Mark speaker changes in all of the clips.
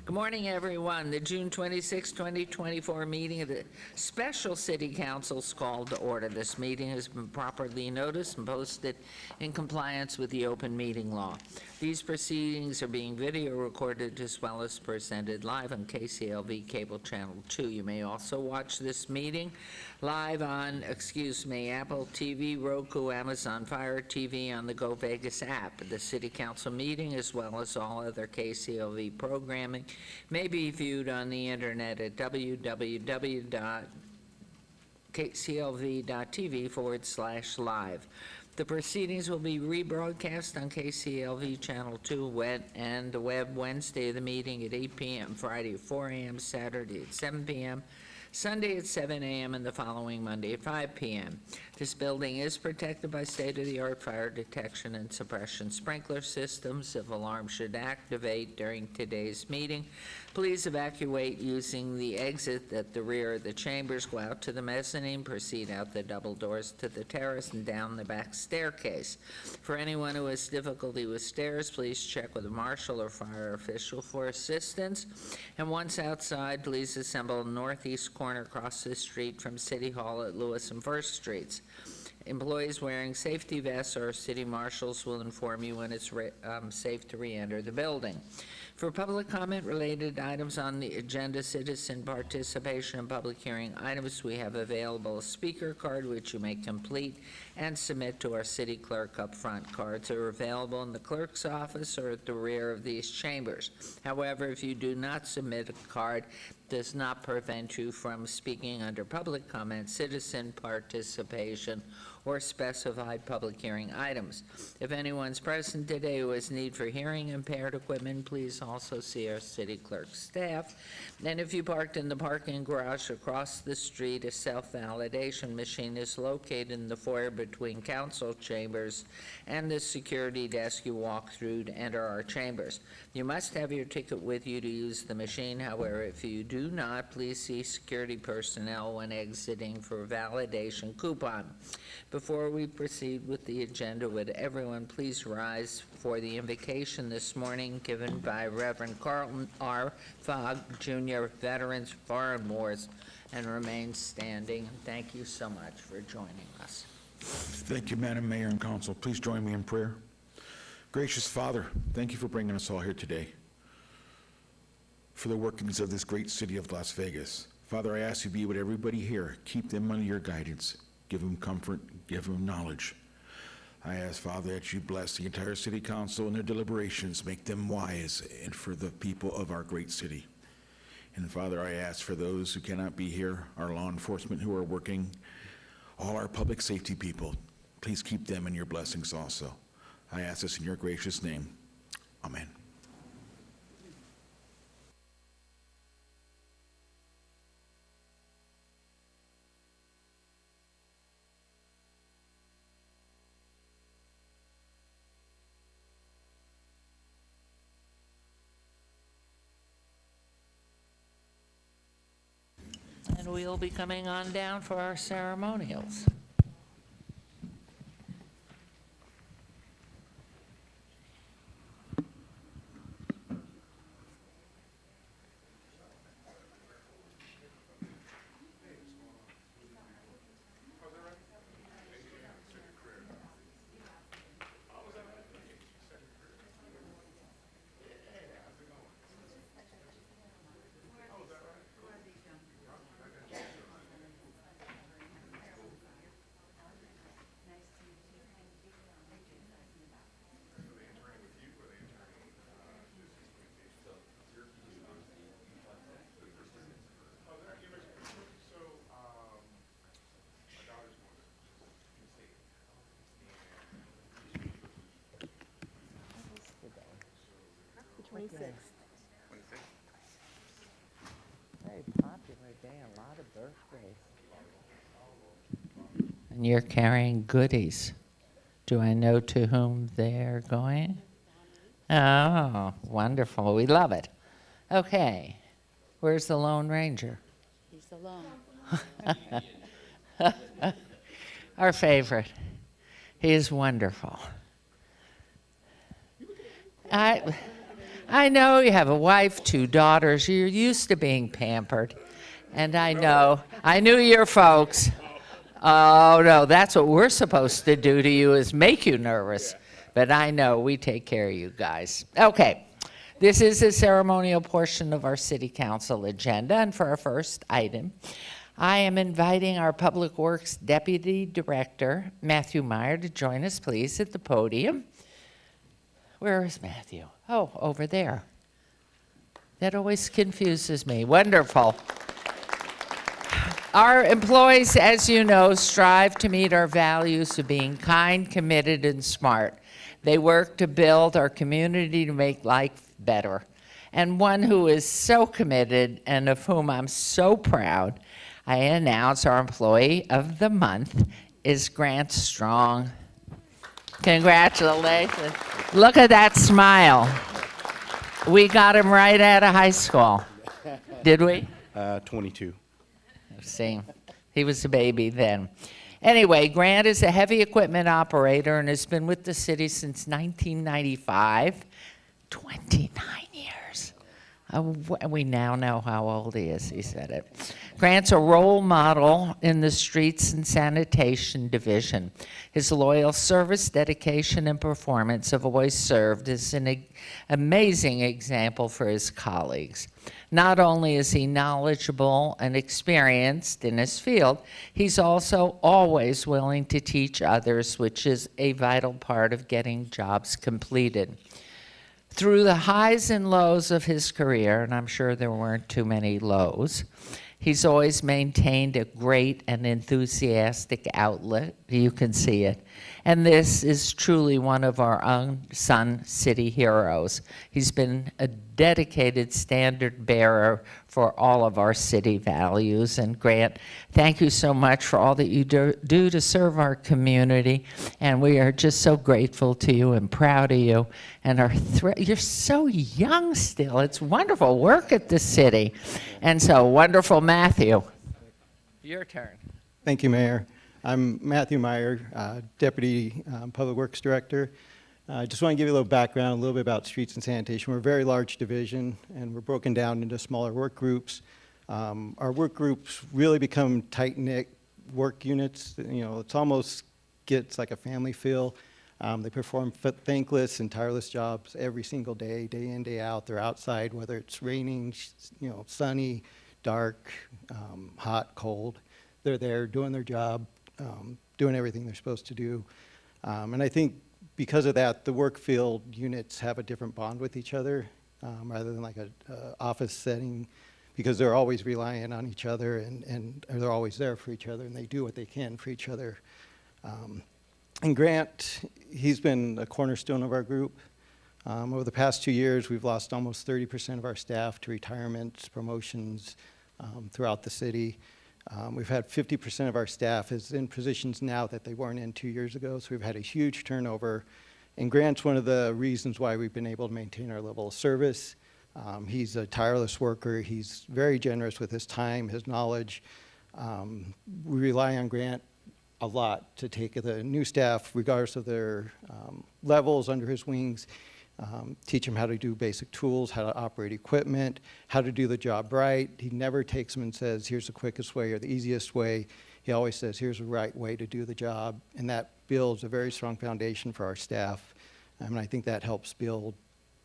Speaker 1: Good morning, everyone. The June 26, 2024 meeting of the Special City Council is called to order. This meeting has been properly noticed and posted in compliance with the open meeting law. These proceedings are being video recorded as well as presented live on KCLV Cable Channel 2. You may also watch this meeting live on, Apple TV, Roku, Amazon Fire TV, on the Go Vegas app. The City Council meeting, as well as all other KCLV programming, may be viewed on the internet at www.kclv.tv/live. The proceedings will be rebroadcast on KCLV Channel 2 and the web Wednesday of the meeting at 8 p.m., Friday at 4 a.m., Saturday at 7 p.m., Sunday at 7 a.m., and the following Monday at 5 p.m. This building is protected by state-of-the-art fire detection and suppression sprinkler systems. If alarms should activate during today's meeting, please evacuate using the exit at the rear of the chambers. Go out to the mezzanine, proceed out the double doors to the terrace, and down the back staircase. For anyone who has difficulty with stairs, please check with a marshal or fire official for assistance. And once outside, please assemble northeast corner across the street from City Hall at Lewis and First Streets. Employees wearing safety vests or city marshals will inform you when it's safe to re-enter the building. For public comment related items on the agenda, citizen participation and public hearing items, we have available a speaker card which you may complete and submit to our city clerk up front. Cards are available in the clerk's office or at the rear of these chambers. However, if you do not submit a card, does not prevent you from speaking under public comment, citizen participation, or specified public hearing items. If anyone's present today who has need for hearing impaired equipment, please also see our city clerk staff. And if you parked in the parking garage across the street, a self-validation machine is located in the foyer between council chambers and the security desk you walk through to enter our chambers. You must have your ticket with you to use the machine. However, if you do not, please see security personnel when exiting for a validation coupon. Before we proceed with the agenda, would everyone please rise for the invocation this morning given by Reverend Carlton R. Fogg, Jr., Veterans Foreign Wars, and remain standing. Thank you so much for joining us.
Speaker 2: Thank you, Madam Mayor and Council. Please join me in prayer. Gracious Father, thank you for bringing us all here today for the workings of this great city of Las Vegas. Father, I ask you to be with everybody here. Keep them under your guidance. Give them comfort, give them knowledge. I ask, Father, that you bless the entire city council and their deliberations, make them wise, and for the people of our great city. And Father, I ask for those who cannot be here, our law enforcement who are working, all our public safety people, please keep them in your blessings also. I ask this in your gracious name. Amen.
Speaker 1: And we'll be coming on down for our ceremonials. Very popular day, a lot of birthdays. And you're carrying goodies. Do I know to whom they're going? Oh, wonderful. We love it. Okay. Where's the Lone Ranger?
Speaker 3: He's alone.
Speaker 1: Our favorite. He is wonderful. I know you have a wife, 2 daughters. You're used to being pampered. And I knew your folks. Oh, no, that's what we're supposed to do to you is make you nervous. But I know we take care of you guys. Okay, this is the ceremonial portion of our city council agenda. And for our first item, I am inviting our Public Works Deputy Director, Matthew Meyer, to join us, please, at the podium. Where is Matthew? Oh, over there. That always confuses me. Wonderful. Our employees, as you know, strive to meet our values of being kind, committed, and smart. They work to build our community to make life better. And one who is so committed and of whom I'm so proud, I announce our Employee of the Month is Grant Strong. Congratulations. Look at that smile. We got him right out of high school. Did we?
Speaker 3: 22.
Speaker 1: See, he was a baby then. Anyway, Grant is a heavy equipment operator and has been with the city since 1995. 29 years. We now know how old he is, he said it. Grant's a role model in the streets and sanitation division. His loyal service, dedication, and performance have always served as an amazing example for his colleagues. Not only is he knowledgeable and experienced in his field, he's also always willing to teach others, which is a vital part of getting jobs completed. Through the highs and lows of his career, and I'm sure there weren't too many lows, he's always maintained a great and enthusiastic outlet. You can see it. And this is truly one of our unsung city heroes. He's been a dedicated standard bearer for all of our city values. And Grant, thank you so much for all that you do to serve our community. And we are just so grateful to you and proud of you. And you're so young still. It's wonderful work at the city. And so wonderful, Matthew. Your turn.
Speaker 4: Thank you, Mayor. I'm Matthew Meyer, Deputy Public Works Director. I just want to give you a little background, a little bit about streets and sanitation. We're a very large division, and we're broken down into smaller work groups. Our work groups really become tight-knit work units. You know, it's almost gets like a family feel. They perform thankless and tireless jobs every single day, day in, day out. They're outside, whether it's raining, you know, sunny, dark, hot, cold. They're there doing their job, doing everything they're supposed to do. And I think because of that, the work field units have a different bond with each other rather than like a office setting, because they're always relying on each other and they're always there for each other, and they do what they can for each other. And Grant, he's been a cornerstone of our group. Over the past 2 years, we've lost almost 30% of our staff to retirements, promotions throughout the city. We've had 50% of our staff is in positions now that they weren't in 2 years ago, so we've had a huge turnover. And Grant's one of the reasons why we've been able to maintain our level of service. He's a tireless worker. He's very generous with his time, his knowledge. We rely on Grant a lot to take the new staff, regardless of their levels, under his wings. Teach them how to do basic tools, how to operate equipment, how to do the job right. He never takes them and says, here's the quickest way or the easiest way. He always says, here's the right way to do the job. And that builds a very strong foundation for our staff. And I think that helps build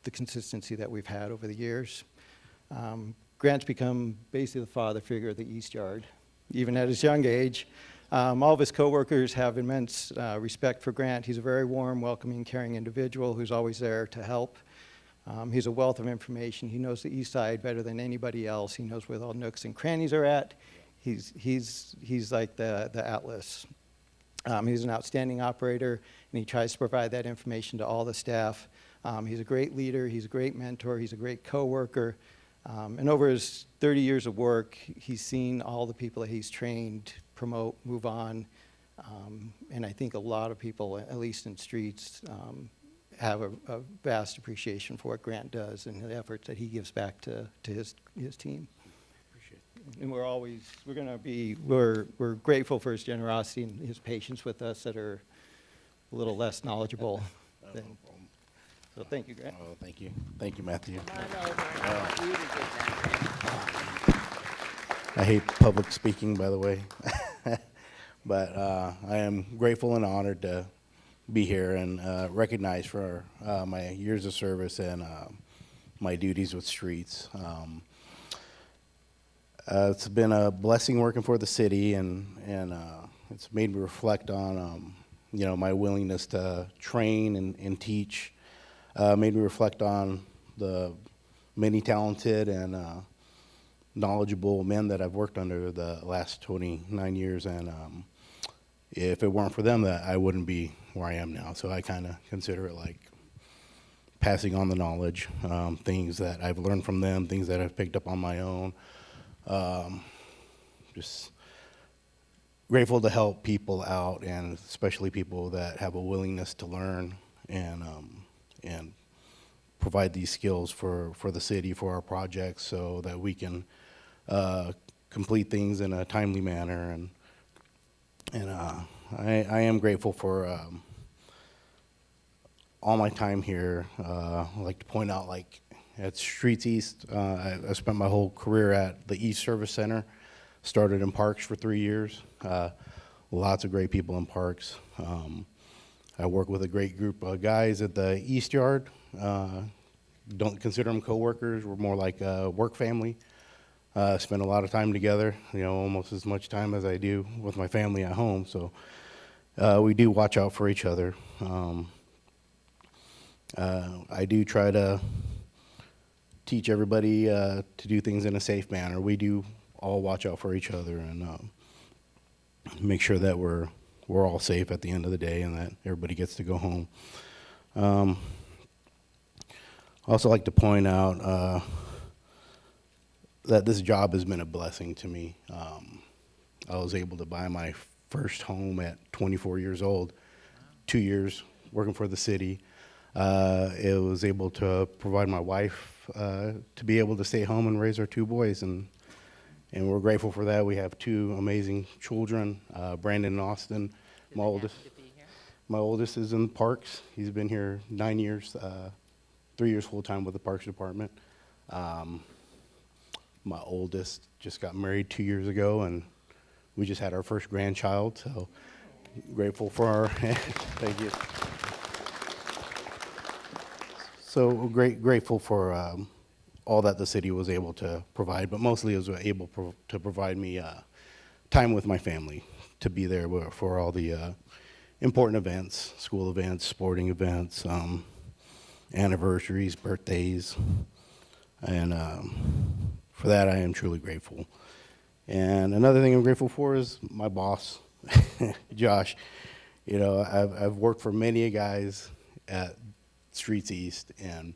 Speaker 4: the consistency that we've had over the years. Grant's become basically the father figure of the East Yard, even at his young age. All of his coworkers have immense respect for Grant. He's a very warm, welcoming, caring individual who's always there to help. He's a wealth of information. He knows the East Side better than anybody else. He knows where all nooks and crannies are at. He's like the atlas. He's an outstanding operator, and he tries to provide that information to all the staff. He's a great leader. He's a great mentor. He's a great coworker. And over his 30 years of work, he's seen all the people that he's trained promote, move on, and I think a lot of people, at least in streets, have a vast appreciation for what Grant does and the efforts that he gives back to his team. Appreciate it. And we're grateful for his generosity and his patience with us that are a little less knowledgeable. So thank you, Grant.
Speaker 3: Oh, thank you. Thank you, Matthew.
Speaker 1: Come on over, and I want you to get that.
Speaker 3: I hate public speaking, by the way. But I am grateful and honored to be here and recognized for my years of service and my duties with streets. It's been a blessing working for the city, and it's made me reflect on my willingness to train and teach. Made me reflect on the many talented and knowledgeable men that I've worked under the last 29 years, and if it weren't for them, that I wouldn't be where I am now. So I kind of consider it like passing on the knowledge, things that I've learned from them, things that I've picked up on my own. Just grateful to help people out, and especially people that have a willingness to learn and provide these skills for the city, for our projects, so that we can complete things in a timely manner. And I am grateful for all my time here. I'd like to point out, like, at Streets East, I spent my whole career at the East Service Center, started in Parks for 3 years. Lots of great people in Parks. I work with a great group of guys at the East Yard. Don't consider them coworkers. We're more like a work family. Spend a lot of time together, almost as much time as I do with my family at home. So we do watch out for each other. I do try to teach everybody to do things in a safe manner. We do all watch out for each other and make sure that we're all safe at the end of the day and that everybody gets to go home. I also like to point out that this job has been a blessing to me. I was able to buy my first home at 24 years old, 2 years working for the city. It was able to provide my wife to be able to stay home and raise our 2 boys, and we're grateful for that. We have 2 amazing children, Brandon and Austin. My oldest is in Parks. He's been here 9 years, 3 years full time with the Parks Department. My oldest just got married 2 years ago, and we just had our first grandchild. So grateful for our thank you. So grateful for all that the city was able to provide, but mostly it was able to provide me time with my family, to be there for all the important events, school events, sporting events, anniversaries, birthdays, and for that I am truly grateful. And another thing I'm grateful for is my boss, Josh. I've worked for many guys at Streets East, and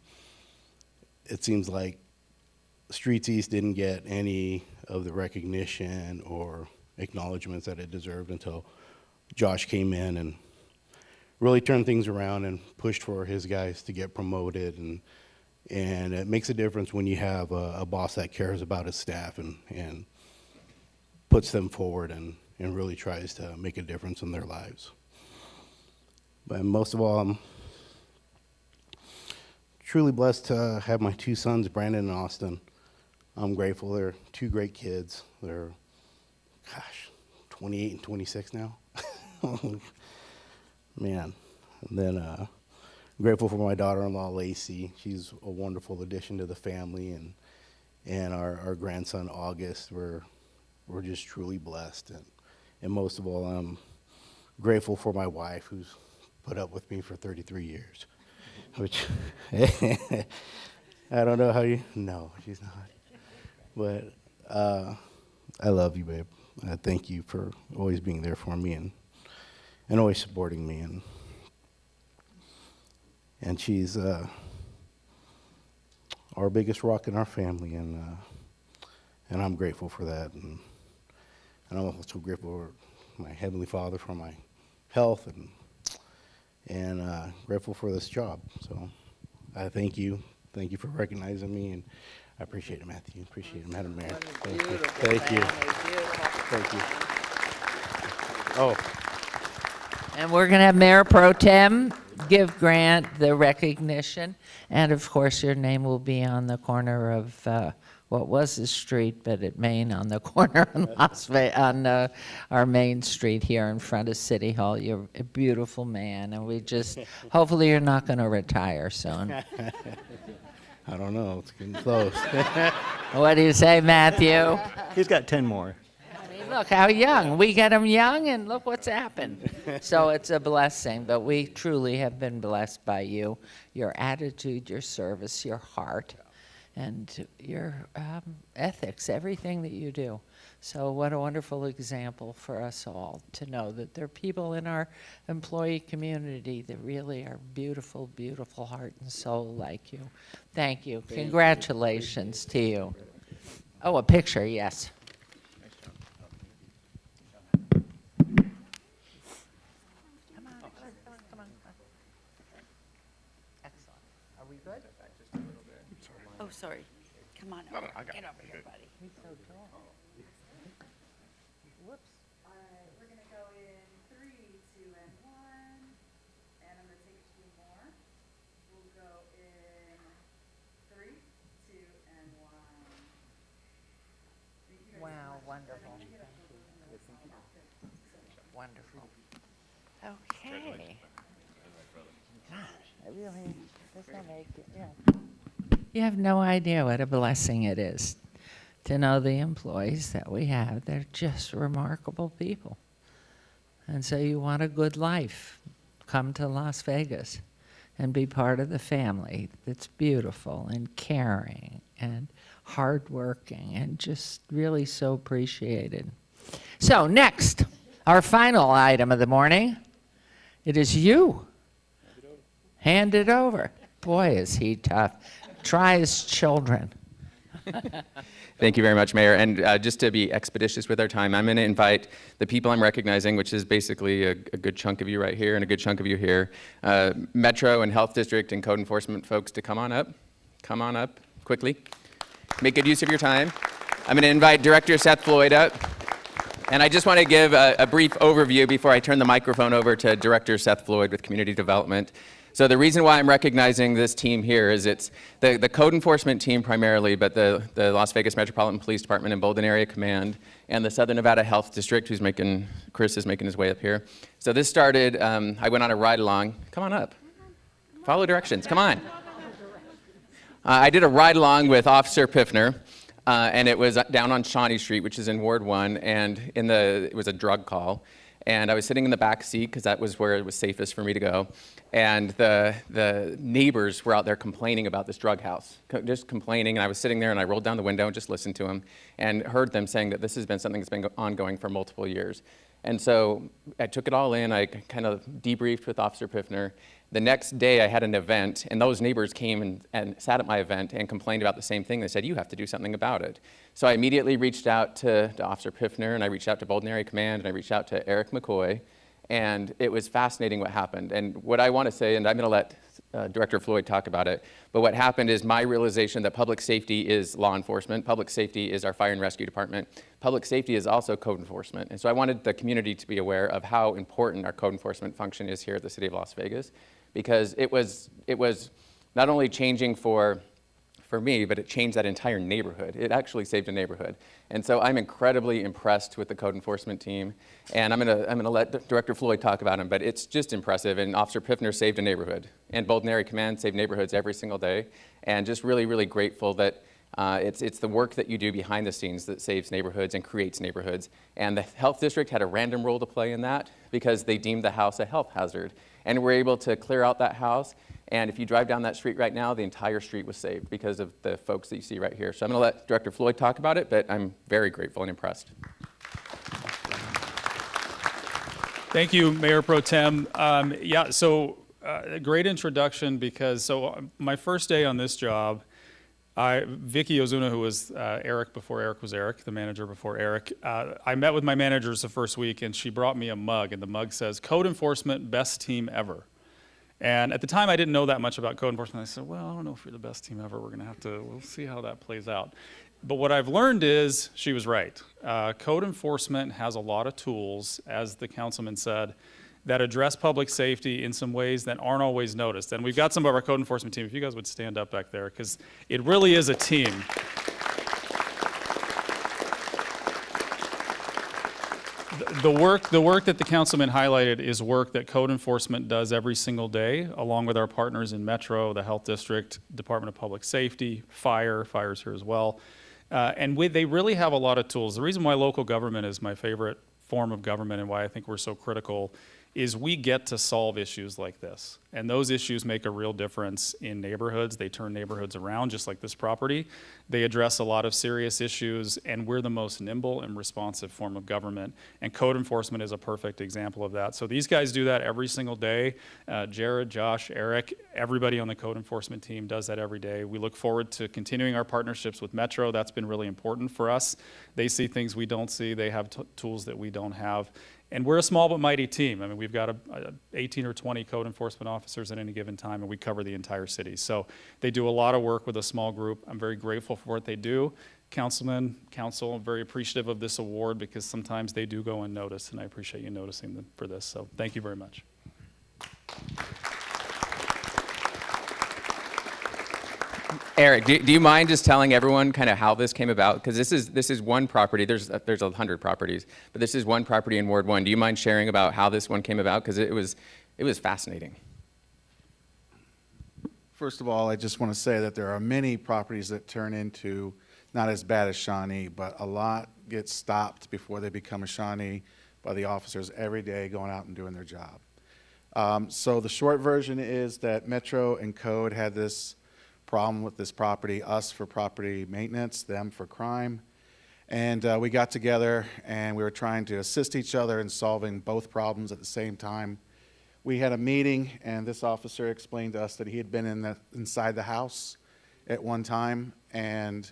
Speaker 3: it seems like Streets East didn't get any of the recognition or acknowledgments that it deserved until Josh came in and really turned things around and pushed for his guys to get promoted. And it makes a difference when you have a boss that cares about his staff and puts them forward and really tries to make a difference in their lives. But most of all, I'm truly blessed to have my 2 sons, Brandon and Austin. I'm grateful. They're 2 great kids. They're, 28 and 26 now. Man. And then grateful for my daughter-in-law, Lacey. She's a wonderful addition to the family. And our grandson, August. We're just truly blessed. And most of all, I'm grateful for my wife, who's put up with me for 33 years. Which, I don't know how no, she's not. But I love you, babe. I thank you for always being there for me and always supporting me. And she's our biggest rock in our family, and I'm grateful for that. And I'm also grateful for my Heavenly Father for my health and grateful for this job. So I thank you. Thank you for recognizing me, and I appreciate it, Matthew. Appreciate it, Madam Mayor. Thank you. Thank you. Thank you. Oh.
Speaker 1: And we're going to have Mayor Pro Tem give Grant the recognition, and of course, your name will be on the corner of what was the street, but at Main, on the corner on our main street here in front of City Hall. You're a beautiful man, and we just, hopefully you're not going to retire soon.
Speaker 3: I don't know. It's getting close.
Speaker 1: What do you say, Matthew?
Speaker 4: He's got 10 more.
Speaker 1: I mean, look how young. We get him young, and look what's happened. So it's a blessing, but we truly have been blessed by you, your attitude, your service, your heart, and your ethics, everything that you do. So what a wonderful example for us all to know that there are people in our employee community that really are beautiful, beautiful heart and soul like you. Thank you. Congratulations to you. Oh, a picture, yes. Excellent. Are we good?
Speaker 5: Oh, sorry. Come on over. Get over here, buddy.
Speaker 1: He's so tall. Whoops.
Speaker 6: All right, we're gonna go in 3, 2, and 1, and I'm gonna take a few more. We'll go in 3, 2, and 1. Thank you guys so
Speaker 1: Wow,
Speaker 6: much.
Speaker 1: wonderful. Wonderful. Okay. I really, this will make it, yeah. You have no idea what a blessing it is to know the employees that we have. They're just remarkable people. And so you want a good life, come to Las Vegas and be part of the family that's beautiful and caring and hardworking and just really so appreciated. So next, our final item of the morning, it is you. Hand it over. Boy, is he tough. Try his children.
Speaker 7: Thank you very much, Mayor. And just to be expeditious with our time, I'm going to invite the people I'm recognizing, which is basically a good chunk of you right here and a good chunk of you here, Metro and Health District and Code Enforcement folks to come on up. Come on up quickly. Make good use of your time. I'm going to invite Director Seth Floyd up. And I just want to give a brief overview before I turn the microphone over to Director Seth Floyd with Community Development. So the reason why I'm recognizing this team here is it's the code enforcement team primarily, but the Las Vegas Metropolitan Police Department and Bolden Area Command and the Southern Nevada Health District, Chris is making his way up here. So this started, I went on a ride along. Come on up. Follow directions, come on. I did a ride along with Officer Piffner, and it was down on Shawnee Street, which is in Ward 1, and it was a drug call. And I was sitting in the back seat because that was where it was safest for me to go. And the neighbors were out there complaining about this drug house, just complaining. And I was sitting there and I rolled down the window and just listened to them and heard them saying that this has been something that's been ongoing for multiple years. And so I took it all in. I kind of debriefed with Officer Piffner. The next day I had an event, and those neighbors came and sat at my event and complained about the same thing. They said, you have to do something about it. So I immediately reached out to Officer Piffner, and I reached out to Bolden Area Command, and I reached out to Eric McCoy, and it was fascinating what happened. And what I want to say, and I'm going to let Director Floyd talk about it, but what happened is my realization that public safety is law enforcement, public safety is our fire and rescue department, public safety is also code enforcement. And so I wanted the community to be aware of how important our code enforcement function is here at the City of Las Vegas, because it was not only changing for me, but it changed that entire neighborhood. It actually saved a neighborhood. And so I'm incredibly impressed with the code enforcement team. And I'm gonna let Director Floyd talk about him, but it's just impressive. And Officer Piffner saved a neighborhood. And Bolden Area Command saved neighborhoods every single day. And just really, really grateful that it's the work that you do behind the scenes that saves neighborhoods and creates neighborhoods. And the Health District had a random role to play in that because they deemed the house a health hazard. And we're able to clear out that house. And if you drive down that street right now, the entire street was saved because of the folks that you see right here. So I'm going to let Director Floyd talk about it, but I'm very grateful and impressed.
Speaker 8: Thank you, Mayor Pro Tem. A great introduction because my first day on this job, Vicky Ozuna, who was Eric before Eric was Eric, the manager before Eric, I met with my managers the first week and she brought me a mug, and the mug says, Code Enforcement Best Team Ever. And at the time I didn't know that much about code enforcement. I said, well, I don't know if you're the best team ever. We'll see how that plays out. But what I've learned is she was right. Code enforcement has a lot of tools, as the councilman said, that address public safety in some ways that aren't always noticed. And we've got some of our code enforcement team, if you guys would stand up back there, because it really is a team. The work that the councilman highlighted is work that code enforcement does every single day, along with our partners in Metro, the Health District, Department of Public Safety, fire's here as well. They really have a lot of tools. The reason why local government is my favorite form of government and why I think we're so critical is we get to solve issues like this. And those issues make a real difference in neighborhoods. They turn neighborhoods around, just like this property. They address a lot of serious issues, and we're the most nimble and responsive form of government. And code enforcement is a perfect example of that. So these guys do that every single day. Jared, Josh, Eric, everybody on the code enforcement team does that every day. We look forward to continuing our partnerships with Metro. That's been really important for us. They see things we don't see. They have tools that we don't have. And we're a small but mighty team. I mean, we've got 18 or 20 code enforcement officers at any given time, and we cover the entire city. So they do a lot of work with a small group. I'm very grateful for what they do. Councilman, council, I'm very appreciative of this award because sometimes they do go unnoticed, and I appreciate you noticing them for this. So thank you very much.
Speaker 7: Eric, do you mind just telling everyone kind of how this came about? Because this is one property. There's 100 properties, but this is one property in Ward 1. Do you mind sharing about how this one came about? Because it was fascinating.
Speaker 9: First of all, I just want to say that there are many properties that turn into not as bad as Shawnee, but a lot get stopped before they become a Shawnee by the officers every day going out and doing their job. So the short version is that Metro and Code had this problem with this property, us for property maintenance, them for crime. And we got together and we were trying to assist each other in solving both problems at the same time. We had a meeting and this officer explained to us that he had been inside the house at one time, and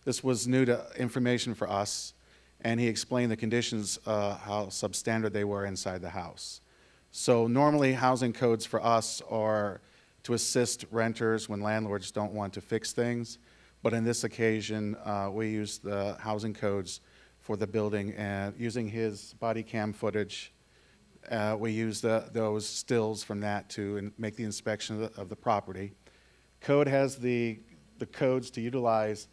Speaker 9: this was new information for us, and he explained the conditions, how substandard they were inside the house. So normally housing codes for us are to assist renters when landlords don't want to fix things. But in this occasion, we used the housing codes for the building, and using his body cam footage, we used those stills from that to make the inspection of the property. Code has the codes to utilize,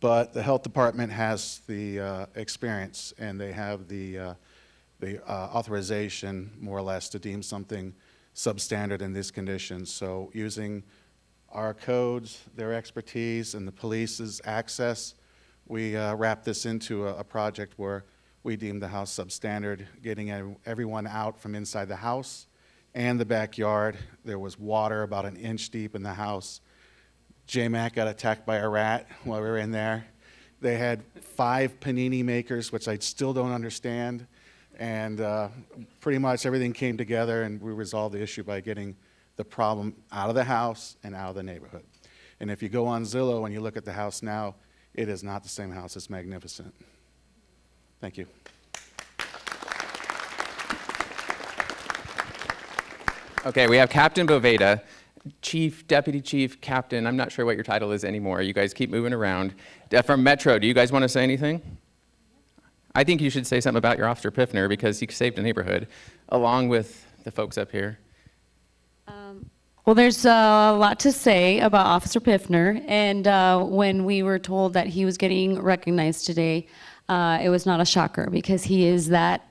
Speaker 9: but the health department has the experience, and they have the authorization, more or less, to deem something substandard in these conditions. So using our codes, their expertise, and the police's access, we wrapped this into a project where we deemed the house substandard, getting everyone out from inside the house and the backyard. There was water about an inch deep in the house. J-Mac got attacked by a rat while we were in there. They had 5 panini makers, which I still don't understand. And pretty much everything came together, and we resolved the issue by getting the problem out of the house and out of the neighborhood. And if you go on Zillow and you look at the house now, it is not the same house. It's magnificent. Thank you.
Speaker 7: Okay, we have Captain Boveda, Chief, Deputy Chief, Captain. I'm not sure what your title is anymore. You guys keep moving around. From Metro, do you guys want to say anything? I think you should say something about your Officer Piffner because he saved a neighborhood, along with the folks up here.
Speaker 10: Well, there's a lot to say about Officer Piffner, and when we were told that he was getting recognized today, it was not a shocker because he is that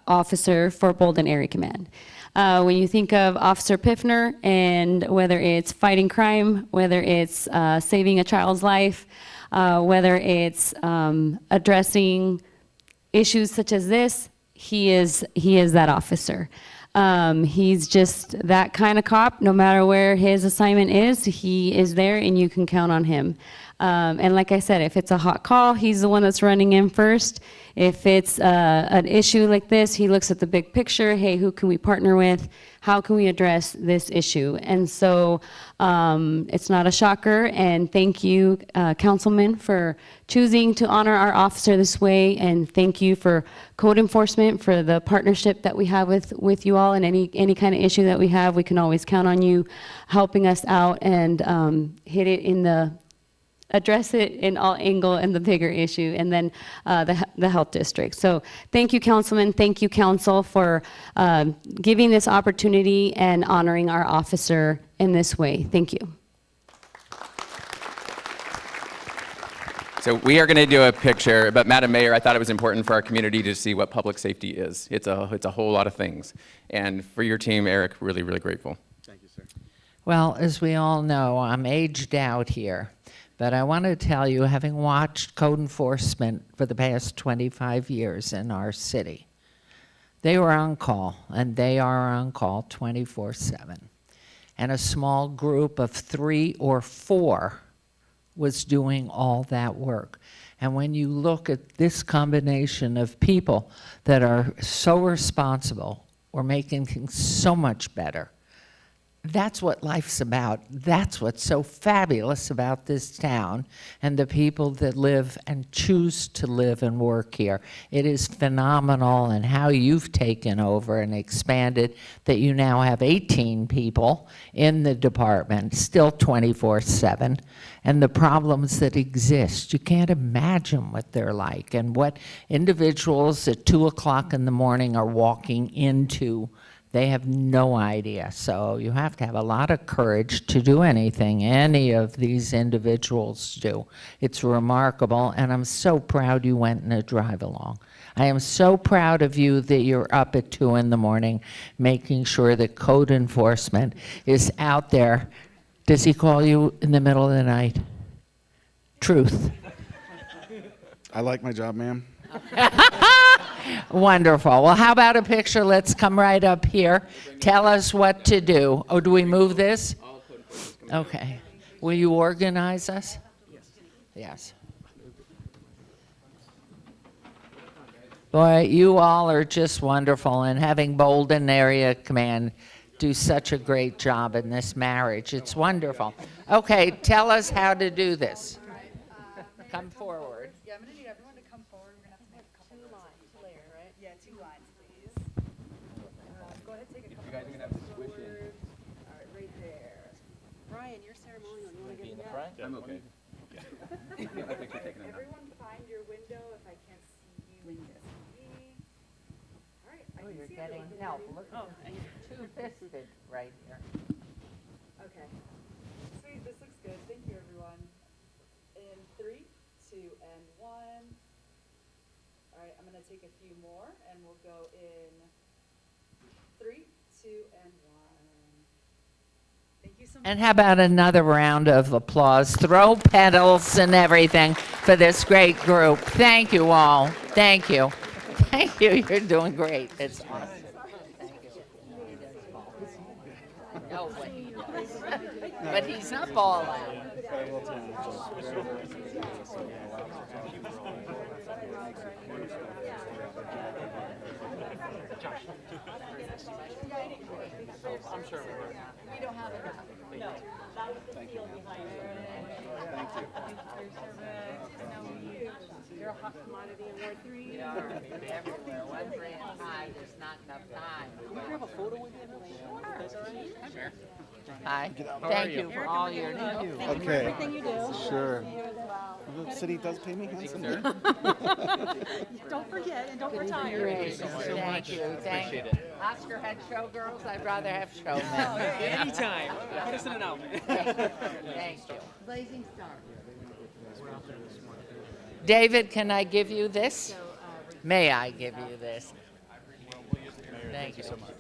Speaker 10: officer for Bolden Area Command. When you think of Officer Piffner, and whether it's fighting crime, whether it's saving a child's life, whether it's addressing issues such as this, he is that officer. He's just that kind of cop. No matter where his assignment is, he is there and you can count on him. And like I said, if it's a hot call, he's the one that's running in first. If it's an issue like this, he looks at the big picture. Hey, who can we partner with? How can we address this issue? And so it's not a shocker. And thank you, Councilman, for choosing to honor our officer this way. And thank you for code enforcement for the partnership that we have with you all. And any kind of issue that we have, we can always count on you helping us out and hit it in the address it in all angle and the bigger issue, and then the health district. So thank you, Councilman. Thank you, Council, for giving this opportunity and honoring our officer in this way. Thank you.
Speaker 7: So we are going to do a picture, but Madam Mayor, I thought it was important for our community to see what public safety is. It's a whole lot of things. And for your team, Eric, really, really grateful.
Speaker 9: Thank you, sir.
Speaker 1: Well, as we all know, I'm aged out here, but I want to tell you, having watched code enforcement for the past 25 years in our city, they were on call, and they are on call 24/7. And a small group of 3 or 4 was doing all that work. And when you look at this combination of people that are so responsible, we're making things so much better. That's what life's about. That's what's so fabulous about this town and the people that live and choose to live and work here. It is phenomenal, and how you've taken over and expanded that you now have 18 people in the department, still 24/7, and the problems that exist. You can't imagine what they're like and what individuals at 2 o'clock in the morning are walking into. They have no idea. So you have to have a lot of courage to do anything any of these individuals do. It's remarkable, and I'm so proud you went in a drive-along. I am so proud of you that you're up at 2 in the morning making sure that code enforcement is out there. Does he call you in the middle of the night? Truth.
Speaker 9: I like my job, ma'am.
Speaker 1: Wonderful. Well, how about a picture? Let's come right up here. Tell us what to do. Oh, do we move this? Okay. Will you organize us? Yes. Boy, you all are just wonderful, and having Bolden Area Command do such a great job in this marriage. It's wonderful. Okay, tell us how to do this. Come forward.
Speaker 6: Yeah, I'm gonna need everyone to come forward. We're gonna have to make a couple lines. Right? Yeah, 2 lines, please. Go ahead, take a couple. You guys are gonna have to switch in. All right, right there. Brian, you're ceremonial. You wanna get in the front?
Speaker 7: I'm okay.
Speaker 6: Everyone find your window if I can't see you. All right, I can
Speaker 1: You're
Speaker 6: see
Speaker 1: getting
Speaker 6: everyone.
Speaker 1: help. Look, two-fisted right here.
Speaker 6: Okay. Sweet, this looks good. Thank you, everyone. In 3, 2, and 1. All right, I'm gonna take a few more, and we'll go in 3, 2, and 1. Thank you so much.
Speaker 1: And how about another round of applause? Throw pedals and everything for this great group. Thank you all. Thank you. Thank you. You're doing great. It's awesome. Thank you. No way. But he's not balling.
Speaker 8: I'm sure.
Speaker 1: We don't have enough.
Speaker 8: No. That was the deal behind it. Thank you. You're a hot commodity in Ward 3.
Speaker 1: We are everywhere. 1, 3, and 5. There's not enough time.
Speaker 8: Can we grab a photo with you? That's all right. Hi, Mayor.
Speaker 1: Hi. Thank you for all your.
Speaker 9: Okay.
Speaker 5: Everything you do.
Speaker 9: Sure. The city does pay me handsomely.
Speaker 5: Don't forget and don't retire.
Speaker 1: Great. Thank you. Thank you. Oscar had showgirls. I'd rather have showmen.
Speaker 8: Anytime. Put us in an outfit.
Speaker 1: Thank you. Blazing Star. David, can I give you this? May I give you this? Thank you so much.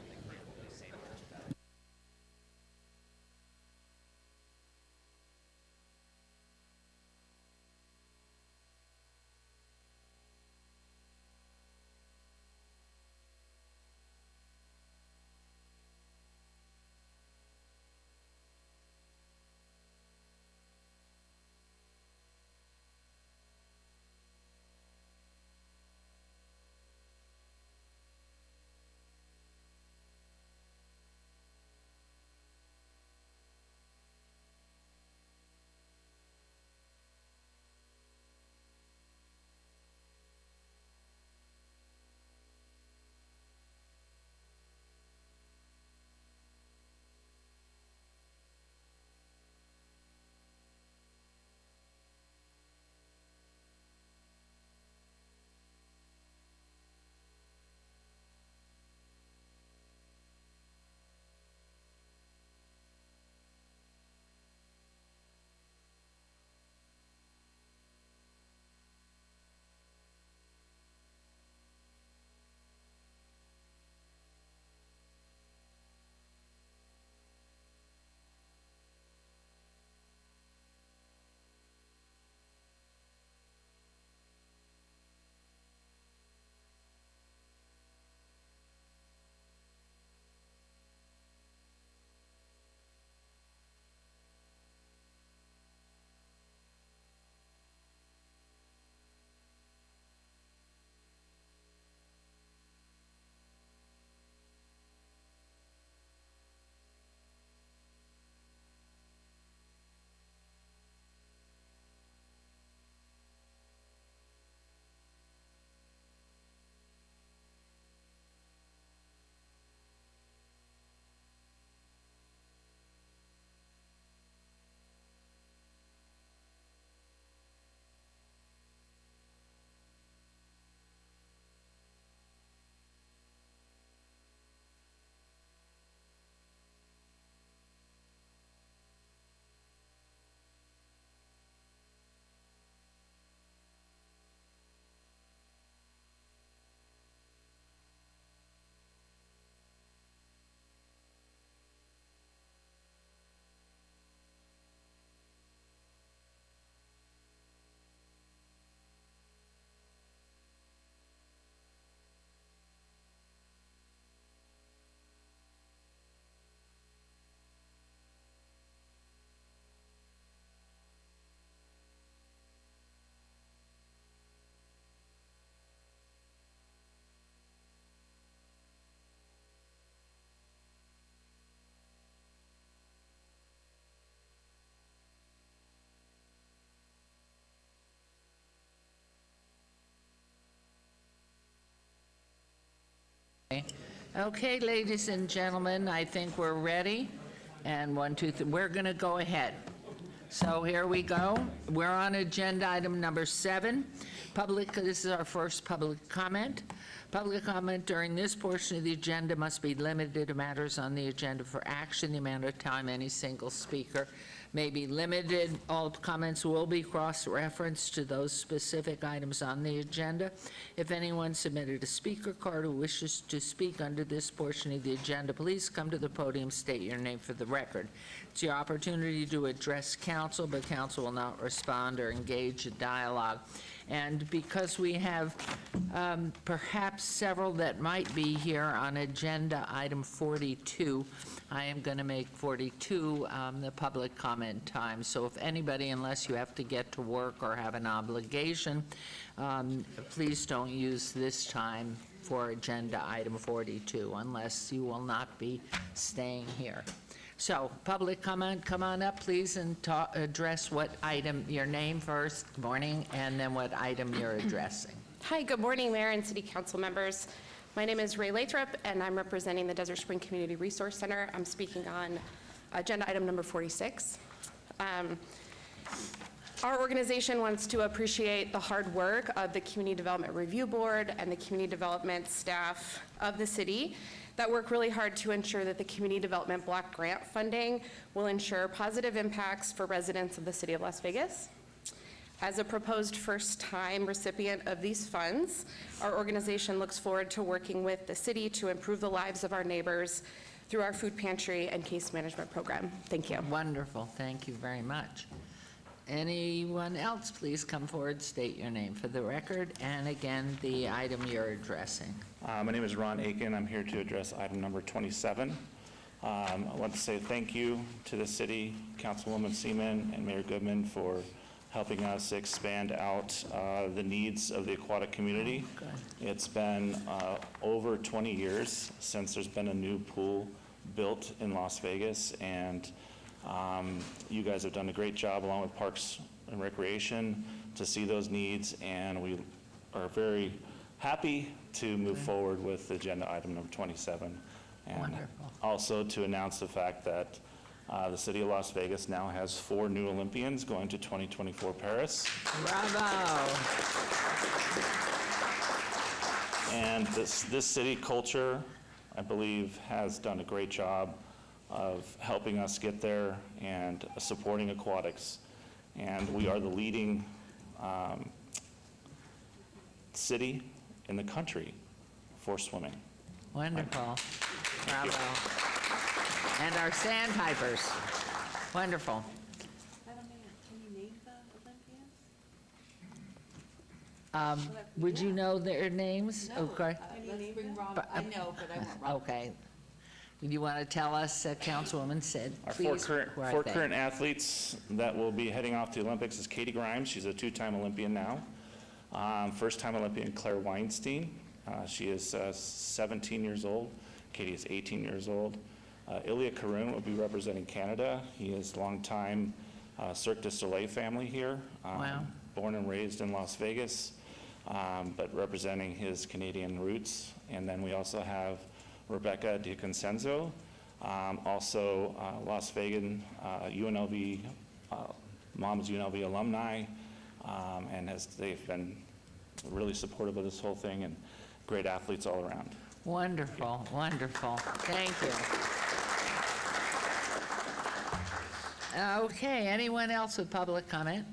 Speaker 1: Okay, ladies and gentlemen, I think we're ready. And we're going to go ahead. So here we go. We're on agenda item number 7. This is our first public comment. Public comment during this portion of the agenda must be limited to matters on the agenda for action. The amount of time any single speaker may be limited. All comments will be cross-referenced to those specific items on the agenda. If anyone submitted a speaker card who wishes to speak under this portion of the agenda, please come to the podium, state your name for the record. It's your opportunity to address council, but council will not respond or engage in dialogue. And because we have perhaps several that might be here on agenda item 42, I am going to make 42 the public comment time. So if anybody, unless you have to get to work or have an obligation, please don't use this time for agenda item 42 unless you will not be staying here. So, public comment, come on up, please, and address what item, your name first, good morning, and then what item you're addressing.
Speaker 11: Hi, good morning, Mayor and City Council members. My name is Ray Lathrop, and I'm representing the Desert Spring Community Resource Center. I'm speaking on agenda item number 46. Our organization wants to appreciate the hard work of the Community Development Review Board and the community development staff of the city that work really hard to ensure that the Community Development Block Grant funding will ensure positive impacts for residents of the city of Las Vegas. As a proposed first-time recipient of these funds, our organization looks forward to working with the city to improve the lives of our neighbors through our food pantry and case management program. Thank you.
Speaker 1: Wonderful, thank you very much. Anyone else, please come forward, state your name for the record, and again, the item you're addressing.
Speaker 12: My name is Ron Aiken. I'm here to address item number 27. I want to say thank you to the city, Councilwoman Seaman and Mayor Goodman for helping us expand out the needs of the aquatic community. Okay. It's been over 20 years since there's been a new pool built in Las Vegas, and you guys have done a great job along with Parks and Recreation to see those needs, and we are very happy to move forward with agenda item number 27. And wonderful. Also to announce the fact that the city of Las Vegas now has 4 new Olympians going to 2024 Paris.
Speaker 1: Bravo.
Speaker 12: And this city culture, I believe, has done a great job of helping us get there and supporting aquatics. And we are the leading city in the country for swimming.
Speaker 1: Wonderful. Bravo. And our sandpipers. Wonderful.
Speaker 5: Madam Mayor, can you name the Olympians?
Speaker 1: Would you know their names?
Speaker 5: No.
Speaker 1: Okay.
Speaker 5: Let's bring Rob, I know, but I want Rob.
Speaker 1: Okay. You want to tell us, Councilwoman said,
Speaker 12: Our
Speaker 1: please,
Speaker 12: four current athletes that will be heading off to the Olympics is Katie Grimes. She's a 2-time Olympian now. First-time Olympian Claire Weinstein. She is 17 years old. Katie is 18 years old. Ilya Karun will be representing Canada. He is longtime Cirque du Soleil family here.
Speaker 1: Wow.
Speaker 12: Born and raised in Las Vegas, but representing his Canadian roots. And then we also have Rebecca DiConcenzo, also Las Vegas UNLV, mom's UNLV alumni, and they've been really supportive of this whole thing and great athletes all around.
Speaker 1: Wonderful, wonderful. Thank you. Okay, anyone else with public comment?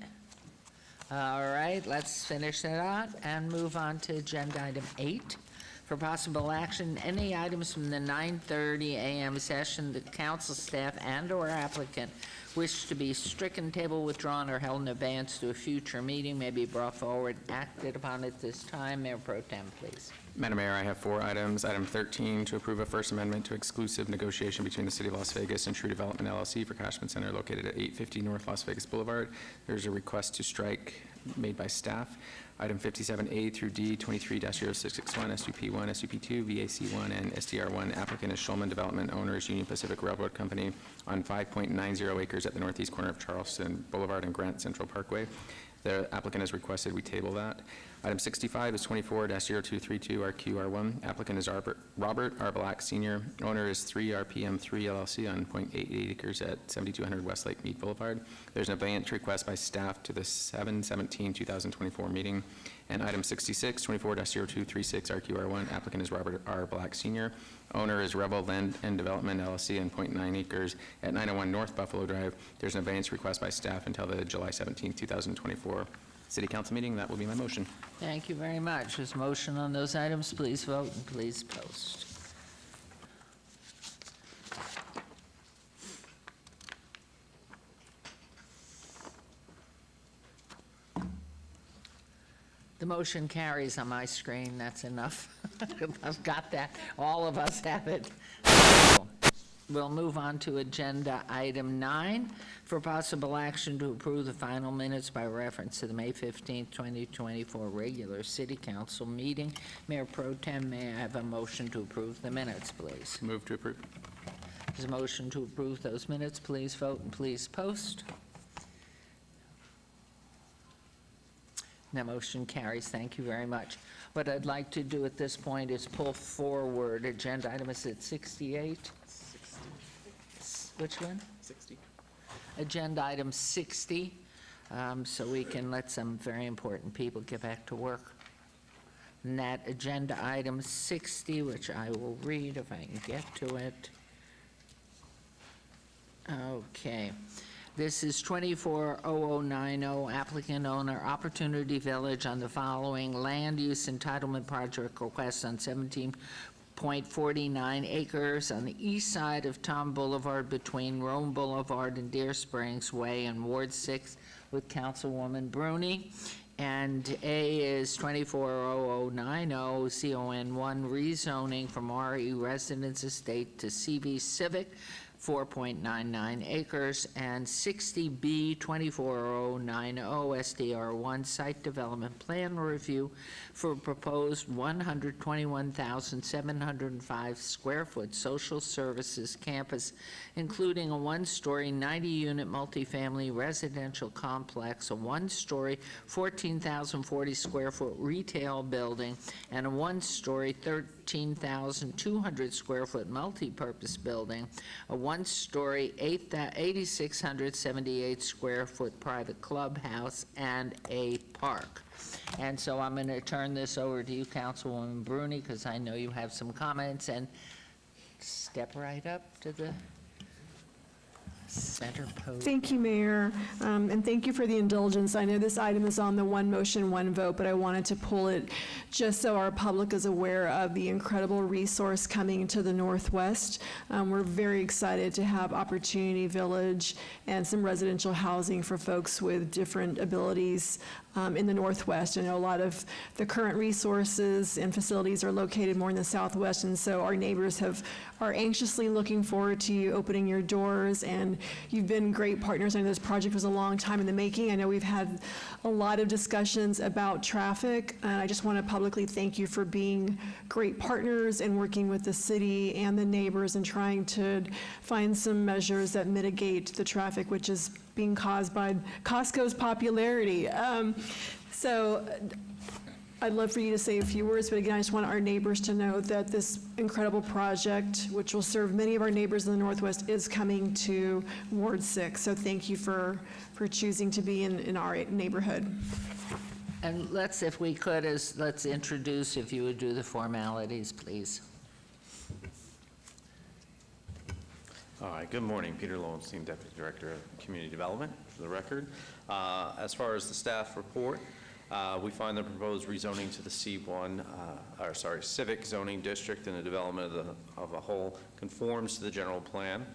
Speaker 1: All right, let's finish that out and move on to agenda item 8. For possible action, any items from the 9:30 a.m. session the council staff and/or applicant wish to be stricken, table, withdrawn, or held in abeyance to a future meeting may be brought forward, acted upon at this time. Mayor Pro Tem, please.
Speaker 7: Madam Mayor, I have 4 items. Item 13, to approve a First Amendment to exclusive negotiation between the City of Las Vegas and True Development LLC for Cashman Center located at 850 North Las Vegas Boulevard. There's a request to strike made by staff. Item 57A through D, 23-0661, SUP1, SUP2, VAC1, and SDR1. Applicant is Shulman Development, owner is Union Pacific Railroad Company on 5.90 acres at the northeast corner of Charleston Boulevard and Grant Central Parkway. The applicant has requested we table that. Item 65 is 24-0232 RQR1. Applicant is Robert R. Black Sr. Owner is 3RPM3 LLC on .88 acres at 7200 Westlake Mead Boulevard. There's an abeyance request by staff to the 7/17/2024 meeting. And item 66, 24-0236 RQR1. Applicant is Robert R. Black Sr. Owner is Rebel Land and Development LLC on .9 acres at 901 North Buffalo Drive. There's an abeyance request by staff until the July 17, 2024 City Council meeting. That will be my motion.
Speaker 1: Thank you very much. There's a motion on those items. Please vote and please post. The motion carries on my screen. That's enough. I've got that. All of us have it. We'll move on to agenda item 9 for possible action to approve the final minutes by reference to the May 15, 2024 regular city council meeting. Mayor Pro Tem, may I have a motion to approve the minutes, please?
Speaker 7: Move to approve.
Speaker 1: There's a motion to approve those minutes. Please vote and please post. That motion carries. Thank you very much. What I'd like to do at this point is pull forward agenda item, is it 68? 60. Which one? 60. Agenda item 60, so we can let some very important people get back to work. And that agenda item 60, which I will read if I can get to it. Okay. This is 240090, applicant owner Opportunity Village on the following land use entitlement project request on 17.49 acres on the east side of Tom Boulevard between Rome Boulevard and Deer Springs Way in Ward 6 with Councilwoman Bruni. And A is 240090, CON1 rezoning from RE Residence Estate to CV Civic, 4.99 acres, and 60B 24090 SDR1 site development plan review for a proposed 121,705 square foot social services campus, including a one-story 90-unit multifamily residential complex, a one-story 14,040 square foot retail building, and a one-story 13,200 square foot multi-purpose building, a one-story 8,678 square foot private clubhouse, and a park. And so I'm going to turn this over to you, Councilwoman Bruni, because I know you have some comments, and step right up to the center podium.
Speaker 13: Thank you, Mayor, and thank you for the indulgence. I know this item is on the one motion, one vote, but I wanted to pull it just so our public is aware of the incredible resource coming to the Northwest. We're very excited to have Opportunity Village and some residential housing for folks with different abilities in the Northwest. I know a lot of the current resources and facilities are located more in the Southwest, and so our neighbors are anxiously looking forward to you opening your doors, and you've been great partners. I know this project was a long time in the making. I know we've had a lot of discussions about traffic, and I just want to publicly thank you for being great partners and working with the city and the neighbors and trying to find some measures that mitigate the traffic, which is being caused by Costco's popularity. So I'd love for you to say a few words, but again, I just want our neighbors to know that this incredible project, which will serve many of our neighbors in the Northwest, is coming to Ward 6. So thank you for choosing to be in our neighborhood.
Speaker 1: And let's, if we could, let's introduce, if you would do the formalities, please.
Speaker 14: All right, good morning. Peter Lowenstein, Deputy Director of Community Development, for the record. As far as the staff report, we find the proposed rezoning to the Civic Zoning District and the development of a whole conforms to the general plan.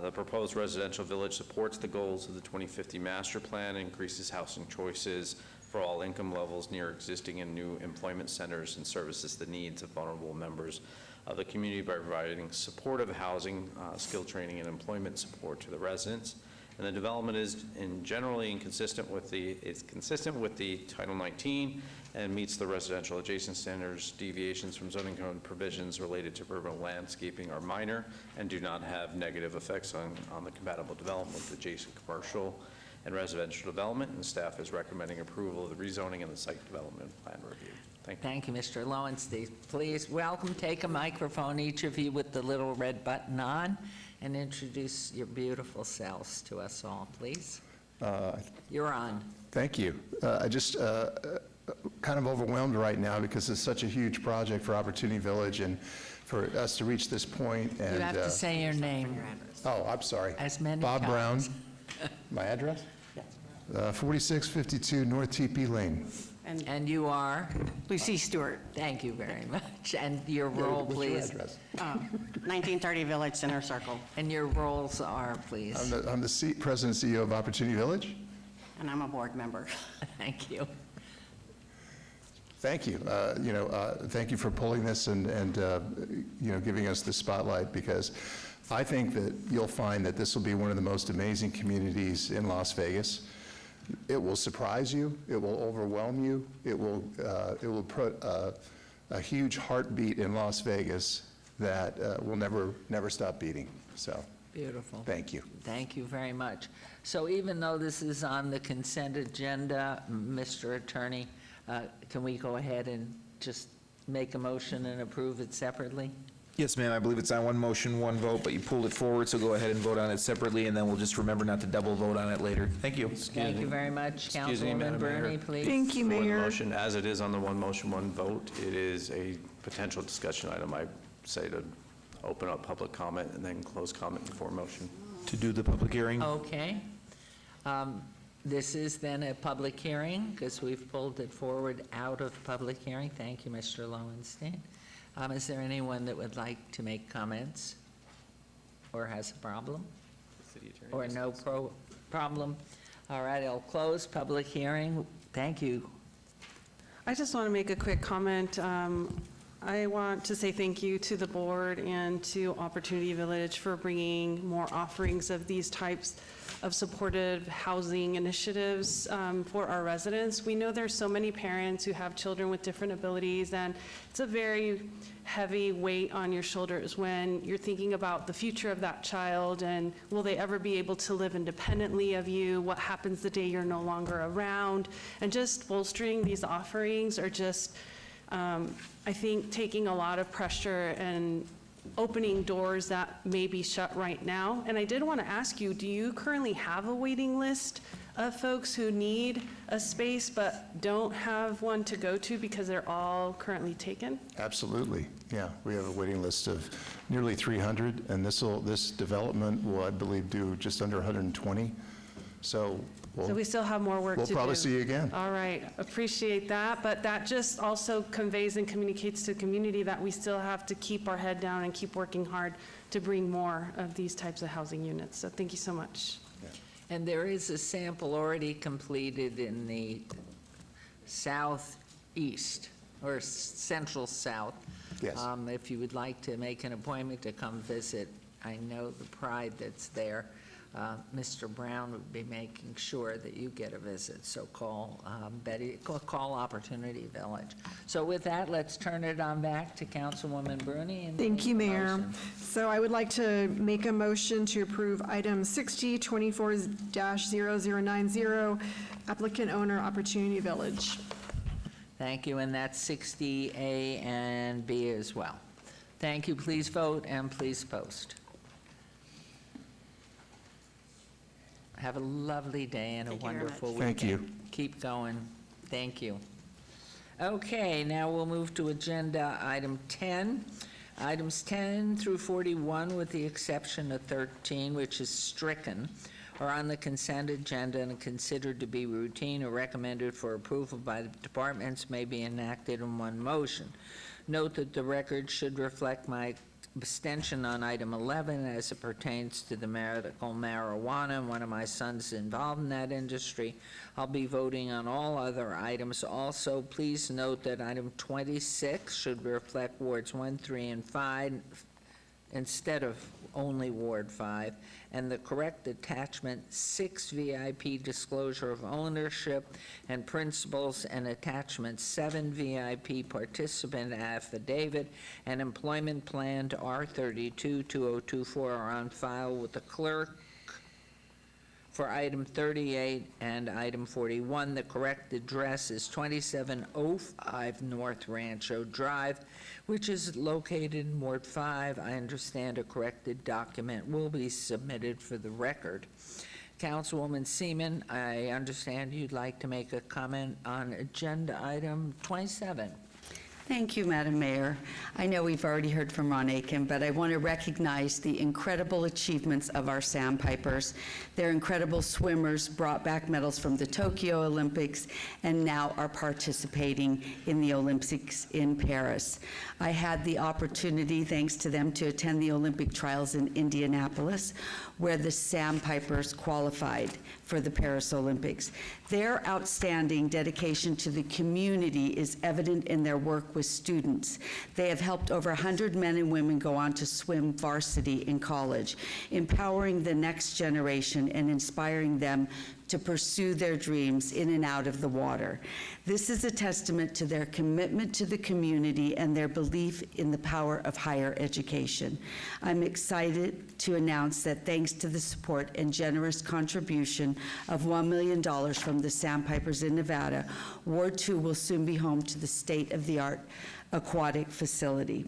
Speaker 14: The proposed residential village supports the goals of the 2050 master plan, increases housing choices for all income levels near existing and new employment centers, and services the needs of vulnerable members of the community by providing supportive housing, skill training, and employment support to the residents. And the development is consistent with the Title 19 and meets the residential adjacent standards. Deviations from zoning code provisions related to urban landscaping are minor and do not have negative effects on the compatible development with adjacent commercial and Residential Development, and staff is recommending approval of the rezoning and the site development plan review. Thank you.
Speaker 1: Thank you, Mr. Lowenstein. Please welcome, take a microphone, each of you with the little red button on, and introduce your beautiful selves to us all, please. You're on.
Speaker 15: Thank you. I just kind of overwhelmed right now because it's such a huge project for Opportunity Village and for us to reach this point. And
Speaker 1: You have to say your name.
Speaker 15: Oh, I'm sorry.
Speaker 1: As many
Speaker 15: Bob Brown.
Speaker 1: times.
Speaker 15: My address? 4652 North TP Lane.
Speaker 1: And you are?
Speaker 5: Lucy Stewart,
Speaker 1: Thank you very much. And your role,
Speaker 15: What's your
Speaker 1: please?
Speaker 15: address?
Speaker 5: 1930 Village Center Circle,
Speaker 1: And your roles are, please?
Speaker 15: I'm the President and CEO of Opportunity Village.
Speaker 5: and I'm a board member.
Speaker 1: Thank you.
Speaker 15: Thank you. Thank you for pulling this and giving us the spotlight, because I think that you'll find that this will be one of the most amazing communities in Las Vegas. It will surprise you. It will overwhelm you. It will put a huge heartbeat in Las Vegas that will never stop beating. So,
Speaker 1: Beautiful.
Speaker 15: thank you.
Speaker 1: Thank you very much. So even though this is on the consent agenda, Mr. Attorney, can we go ahead and just make a motion and approve it separately?
Speaker 16: Yes, ma'am, I believe it's on one motion, one vote, but you pulled it forward, so go ahead and vote on it separately, and then we'll just remember not to double vote on it later. Thank you.
Speaker 1: Thank you very much.
Speaker 14: Excuse me,
Speaker 1: Councilwoman
Speaker 14: Madam Mayor.
Speaker 1: Bernie, please.
Speaker 13: Thank you,
Speaker 14: For the
Speaker 13: Mayor.
Speaker 14: motion, as it is on the one motion, one vote, it is a potential discussion item. I say to open up public comment and then close comment before motion.
Speaker 16: To do the public hearing?
Speaker 1: Okay. This is then a public hearing, because we've pulled it forward out of public hearing. Thank you, Mr. Lowenstein. Is there anyone that would like to make comments or has a problem?
Speaker 14: City Attorney.
Speaker 1: Or no problem? All right, I'll close public hearing. Thank you.
Speaker 17: I just want to make a quick comment. I want to say thank you to the board and to Opportunity Village for bringing more offerings of these types of supportive housing initiatives for our residents. We know there's so many parents who have children with different abilities, and it's a very heavy weight on your shoulders when you're thinking about the future of that child and will they ever be able to live independently of you? What happens the day you're no longer around? And just bolstering these offerings are just, I think, taking a lot of pressure and opening doors that may be shut right now. And I did want to ask you, do you currently have a waiting list of folks who need a space but don't have one to go to because they're all currently taken?
Speaker 15: Absolutely. Yeah, we have a waiting list of nearly 300, and this development will, I believe, do just under 120. So
Speaker 17: we still have more work to do.
Speaker 15: We'll probably see you again.
Speaker 17: All right, appreciate that. But that just also conveys and communicates to the community that we still have to keep our head down and keep working hard to bring more of these types of housing units. So thank you so much.
Speaker 1: And there is a sample already completed in the southeast, or central south.
Speaker 15: Yes.
Speaker 1: If you would like to make an appointment to come visit, I know the pride that's there. Mr. Brown would be making sure that you get a visit, so call Betty, call Opportunity Village. So with that, let's turn it on back to Councilwoman Bruni. And
Speaker 13: Thank you,
Speaker 1: make a
Speaker 13: Mayor.
Speaker 1: motion.
Speaker 13: So I would like to make a motion to approve item 6024-0090, applicant owner Opportunity Village.
Speaker 1: Thank you, and that's 60A and B as well. Thank you. Please vote and please post. Have a lovely day and a
Speaker 5: Thank you very
Speaker 1: wonderful
Speaker 5: much.
Speaker 1: weekend.
Speaker 15: Thank you.
Speaker 1: Keep going. Thank you. Okay, now we'll move to agenda item 10. Items 10 through 41, with the exception of 13, which is stricken, are on the consent agenda and considered to be routine or recommended for approval by the departments, may be enacted in one motion. Note that the record should reflect my abstention on item 11 as it pertains to the medical marijuana, and one of my sons is involved in that industry. I'll be voting on all other items. Also, please note that item 26 should reflect wards 1, 3, and 5 instead of only Ward 5, and the correct attachment 6 VIP disclosure of ownership and principals, and attachment 7 VIP participant affidavit and employment plan to R32-2024 are on file with the clerk For item 38 and item 41, the correct address is 2705 North Rancho Drive, which is located in Ward 5. I understand a corrected document will be submitted for the record. Councilwoman Seaman, I understand you'd like to make a comment on agenda item 27.
Speaker 5: Thank you, Madam Mayor. I know we've already heard from Ron Aiken, but I want to recognize the incredible achievements of our sandpipers. They're incredible swimmers, brought back medals from the Tokyo Olympics, and now are participating in the Olympics in Paris. I had the opportunity, thanks to them, to attend the Olympic trials in Indianapolis, where the sandpipers qualified for the Paris Olympics. Their outstanding dedication to the community is evident in their work with students. They have helped over 100 men and women go on to swim varsity in college, empowering the next generation and inspiring them to pursue their dreams in and out of the water. This is a testament to their commitment to the community and their belief in the power of higher education. I'm excited to announce that thanks to the support and generous contribution of $1 million from the Sandpipers in Nevada, Ward 2 will soon be home to the state-of-the-art aquatic facility.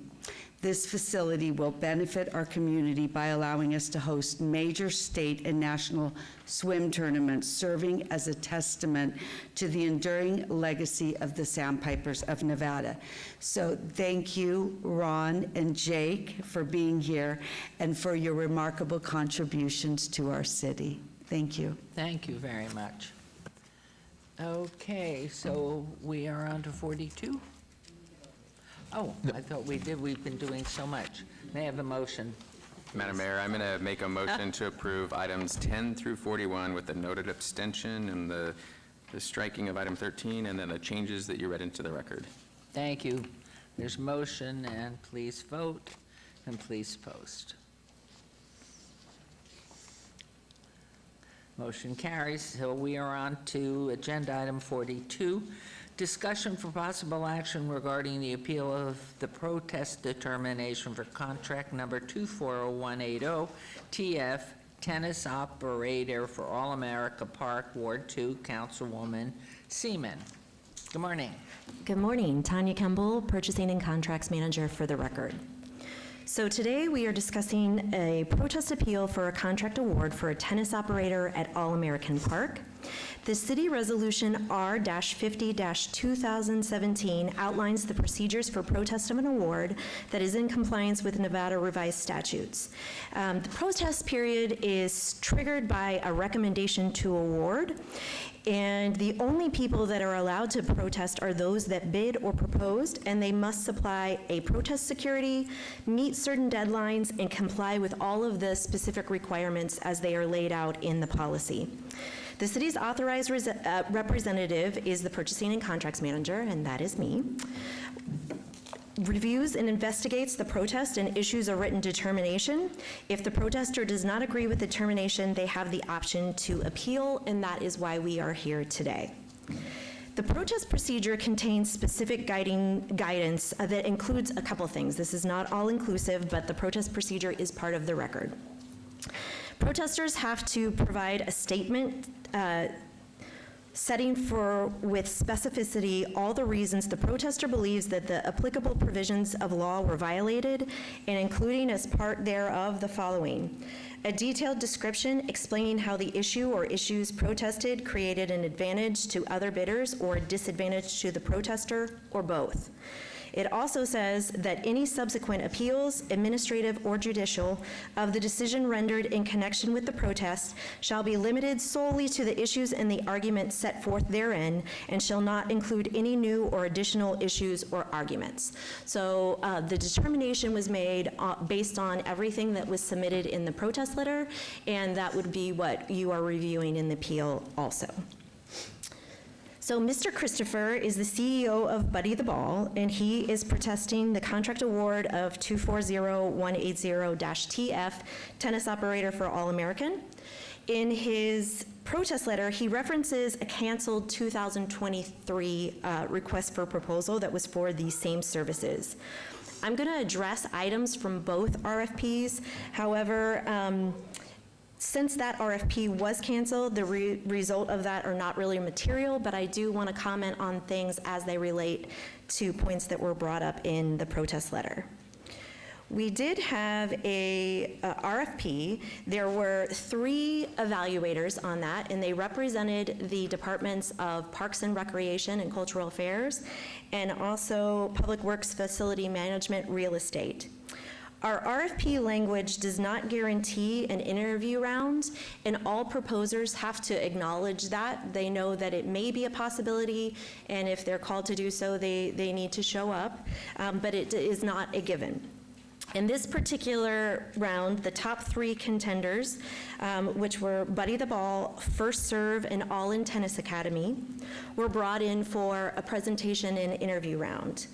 Speaker 5: This facility will benefit our community by allowing us to host major state and national swim tournaments, serving as a testament to the enduring legacy of the Sandpipers of Nevada. So thank you, Ron and Jake, for being here and for your remarkable contributions to our city. Thank you.
Speaker 1: Thank you very much. Okay, so we are on to 42? Oh, I thought we did. We've been doing so much. May I have a motion?
Speaker 7: Madam Mayor, I'm going to make a motion to approve items 10 through 41 with the noted abstention and the striking of item 13, and then the changes that you read into the record.
Speaker 1: Thank you. There's motion, and please vote, and please post. Motion carries. So we are on to agenda item 42. Discussion for possible action regarding the appeal of the protest determination for contract number 240180 TF tennis operator for All America Park, Ward 2, Councilwoman Seaman. Good morning.
Speaker 18: Good morning. Tanya Kemble, Purchasing and Contracts Manager for the record. So today we are discussing a protest appeal for a contract award for a tennis operator at All American Park. The City Resolution R-50-2017 outlines the procedures for protest of an award that is in compliance with Nevada revised statutes. The protest period is triggered by a recommendation to award, and the only people that are allowed to protest are those that bid or proposed, and they must supply a protest security, meet certain deadlines, and comply with all of the specific requirements as they are laid out in the policy. The city's authorized representative is the Purchasing and Contracts Manager, and that is me. Reviews and investigates the protest and issues a written determination. If the protester does not agree with the determination, they have the option to appeal, and that is why we are here today. The protest procedure contains specific guidance that includes a couple things. This is not all-inclusive, but the protest procedure is part of the record. Protesters have to provide a statement setting with specificity all the reasons the protester believes that the applicable provisions of law were violated, and including as part thereof the following: a detailed description explaining how the issue or issues protested created an advantage to other bidders or a disadvantage to the protester, or both. It also says that any subsequent appeals, administrative or judicial, of the decision rendered in connection with the protest shall be limited solely to the issues and the arguments set forth therein, and shall not include any new or additional issues or arguments. So the determination was made based on everything that was submitted in the protest letter, and that would be what you are reviewing in the appeal also. So Mr. Christopher is the CEO of Buddy the Ball, and he is protesting the contract award of 240180-TF, tennis operator for All American. In his protest letter, he references a canceled 2023 request for proposal that was for these same services. I'm going to address items from both RFPs. However, Since that RFP was canceled, the result of that are not really material, but I do want to comment on things as they relate to points that were brought up in the protest letter. We did have a RFP. There were 3 evaluators on that, and they represented the departments of Parks and Recreation and Cultural Affairs, and also Public Works, Facility Management, Real Estate. Our RFP language does not guarantee an interview round, and all proposers have to acknowledge that. They know that it may be a possibility, and if they're called to do so, they need to show up, but it is not a given. In this particular round, the top 3 contenders, which were Buddy the Ball, First Serve, and All In Tennis Academy, were brought in for a presentation and interview round.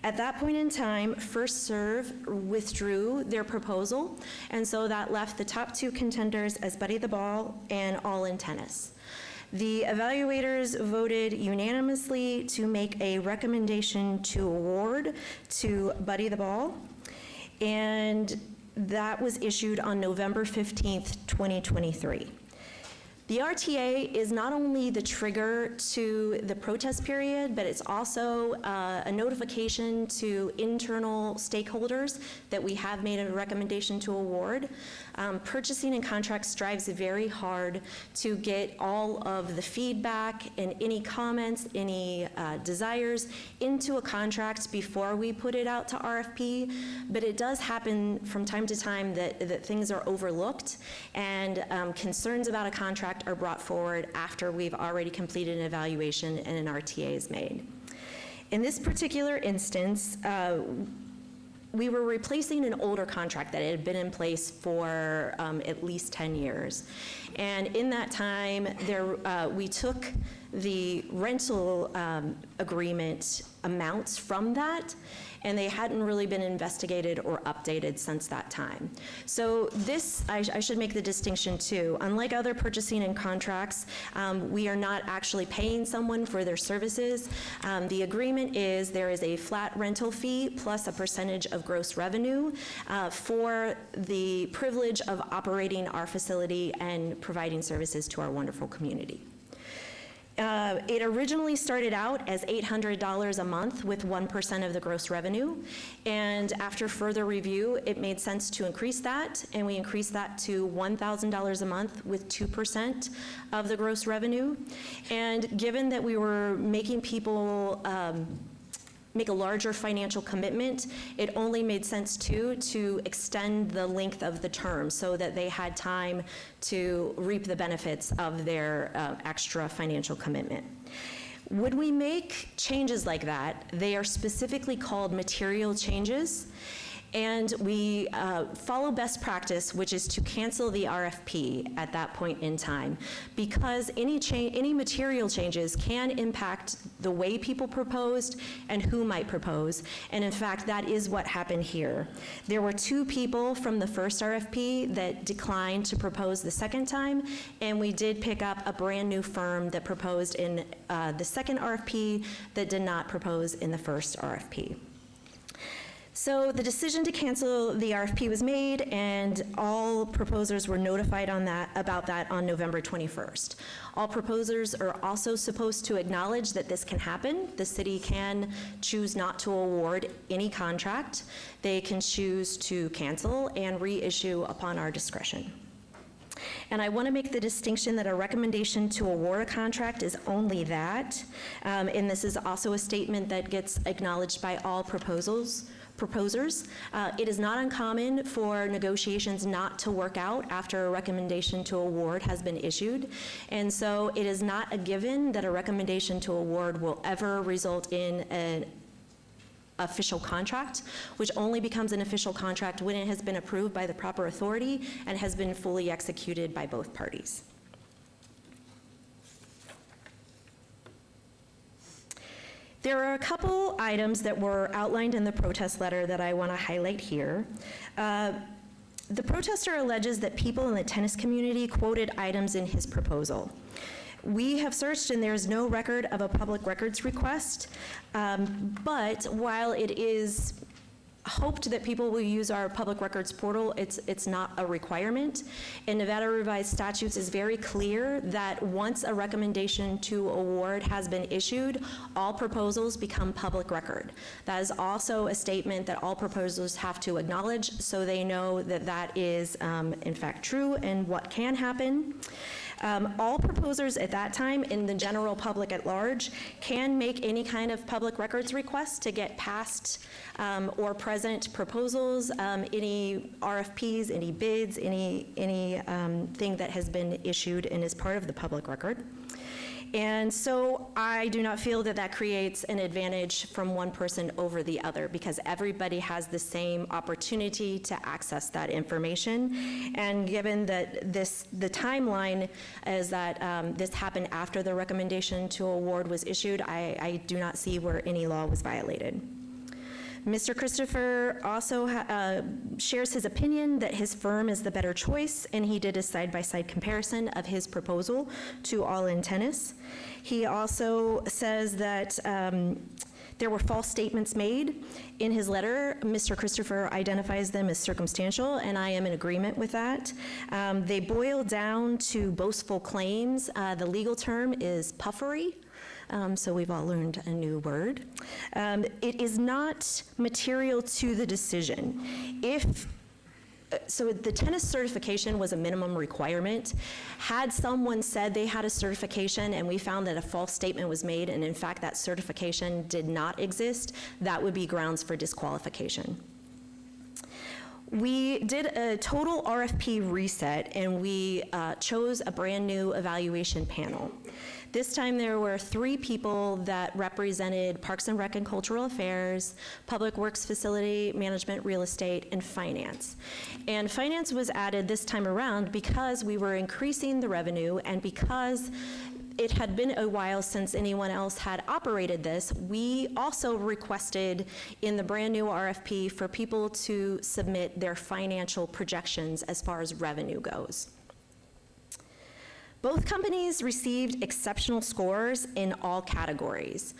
Speaker 18: At that point in time, First Serve withdrew their proposal, and so that left the top 2 contenders as Buddy the Ball and All In Tennis. The evaluators voted unanimously to make a recommendation to award to Buddy the Ball, and that was issued on November 15th, 2023. The RTA is not only the trigger to the protest period, but it's also a notification to internal stakeholders that we have made a recommendation to award. Purchasing and contracts strives very hard to get all of the feedback and any comments, any desires into a contract before we put it out to RFP, but it does happen from time to time that things are overlooked, and concerns about a contract are brought forward after we've already completed an evaluation and an RTA is made. In this particular instance, we were replacing an older contract that had been in place for at least 10 years. And in that time, we took the rental agreement amounts from that, and they hadn't really been investigated or updated since that time. So this, I should make the distinction too. Unlike other purchasing and contracts, we are not actually paying someone for their services. The agreement is there is a flat rental fee plus a percentage of gross revenue for the privilege of operating our facility and providing services to our wonderful community. It originally started out as $800 a month with 1% of the gross revenue, and after further review, it made sense to increase that, and we increased that to $1,000 a month with 2% of the gross revenue. And given that we were making people make a larger financial commitment, it only made sense to extend the length of the term so that they had time to reap the benefits of their extra financial commitment. When we make changes like that, they are specifically called material changes, and we follow best practice, which is to cancel the RFP at that point in time, because any material changes can impact the way people proposed and who might propose, and in fact, that is what happened here. There were 2 people from the first RFP that declined to propose the second time, and we did pick up a brand new firm that proposed in the second RFP that did not propose in the first RFP. So the decision to cancel the RFP was made, and all proposers were notified about that on November 21st. All proposers are also supposed to acknowledge that this can happen. The city can choose not to award any contract. They can choose to cancel and reissue upon our discretion. And I want to make the distinction that a recommendation to award a contract is only that, and this is also a statement that gets acknowledged by all proposers. It is not uncommon for negotiations not to work out after a recommendation to award has been issued, and so it is not a given that a recommendation to award will ever result in an official contract, which only becomes an official contract when it has been approved by the proper authority and has been fully executed by both parties. There are a couple items that were outlined in the protest letter that I want to highlight here. The protester alleges that people in the tennis community quoted items in his proposal. We have searched and there is no record of a public records request, but while it is hoped that people will use our public records portal. It's not a requirement. And Nevada Revised Statutes is very clear that once a recommendation to award has been issued, all proposals become public record. That is also a statement that all proposals have to acknowledge, so they know that that is in fact true and what can happen. All proposers at that time in the general public at large can make any kind of public records request to get past or present proposals, any RFPs, any bids, anything that has been issued and is part of the public record. And so I do not feel that that creates an advantage from one person over the other, because everybody has the same opportunity to access that information. And given that the timeline is that this happened after the recommendation to award was issued, I do not see where any law was violated. Mr. Christopher also shares his opinion that his firm is the better choice, and he did a side-by-side comparison of his proposal to All In Tennis. He also says that there were false statements made. In his letter, Mr. Christopher identifies them as circumstantial, and I am in agreement with that. They boil down to boastful claims. The legal term is puffery. So we've all learned a new word. It is not material to the decision. So the tennis certification was a minimum requirement. Had someone said they had a certification and we found that a false statement was made and in fact that certification did not exist, that would be grounds for disqualification. We did a total RFP reset and we chose a brand new evaluation panel. This time there were 3 people that represented Parks and Rec and Cultural Affairs, Public Works Facility Management, Real Estate, and Finance. And Finance was added this time around because we were increasing the revenue and because it had been a while since anyone else had operated this. We also requested in the brand new RFP for people to submit their financial projections as far as revenue goes. Both companies received exceptional scores in all categories.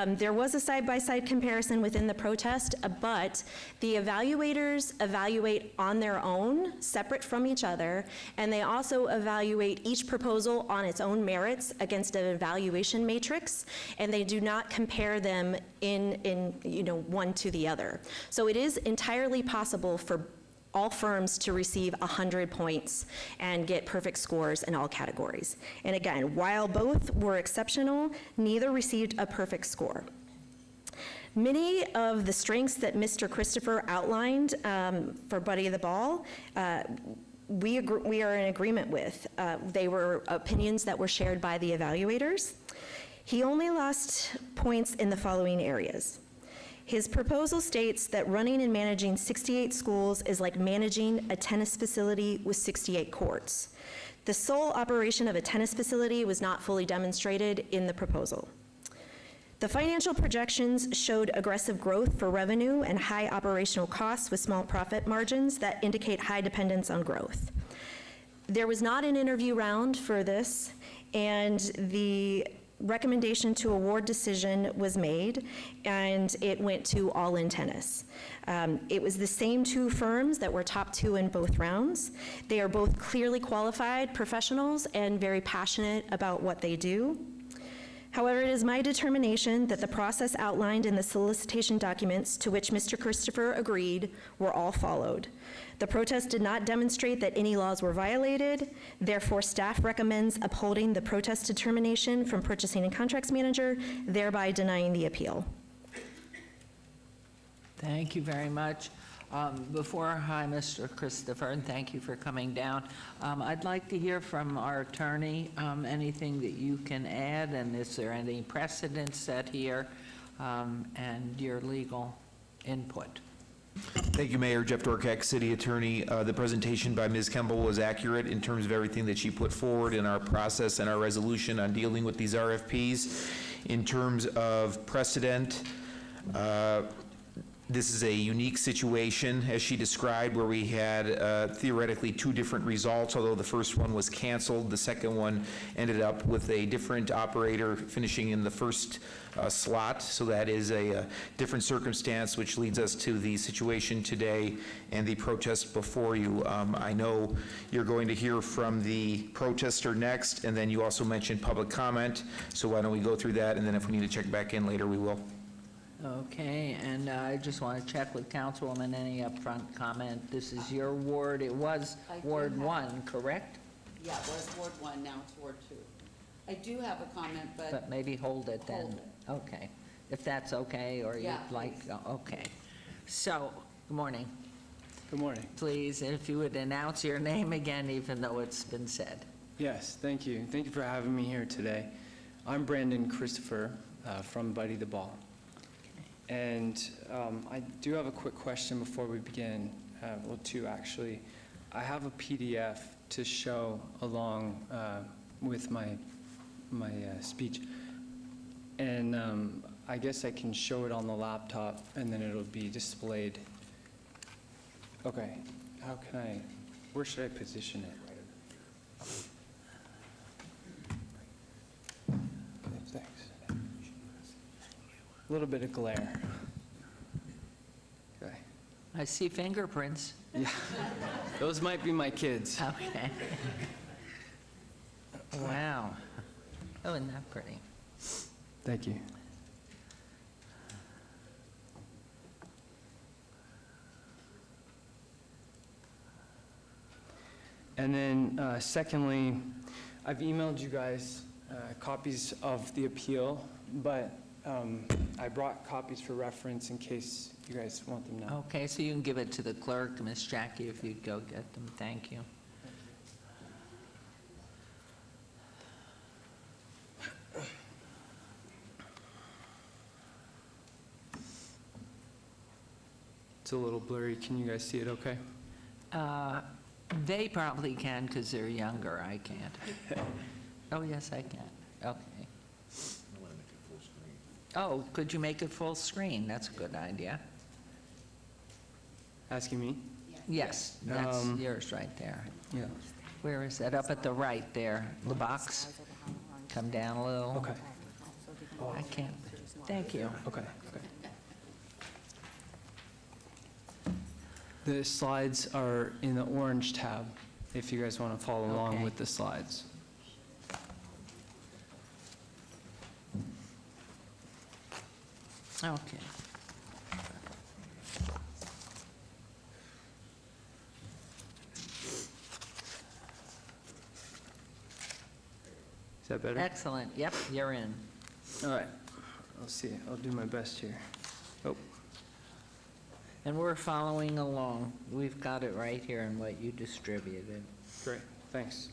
Speaker 18: There was a side-by-side comparison within the protest, but the evaluators evaluate on their own, separate from each other, and they also evaluate each proposal on its own merits against an evaluation matrix, and they do not compare them in one to the other. So it is entirely possible for all firms to receive 100 points and get perfect scores in all categories. And again, while both were exceptional, neither received a perfect score. Many of the strengths that Mr. Christopher outlined for Buddy the Ball, we are in agreement with. They were opinions that were shared by the evaluators. He only lost points in the following areas. His proposal states that running and managing 68 schools is like managing a tennis facility with 68 courts. The sole operation of a tennis facility was not fully demonstrated in the proposal. The financial projections showed aggressive growth for revenue and high operational costs with small profit margins that indicate high dependence on growth. There was not an interview round for this, and the recommendation to award decision was made, and it went to All In Tennis. It was the same 2 firms that were top 2 in both rounds. They are both clearly qualified professionals and very passionate about what they do. However, it is my determination that the process outlined in the solicitation documents to which Mr. Christopher agreed were all followed. The protest did not demonstrate that any laws were violated. Therefore, staff recommends upholding the protest determination from Purchasing and Contracts Manager, thereby denying the appeal.
Speaker 1: Thank you very much. Hi, Mr. Christopher, and thank you for coming down. I'd like to hear from our attorney, anything that you can add, and is there any precedent set here, and your legal input.
Speaker 16: Thank you, Mayor. Jeff Dorkak, City Attorney. The presentation by Ms. Kemble was accurate in terms of everything that she put forward in our process and our resolution on dealing with these RFPs. In terms of precedent, This is a unique situation, as she described, where we had theoretically two different results, although the first one was canceled. The second one ended up with a different operator finishing in the first slot, so that is a different circumstance, which leads us to the situation today and the protest before you. I know you're going to hear from the protester next, and then you also mentioned public comment, so why don't we go through that, and then if we need to check back in later, we will.
Speaker 1: Okay, and I just want to check with Councilwoman, any upfront comment? This is your ward. It was Ward 1, correct?
Speaker 5: Yeah, it was Ward 1, now it's Ward 2. I do have a comment,
Speaker 1: But maybe hold it then.
Speaker 5: Hold it.
Speaker 1: Okay, if that's okay, or
Speaker 5: Yeah,
Speaker 1: you'd like, okay. So, good morning.
Speaker 19: Good morning.
Speaker 1: Please, if you would announce your name again, even though it's been said.
Speaker 19: Yes, thank you. Thank you for having me here today. I'm Brandon Christopher from Buddy the Ball. And I do have a quick question before we begin. Well, two actually. I have a PDF to show along with my speech. And I guess I can show it on the laptop and then it'll be displayed. Okay, how can I, where should I position it? Okay, thanks. A little bit of glare. Okay.
Speaker 1: I see fingerprints.
Speaker 19: Yeah, those might be my kids.
Speaker 1: Okay. Wow. Oh, isn't that pretty?
Speaker 19: Thank you. And then secondly, I've emailed you guys copies of the appeal, but I brought copies for reference in case you guys want them now.
Speaker 1: Okay, so you can give it to the clerk, Miss Jackie, if you'd go get them. Thank you.
Speaker 19: It's a little blurry. Can you guys see it okay?
Speaker 1: They probably can because they're younger. I can't. Oh, yes, I can. Okay. Oh, could you make it full screen? That's a good idea.
Speaker 19: Asking me?
Speaker 1: Yes, that's yours right there.
Speaker 19: Yeah.
Speaker 1: Where is that? Up at the right there, the box. Come down a little.
Speaker 19: Okay.
Speaker 1: I can't. Thank you.
Speaker 19: Okay. The slides are in the orange tab, if you guys want to follow along with the slides.
Speaker 1: Okay.
Speaker 19: Is that better?
Speaker 1: Excellent. Yep, you're in.
Speaker 19: All right. I'll see. I'll do my best here. Oh.
Speaker 1: And we're following along. We've got it right here in what you distributed.
Speaker 19: Great. Thanks.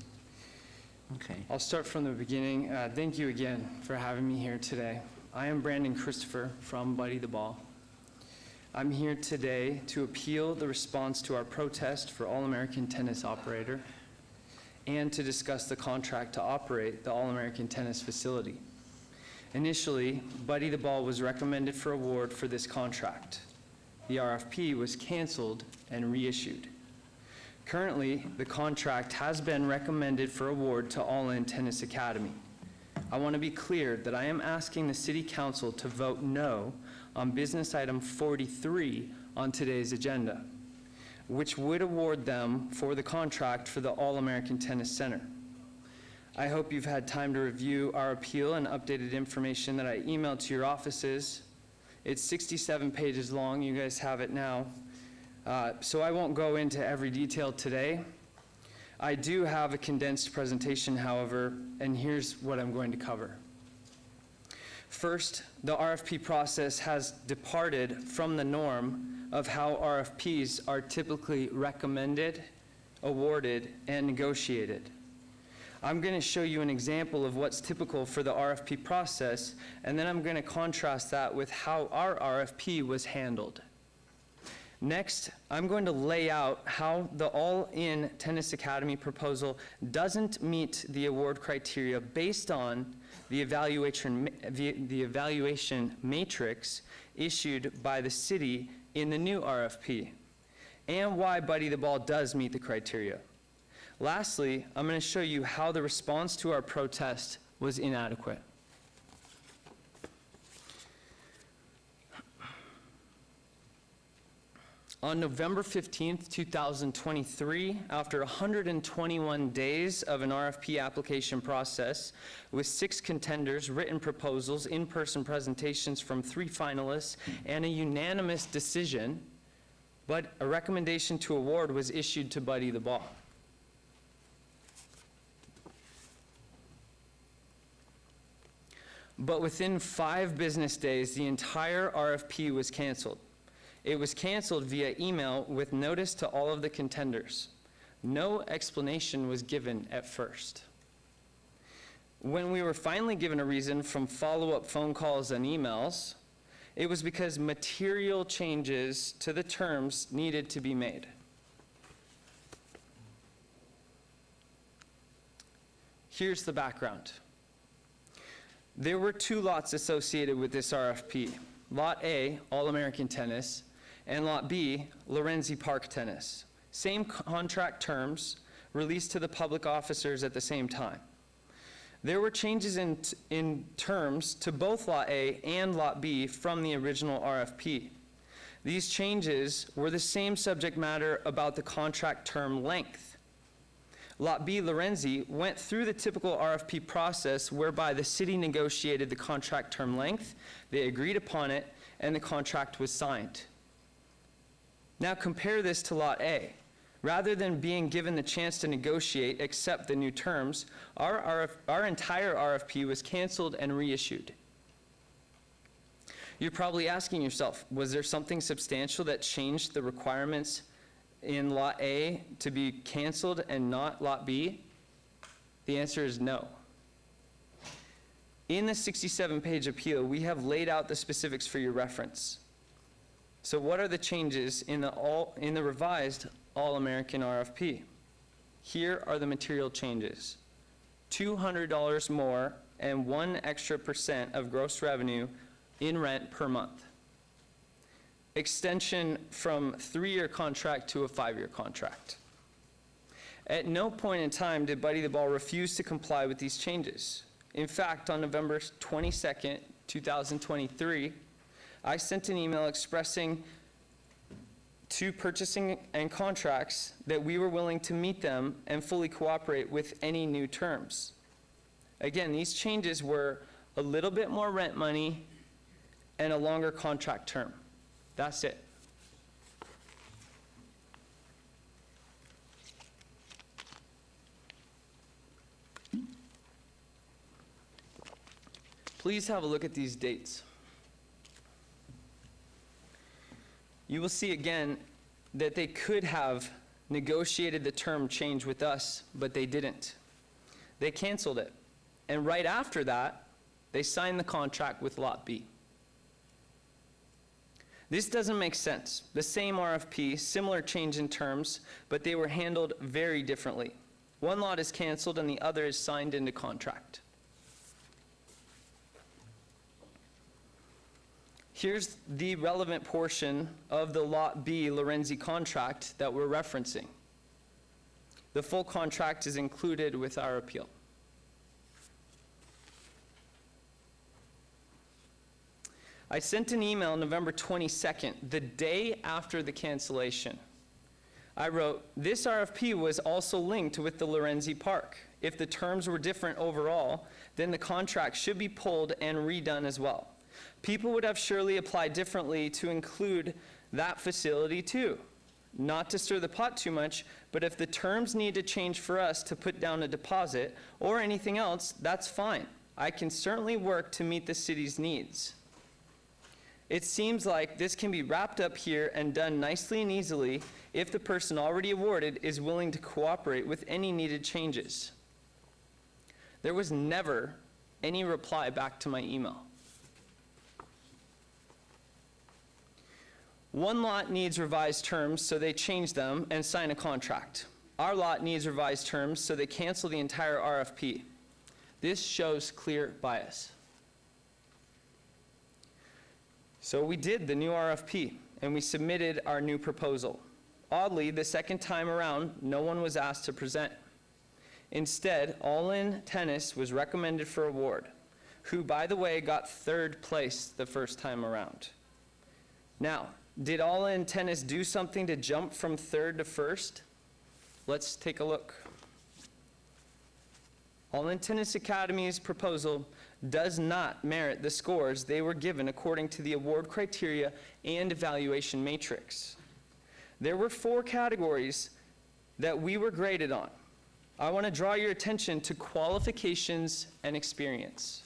Speaker 1: Okay.
Speaker 19: I'll start from the beginning. Thank you again for having me here today. I am Brandon Christopher from Buddy the Ball. I'm here today to appeal the response to our protest for All-American Tennis Operator and to discuss the contract to operate the All-American Tennis facility. Initially, Buddy the Ball was recommended for award for this contract. The RFP was canceled and reissued. Currently, the contract has been recommended for award to All In Tennis Academy. I want to be clear that I am asking the City Council to vote no on business item 43 on today's agenda, which would award them for the contract for the All-American Tennis Center. I hope you've had time to review our appeal and updated information that I emailed to your offices. It's 67 pages long. You guys have it now. So I won't go into every detail today. I do have a condensed presentation, however, and here's what I'm going to cover. First, the RFP process has departed from the norm of how RFPs are typically recommended, awarded, and negotiated. I'm going to show you an example of what's typical for the RFP process, and then I'm going to contrast that with how our RFP was handled. Next, I'm going to lay out how the All-In Tennis Academy proposal doesn't meet the award criteria based on the evaluation matrix issued by the city in the new RFP, and why Buddy the Ball does meet the criteria. Lastly, I'm going to show you how the response to our protest was inadequate. On November 15th, 2023, after 121 days of an RFP application process with 6 contenders, written proposals, in-person presentations from 3 finalists, and a unanimous decision, but a recommendation to award was issued to Buddy the Ball. But within 5 business days, the entire RFP was canceled. It was canceled via email with notice to all of the contenders. No explanation was given at first. When we were finally given a reason from follow-up phone calls and emails, it was because material changes to the terms needed to be made. Here's the background. There were 2 lots associated with this RFP. Lot A, All-American Tennis, and Lot B, Lorenzi Park Tennis. Same contract terms, released to the public officers at the same time. There were changes in terms to both Lot A and Lot B from the original RFP. These changes were the same subject matter about the contract term length. Lot B, Lorenzi, went through the typical RFP process whereby the city negotiated the contract term length, they agreed upon it, and the contract was signed. Now compare this to Lot A. Rather than being given the chance to negotiate, accept the new terms, our entire RFP was canceled and reissued. You're probably asking yourself, was there something substantial that changed the requirements in Lot A to be canceled and not Lot B? The answer is no. In the 67-page appeal, we have laid out the specifics for your reference. So what are the changes in the revised All-American RFP? Here are the material changes. $200 more and 1 extra % of gross revenue in rent per month. Extension from 3-year contract to a 5-year contract. At no point in time did Buddy the Ball refuse to comply with these changes. In fact, on November 22nd, 2023, I sent an email expressing to purchasing and contracts that we were willing to meet them and fully cooperate with any new terms. Again, these changes were a little bit more rent money and a longer contract term. That's it. Please have a look at these dates. You will see again that they could have negotiated the term change with us, but they didn't. They canceled it. And right after that, they signed the contract with Lot B. This doesn't make sense. The same RFP, similar change in terms, but they were handled very differently. One lot is canceled and the other is signed into contract. Here's the relevant portion of the Lot B Lorenzi contract that we're referencing. The full contract is included with our appeal. I sent an email November 22nd, the day after the cancellation. I wrote, this RFP was also linked with the Lorenzi Park. If the terms were different overall, then the contract should be pulled and redone as well. People would have surely applied differently to include that facility too. Not to stir the pot too much, but if the terms need to change for us to put down a deposit or anything else, that's fine. I can certainly work to meet the city's needs. It seems like this can be wrapped up here and done nicely and easily if the person already awarded is willing to cooperate with any needed changes. There was never any reply back to my email. One lot needs revised terms, so they change them and sign a contract. Our lot needs revised terms, so they cancel the entire RFP. This shows clear bias. So we did the new RFP, and we submitted our new proposal. Oddly, the second time around, no one was asked to present. Instead, All In Tennis was recommended for award, who, by the way, got third place the first time around. Now, did All In Tennis do something to jump from third to first? Let's take a look. All In Tennis Academy's proposal does not merit the scores they were given according to the award criteria and evaluation matrix. There were 4 categories that we were graded on. I want to draw your attention to qualifications and experience.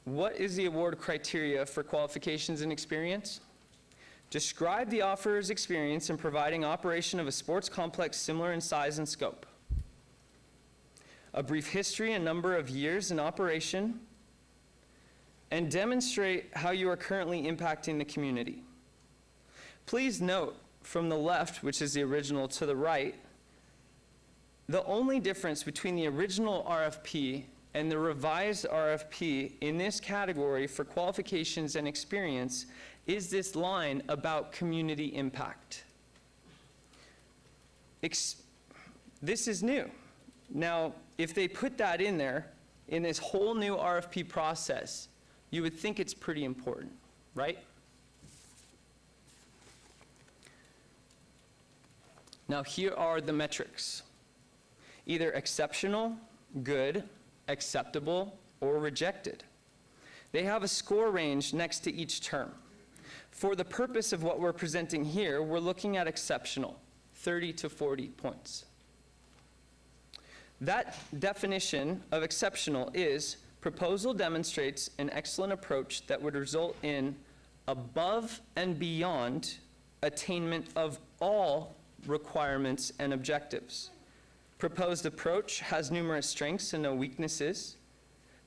Speaker 19: What is the award criteria for qualifications and experience? Describe the offeror's experience in providing operation of a sports complex similar in size and scope. A brief history and number of years in operation, and demonstrate how you are currently impacting the community. Please note from the left, which is the original, to the right, the only difference between the original RFP and the revised RFP in this category for qualifications and experience is this line about community impact. This is new. Now, if they put that in there, in this whole new RFP process, you would think it's pretty important, right? Now, here are the metrics. Either exceptional, good, acceptable, or rejected. They have a score range next to each term. For the purpose of what we're presenting here, we're looking at exceptional, 30 to 40 points. That definition of exceptional is: proposal demonstrates an excellent approach that would result in above and beyond attainment of all requirements and objectives. Proposed approach has numerous strengths and no weaknesses.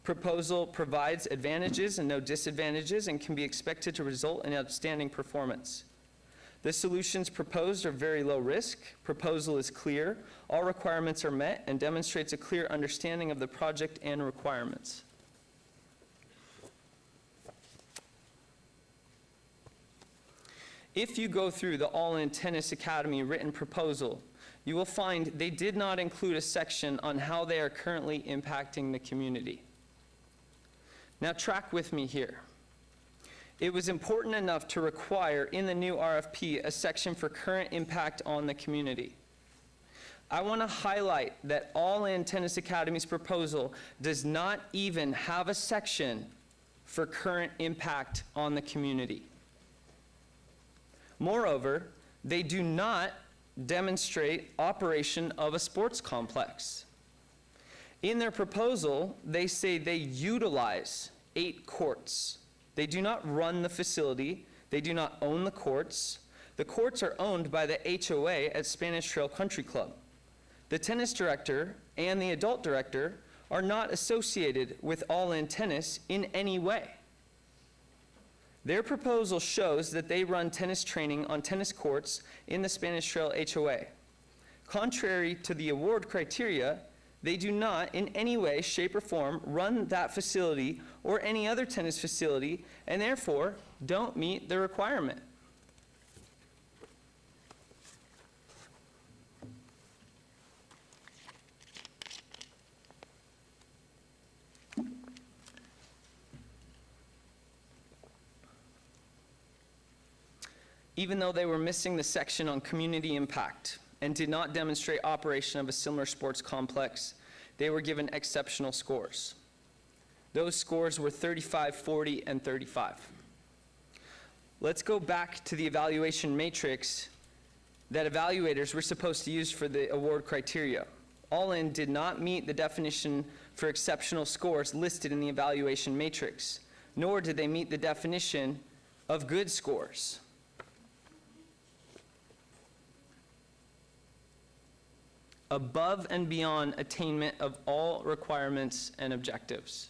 Speaker 19: Proposal provides advantages and no disadvantages and can be expected to result in outstanding performance. The solutions proposed are very low risk. Proposal is clear. All requirements are met and demonstrates a clear understanding of the project and requirements. If you go through the All In Tennis Academy written proposal, you will find they did not include a section on how they are currently impacting the community. Now track with me here. It was important enough to require in the new RFP a section for current impact on the community. I want to highlight that All In Tennis Academy's proposal does not even have a section for current impact on the community. Moreover, they do not demonstrate operation of a sports complex. In their proposal, they say they utilize 8 courts. They do not run the facility. They do not own the courts. The courts are owned by the HOA at Spanish Trail Country Club. The tennis director and the adult director are not associated with All In Tennis in any way. Their proposal shows that they run tennis training on tennis courts in the Spanish Trail HOA. Contrary to the award criteria, they do not in any way, shape, or form run that facility or any other tennis facility, and therefore don't meet the requirement. Even though they were missing the section on community impact and did not demonstrate operation of a similar sports complex, they were given exceptional scores. Those scores were 35, 40, and 35. Let's go back to the evaluation matrix that evaluators were supposed to use for the award criteria. All In did not meet the definition for exceptional scores listed in the evaluation matrix, nor did they meet the definition of good scores. Above and beyond attainment of all requirements and objectives.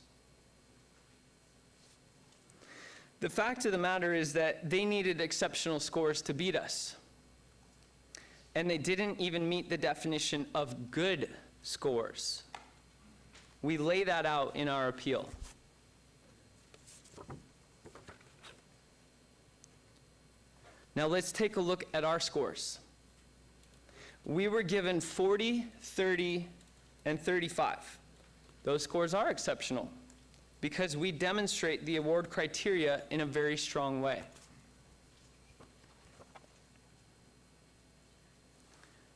Speaker 19: The fact of the matter is that they needed exceptional scores to beat us. And they didn't even meet the definition of good scores. We lay that out in our appeal. Now let's take a look at our scores. We were given 40, 30, and 35. Those scores are exceptional because we demonstrate the award criteria in a very strong way.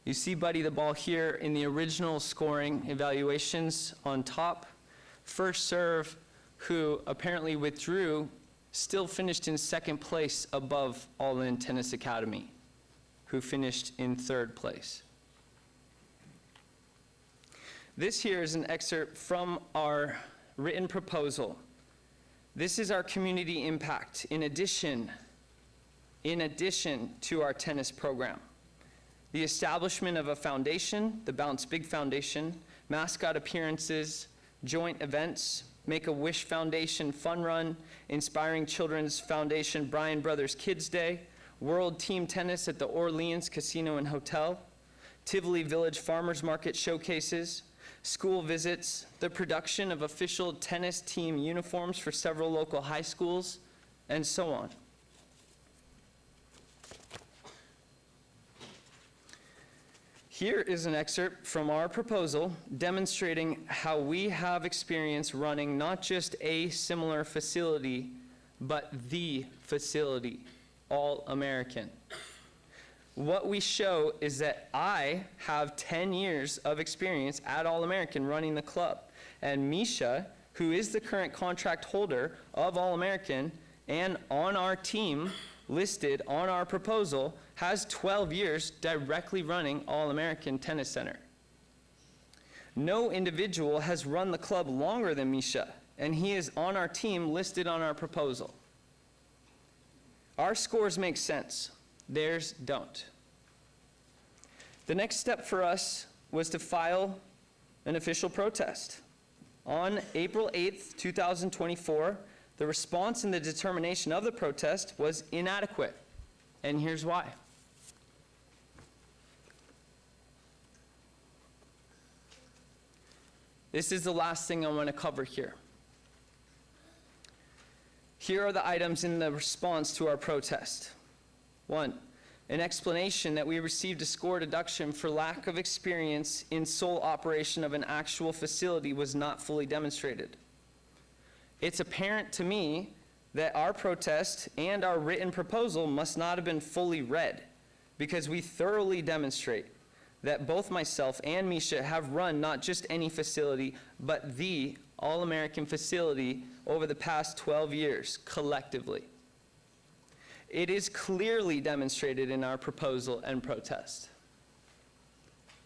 Speaker 19: You see Buddy the Ball here in the original scoring evaluations on top. First Serve, who apparently withdrew, still finished in second place above All In Tennis Academy, who finished in third place. This here is an excerpt from our written proposal. This is our community impact in addition to our tennis program. The establishment of a foundation, the Bounce Big Foundation, mascot appearances, joint events, Make-A-Wish Foundation Fun Run, Inspiring Children's Foundation Bryan Brothers Kids Day, World Team Tennis at the Orleans Casino and Hotel, Tivoli Village Farmers Market showcases, school visits, the production of official tennis team uniforms for several local high schools, and so on. Here is an excerpt from our proposal demonstrating how we have experience running not just a similar facility, but the facility, All-American. What we show is that I have 10 years of experience at All-American running the club, and Misha, who is the current contract holder of All-American and on our team listed on our proposal, has 12 years directly running All-American Tennis Center. No individual has run the club longer than Misha, and he is on our team listed on our proposal. Our scores make sense. Theirs don't. The next step for us was to file an official protest. On April 8th, 2024, the response and the determination of the protest was inadequate, and here's why. This is the last thing I want to cover here. Here are the items in the response to our protest. 1, an explanation that we received a score deduction for lack of experience in sole operation of an actual facility was not fully demonstrated. It's apparent to me that our protest and our written proposal must not have been fully read, because we thoroughly demonstrate that both myself and Misha have run not just any facility, but the All-American facility over the past 12 years collectively. It is clearly demonstrated in our proposal and protest.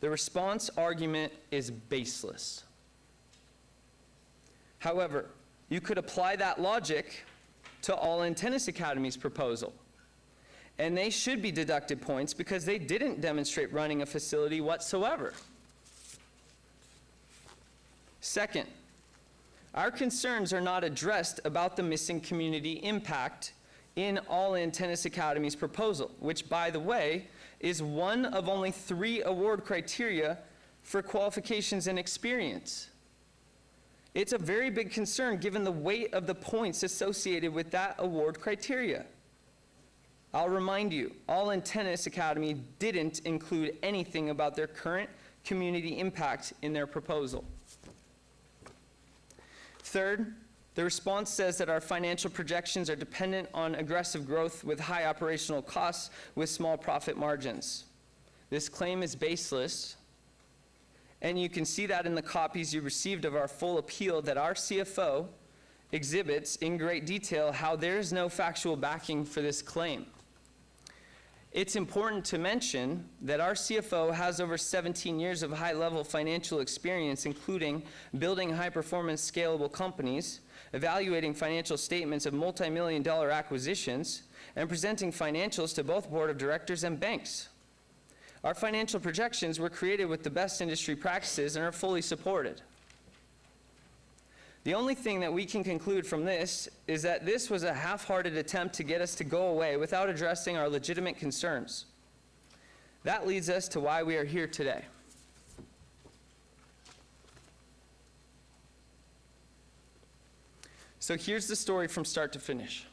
Speaker 19: The response argument is baseless. However, you could apply that logic to All In Tennis Academy's proposal, and they should be deducted points because they didn't demonstrate running a facility whatsoever. Second, our concerns are not addressed about the missing community impact in All In Tennis Academy's proposal, which, by the way, is one of only 3 award criteria for qualifications and experience. It's a very big concern given the weight of the points associated with that award criteria. I'll remind you, All In Tennis Academy didn't include anything about their current community impact in their proposal. Third, the response says that our financial projections are dependent on aggressive growth with high operational costs with small profit margins. This claim is baseless, and you can see that in the copies you received of our full appeal that our CFO exhibits in great detail how there is no factual backing for this claim. It's important to mention that our CFO has over 17 years of high-level financial experience, including building high-performance scalable companies, evaluating financial statements of multi-million-dollar acquisitions, and presenting financials to both board of directors and banks. Our financial projections were created with the best industry practices and are fully supported. The only thing that we can conclude from this is that this was a half-hearted attempt to get us to go away without addressing our legitimate concerns. That leads us to why we are here today. So here's the story from start to finish.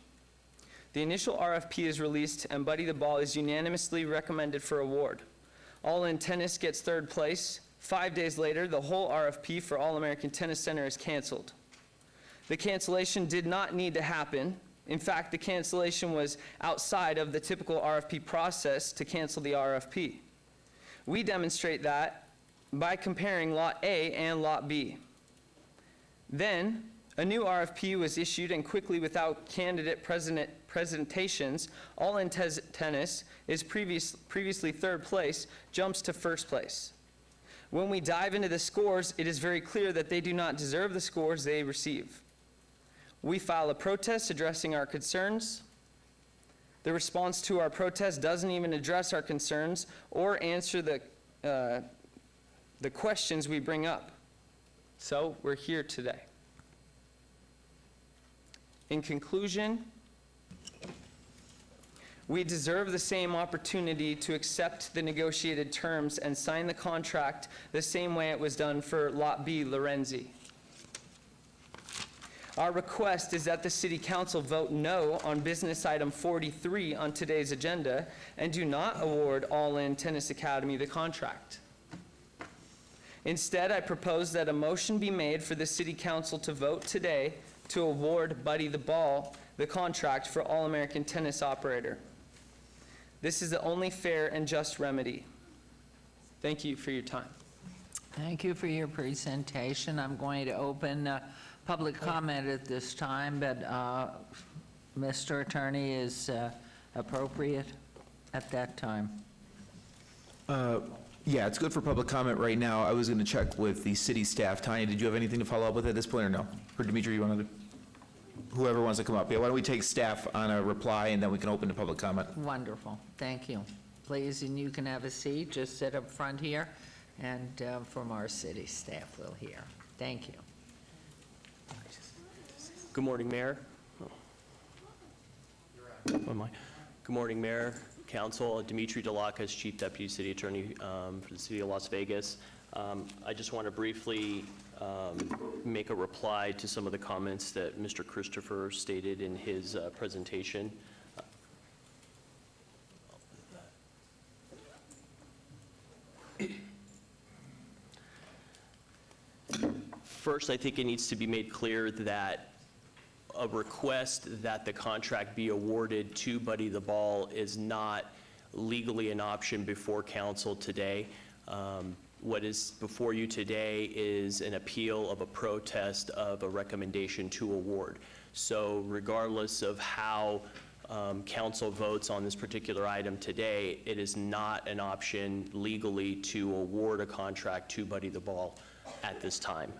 Speaker 19: The initial RFP is released, and Buddy the Ball is unanimously recommended for award. All In Tennis gets third place. 5 days later, the whole RFP for All-American Tennis Center is canceled. The cancellation did not need to happen. In fact, the cancellation was outside of the typical RFP process to cancel the RFP. We demonstrate that by comparing Lot A and Lot B. Then, a new RFP was issued, and quickly, without candidate presentations, All In Tennis is previously third place, jumps to first place. When we dive into the scores, it is very clear that they do not deserve the scores they receive. We file a protest addressing our concerns. The response to our protest doesn't even address our concerns or answer the questions we bring up. So we're here today. In conclusion, we deserve the same opportunity to accept the negotiated terms and sign the contract the same way it was done for Lot B, Lorenzi. Our request is that the City Council vote no on business item 43 on today's agenda and do not award All In Tennis Academy the contract. Instead, I propose that a motion be made for the City Council to vote today to award Buddy the Ball the contract for All-American Tennis Operator. This is the only fair and just remedy. Thank you for your time.
Speaker 1: Thank you for your presentation. I'm going to open public comment at this time, but Mr. Attorney is appropriate at that time.
Speaker 16: Yeah, it's good for public comment right now. I was going to check with the city staff. Tanya, did you have anything to follow up with at this point or no? Or Dimitri, you want to? Whoever wants to come up. Yeah, why don't we take staff on a reply and then we can open to public comment.
Speaker 1: Wonderful. Thank you. Please, and you can have a seat. Just sit up front here, and from our city staff will hear. Thank you.
Speaker 20: Good morning, Mayor. Good morning, Mayor, Council. Dimitri Delakas, Chief Deputy City Attorney for the City of Las Vegas. I just want to briefly make a reply to some of the comments that Mr. Christopher stated in his presentation. First, I think it needs to be made clear that a request that the contract be awarded to Buddy the Ball is not legally an option before council today. What is before you today is an appeal of a protest of a recommendation to award. So regardless of how council votes on this particular item today, it is not an option legally to award a contract to Buddy the Ball at this time.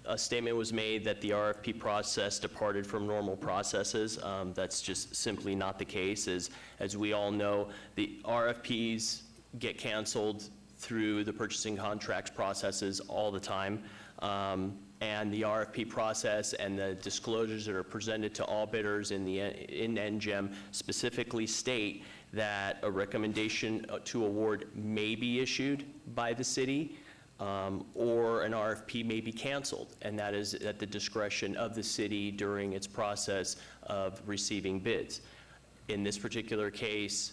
Speaker 20: A statement was made that the RFP process departed from normal processes. That's just simply not the case. As we all know, the RFPs get canceled through the purchasing contracts processes all the time. And the RFP process and the disclosures that are presented to all bidders in NGEM specifically state that a recommendation to award may be issued by the city, or an RFP may be canceled, and that is at the discretion of the city during its process of receiving bids. In this particular case,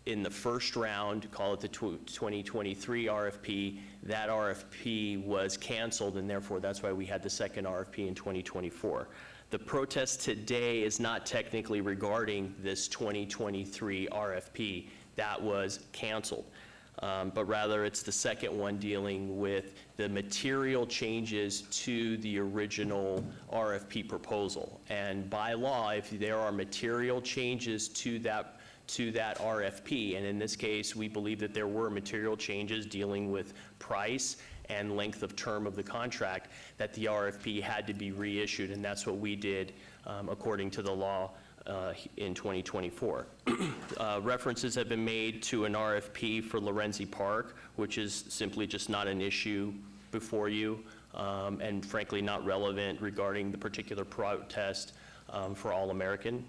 Speaker 20: in the first round, call it the 2023 RFP, that RFP was canceled, and therefore that's why we had the second RFP in 2024. The protest today is not technically regarding this 2023 RFP. That was canceled. But rather it's the second one dealing with the material changes to the original RFP proposal. And by law, if there are material changes to that RFP, and in this case, we believe that there were material changes dealing with price and length of term of the contract, that the RFP had to be reissued, and that's what we did according to the law in 2024. References have been made to an RFP for Lorenzi Park, which is simply just not an issue before you, and frankly not relevant regarding the particular protest for All-American.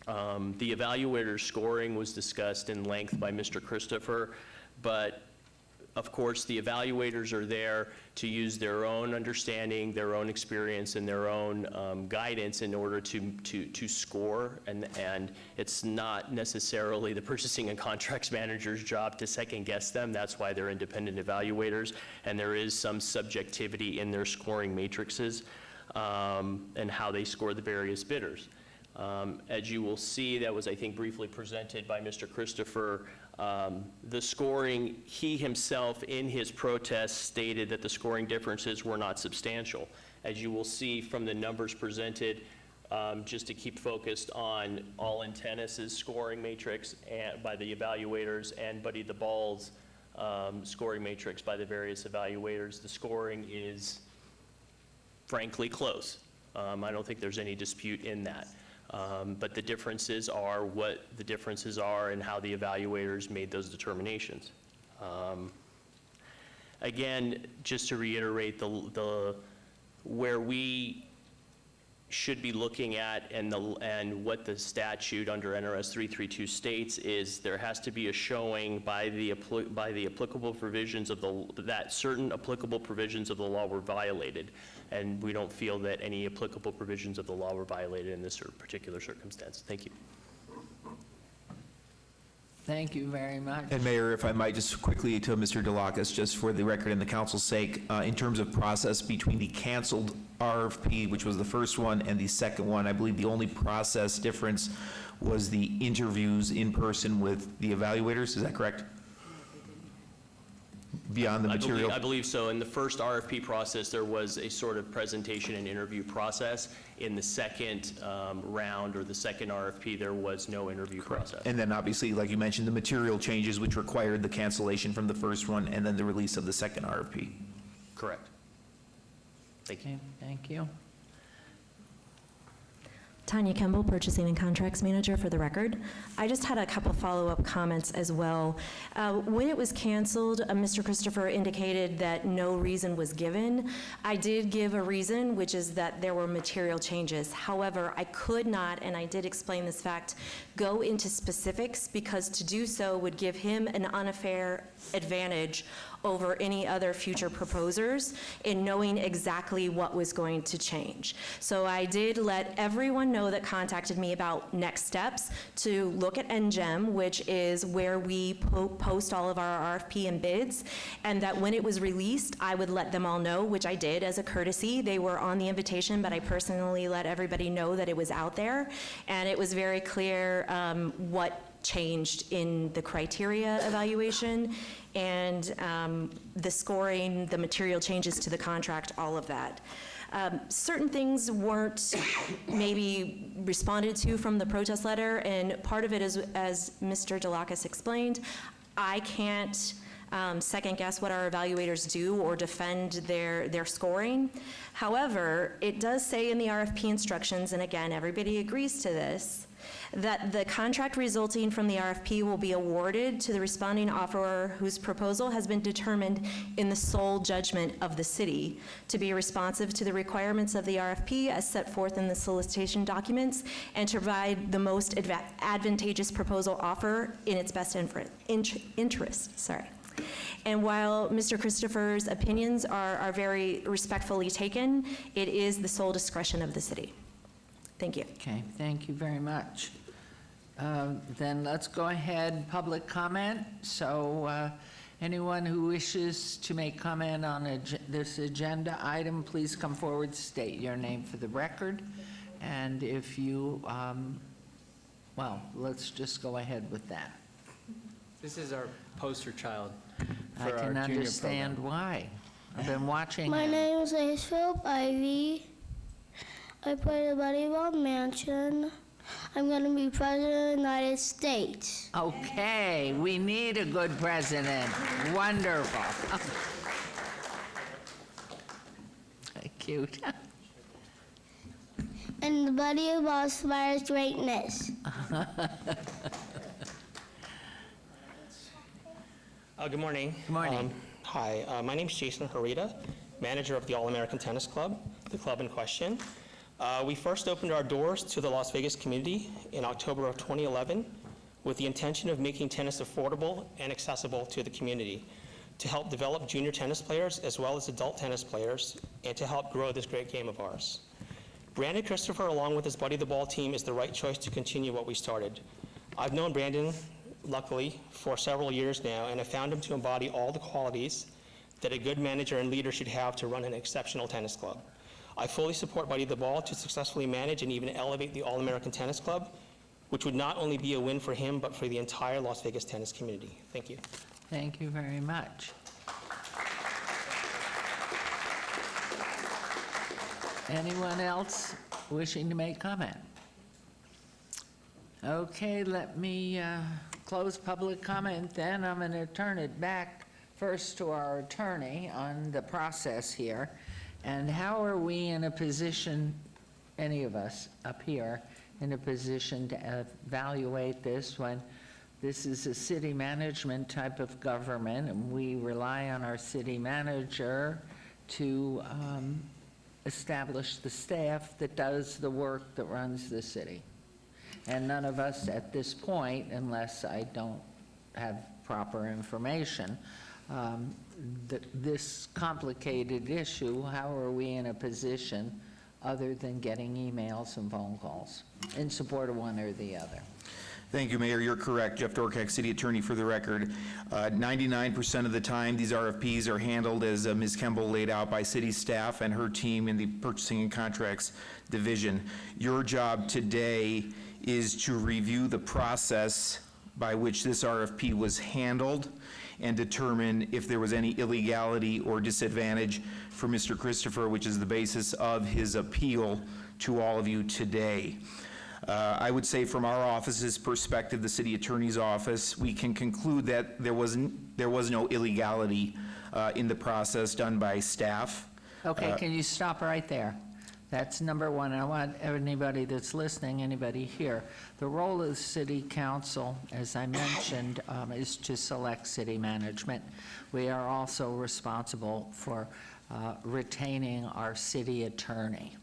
Speaker 20: The evaluator scoring was discussed in length by Mr. Christopher, but Of course, the evaluators are there to use their own understanding, their own experience, and their own guidance in order to score, and it's not necessarily the purchasing and contracts manager's job to second guess them. That's why they're independent evaluators, and there is some subjectivity in their scoring matrices and how they score the various bidders. As you will see, that was, I think, briefly presented by Mr. Christopher. The scoring, he himself in his protest stated that the scoring differences were not substantial. As you will see from the numbers presented, just to keep focused on All in Tennis's scoring matrix by the evaluators and Buddy the Ball's scoring matrix by the various evaluators, the scoring is frankly close. I don't think there's any dispute in that. But the differences are what the differences are and how the evaluators made those determinations. Again, just to reiterate, where we should be looking at and what the statute under NRS 332 states is there has to be a showing by the applicable provisions of that certain applicable provisions of the law were violated. And we don't feel that any applicable provisions of the law were violated in this particular circumstance. Thank you.
Speaker 1: Thank you very much.
Speaker 16: And Mayor, if I might just quickly to Mr. Delacus, just for the record and the council's sake, in terms of process between the canceled RFP, which was the first one, and the second one, I believe the only process difference was the interviews in person with the evaluators. Is that correct? Beyond the material?
Speaker 20: I believe so. In the first RFP process, there was a sort of presentation and interview process. In the second round or the second RFP, there was no interview process.
Speaker 16: And then obviously, like you mentioned, the material changes which required the cancellation from the first one and then the release of the second RFP.
Speaker 20: Correct. Thank you.
Speaker 1: Okay, thank you.
Speaker 18: Tanya Kemble, Purchasing and Contracts Manager, for the record. I just had a couple follow-up comments as well. When it was canceled, Mr. Christopher indicated that no reason was given. I did give a reason, which is that there were material changes. However, I could not, and I did explain this fact, go into specifics because to do so would give him an unfair advantage over any other future proposers in knowing exactly what was going to change. So I did let everyone know that contacted me about next steps to look at NGEM, which is where we post all of our RFP and bids, and that when it was released, I would let them all know, which I did as a courtesy. They were on the invitation, but I personally let everybody know that it was out there, and it was very clear what changed in the criteria evaluation and the scoring, the material changes to the contract, all of that. Certain things weren't maybe responded to from the protest letter, and part of it is, as Mr. Delacus explained, I can't second guess what our evaluators do or defend their scoring. However, it does say in the RFP instructions, and again, everybody agrees to this, that the contract resulting from the RFP will be awarded to the responding offeror whose proposal has been determined in the sole judgment of the city to be responsive to the requirements of the RFP as set forth in the solicitation documents and to provide the most advantageous proposal offer in its best interest. And while Mr. Christopher's opinions are very respectfully taken, it is the sole discretion of the city. Thank you.
Speaker 1: Okay, thank you very much. Then let's go ahead, public comment. So anyone who wishes to make comment on this agenda item, please come forward, state your name for the record. And if you, well, let's just go ahead with that.
Speaker 21: This is our poster child for
Speaker 1: I
Speaker 21: our
Speaker 1: can
Speaker 21: junior
Speaker 1: understand
Speaker 21: program.
Speaker 1: why. I've been watching
Speaker 22: My
Speaker 1: him.
Speaker 22: name is Philip Ivy. I play the volleyball mansion. I'm going to be president of the United States.
Speaker 1: Okay, we need a good president. Wonderful. Cute.
Speaker 22: And the volleyball inspires greatness.
Speaker 23: Good morning.
Speaker 1: Good morning.
Speaker 23: Hi, my name is Jason Harita, manager of the All-American Tennis Club, the club in question. We first opened our doors to the Las Vegas community in October of 2011 with the intention of making tennis affordable and accessible to the community. to help develop junior tennis players as well as adult tennis players, and to help grow this great game of ours. Brandon Christopher, along with his Buddy the Ball team, is the right choice to continue what we started. I've known Brandon, luckily, for several years now, and have found him to embody all the qualities that a good manager and leader should have to run an exceptional tennis club. I fully support Buddy the Ball to successfully manage and even elevate the All-American Tennis Club, which would not only be a win for him, but for the entire Las Vegas tennis community. Thank you.
Speaker 1: Thank you very much. Anyone else wishing to make comment? Okay, let me close public comment then. I'm going to turn it back first to our attorney on the process here. And how are we in a position, any of us up here, in a position to evaluate this when this is a city management type of government and we rely on our city manager to establish the staff that does the work that runs the city? And none of us at this point, unless I don't have proper information, this complicated issue, how are we in a position other than getting emails and phone calls in support of one or the other?
Speaker 16: Thank you, Mayor. You're correct. Jeff Dorkak, City Attorney for the record. 99% of the time, these RFPs are handled, as Ms. Kemble laid out, by city staff and her team in the Purchasing and Contracts Division. Your job today is to review the process by which this RFP was handled and determine if there was any illegality or disadvantage for Mr. Christopher, which is the basis of his appeal to all of you today. I would say from our office's perspective, the city attorney's office, we can conclude that there was no illegality in the process done by staff.
Speaker 1: Okay, can you stop right there? That's number one. I want anybody that's listening, anybody here, the role of the city council, as I mentioned, is to select city management. We are also responsible for retaining our city attorney.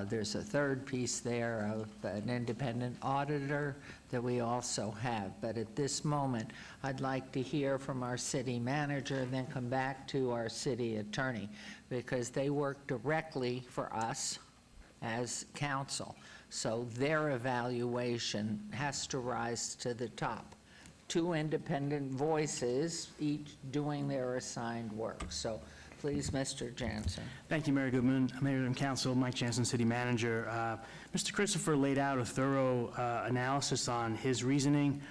Speaker 1: There's a third piece there of an independent auditor that we also have. But at this moment, I'd like to hear from our city manager and then come back to our city attorney, because they work directly for us as council. So their evaluation has to rise to the top. Two independent voices, each doing their assigned work. So please, Mr. Jansen.
Speaker 2: Thank you, Mayor Goodman, Mayor and Council, Mike Jansen, City Manager. Mr. Christopher laid out a thorough analysis on his reasoning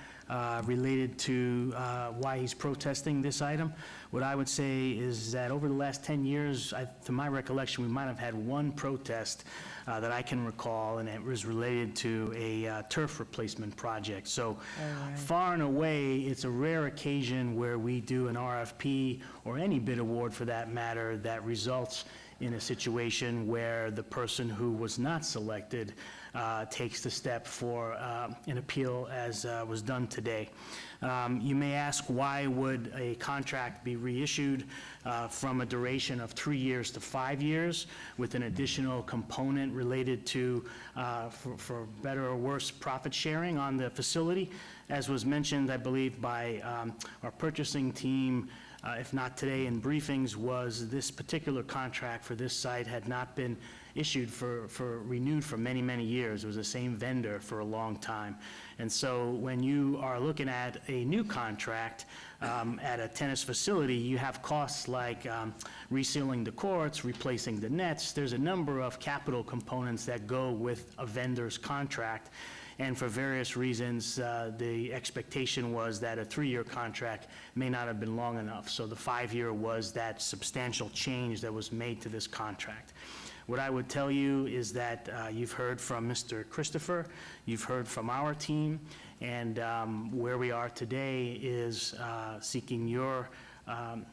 Speaker 2: related to why he's protesting this item. What I would say is that over the last 10 years, to my recollection, we might have had one protest that I can recall, and it was related to a turf replacement project. So far and away, it's a rare occasion where we do an RFP or any bid award for that matter that results in a situation where the person who was not selected takes the step for an appeal, as was done today. You may ask, why would a contract be reissued from a duration of 3 years to 5 years with an additional component related to, for better or worse, profit sharing on the facility? As was mentioned, I believe, by our purchasing team, if not today in briefings, was this particular contract for this site had not been issued renewed for many, many years. It was the same vendor for a long time. And so when you are looking at a new contract at a tennis facility, you have costs like resealing the courts, replacing the nets. There's a number of capital components that go with a vendor's contract. And for various reasons, the expectation was that a 3-year contract may not have been long enough. So the 5-year was that substantial change that was made to this contract. What I would tell you is that you've heard from Mr. Christopher, you've heard from our team, and where we are today is seeking your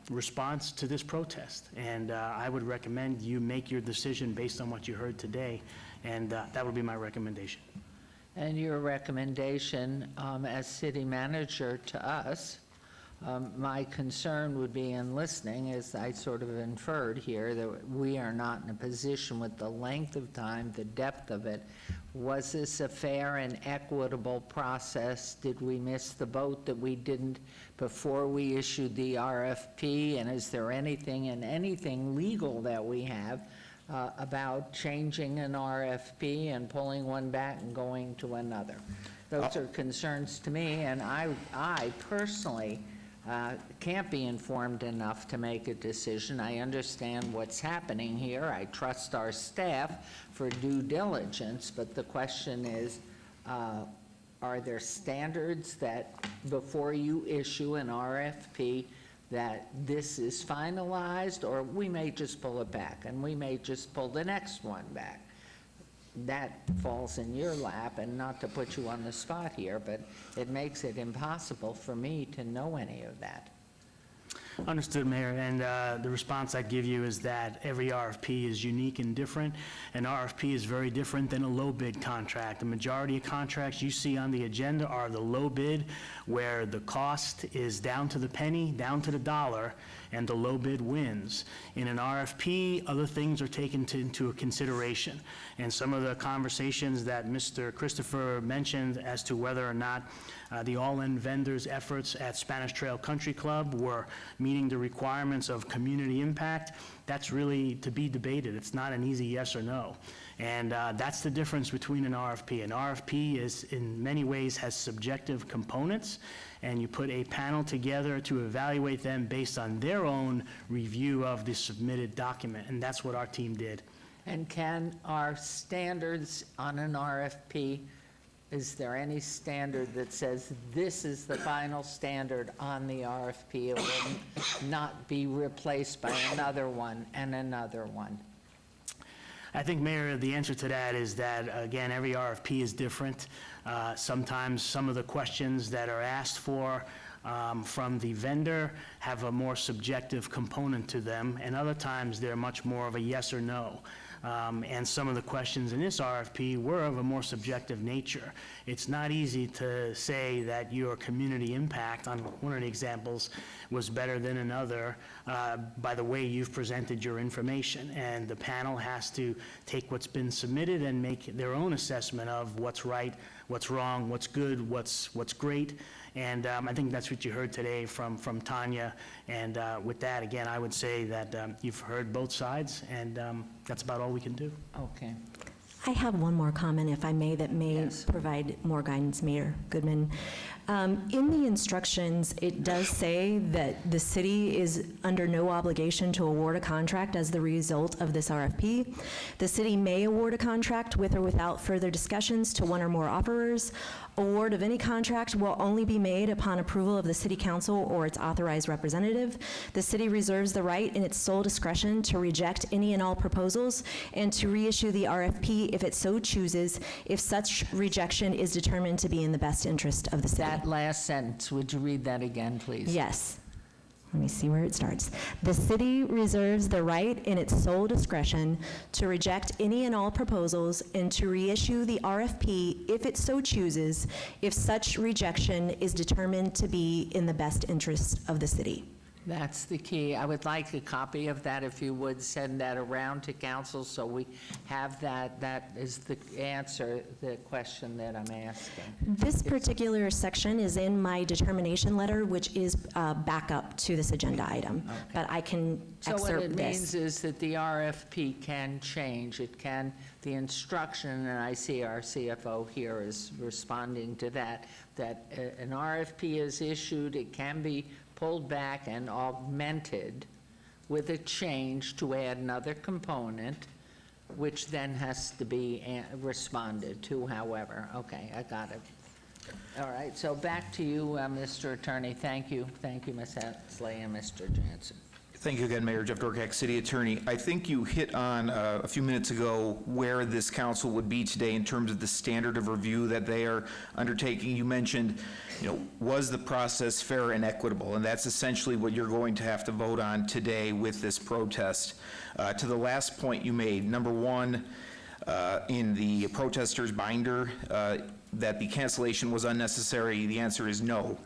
Speaker 2: response to this protest. And I would recommend you make your decision based on what you heard today, and that would be my recommendation.
Speaker 1: And your recommendation as city manager to us My concern would be in listening, as I sort of inferred here, that we are not in a position with the length of time, the depth of it. Was this a fair and equitable process? Did we miss the boat that we didn't before we issued the RFP? And is there anything legal that we have about changing an RFP and pulling one back and going to another? Those are concerns to me, and I personally can't be informed enough to make a decision. I understand what's happening here. I trust our staff for due diligence, but the question is, are there standards that before you issue an RFP that this is finalized, or we may just pull it back and we may just pull the next one back? That falls in your lap, and not to put you on the spot here, but it makes it impossible for me to know any of that.
Speaker 2: Understood, Mayor, and the response I'd give you is that every RFP is unique and different. An RFP is very different than a low bid contract. The majority of contracts you see on the agenda are the low bid, where the cost is down to the penny, down to the dollar, and the low bid wins. In an RFP, other things are taken into consideration. And some of the conversations that Mr. Christopher mentioned as to whether or not the all-in vendors' efforts at Spanish Trail Country Club were meeting the requirements of community impact, that's really to be debated. It's not an easy yes or no. And that's the difference between an RFP. An RFP is, in many ways, has subjective components, and you put a panel together to evaluate them based on their own review of the submitted document, and that's what our team did.
Speaker 1: And can our standards on an RFP, is there any standard that says this is the final standard on the RFP? It will not be replaced by another one and another one.
Speaker 2: I think, Mayor, the answer to that is that, again, every RFP is different. Sometimes some of the questions that are asked for from the vendor have a more subjective component to them, and other times they're much more of a yes or no. And some of the questions in this RFP were of a more subjective nature. It's not easy to say that your community impact on one of the examples was better than another by the way you've presented your information. And the panel has to take what's been submitted and make their own assessment of what's right, what's wrong, what's good, what's great. And I think that's what you heard today from Tanya. And with that, again, I would say that you've heard both sides, and that's about all we can do.
Speaker 1: Okay.
Speaker 18: I have one more comment, if I may, that may provide more guidance, Mayor Goodman. In the instructions, it does say that the city is under no obligation to award a contract as the result of this RFP. The city may award a contract with or without further discussions to one or more offerers. Award of any contract will only be made upon approval of the City Council or its authorized representative. The city reserves the right in its sole discretion to reject any and all proposals and to reissue the RFP if it so chooses, if such rejection is determined to be in the best interest of the city.
Speaker 1: That last sentence, would you read that again, please?
Speaker 18: Yes. Let me see where it starts. The city reserves the right in its sole discretion to reject any and all proposals and to reissue the RFP if it so chooses, if such rejection is determined to be in the best interest of the city.
Speaker 1: That's the key. I would like a copy of that, if you would send that around to council so we have that. That is the answer, the question that I'm asking.
Speaker 18: This particular section is in my determination letter, which is backup to this agenda item, but I can
Speaker 1: So what
Speaker 18: excerpt
Speaker 1: it
Speaker 18: this.
Speaker 1: means is that the RFP can change. It can, the instruction, and I see our CFO here is responding to that, that an RFP is issued, it can be pulled back and augmented with a change to add another component, which then has to be responded to, however. Okay, I got it. All right, so back to you, Mr. Attorney. Thank you. Thank you, Ms. Hatsley and Mr. Jansen.
Speaker 16: Thank you again, Mayor Jeff Dorkak, City Attorney. I think you hit on a few minutes ago where this council would be today in terms of the standard of review that they are undertaking. You mentioned, was the process fair and equitable? And that's essentially what you're going to have to vote on today with this protest. To the last point you made, number one, in the protesters' binder, that the cancellation was unnecessary, the answer is no.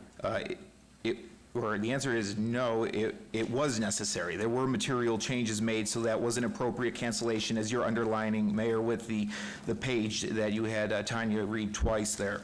Speaker 16: or the answer is no, it was necessary. There were material changes made, so that was an appropriate cancellation, as you're underlining, Mayor, with the page that you had Tanya read twice there.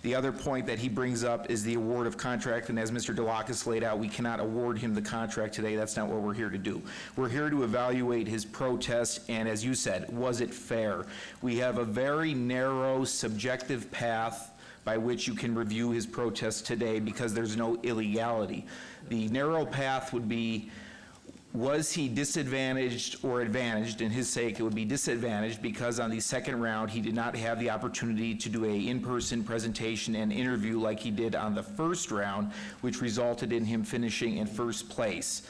Speaker 16: The other point that he brings up is the award of contract, and as Mr. Delacus laid out, we cannot award him the contract today. That's not what we're here to do. We're here to evaluate his protest, and as you said, was it fair? We have a very narrow, subjective path by which you can review his protest today because there's no illegality. The narrow path would be, was he disadvantaged or advantaged? In his sake, it would be disadvantaged because on the second round, he did not have the opportunity to do a in-person presentation and interview like he did on the first round, which resulted in him finishing in first place.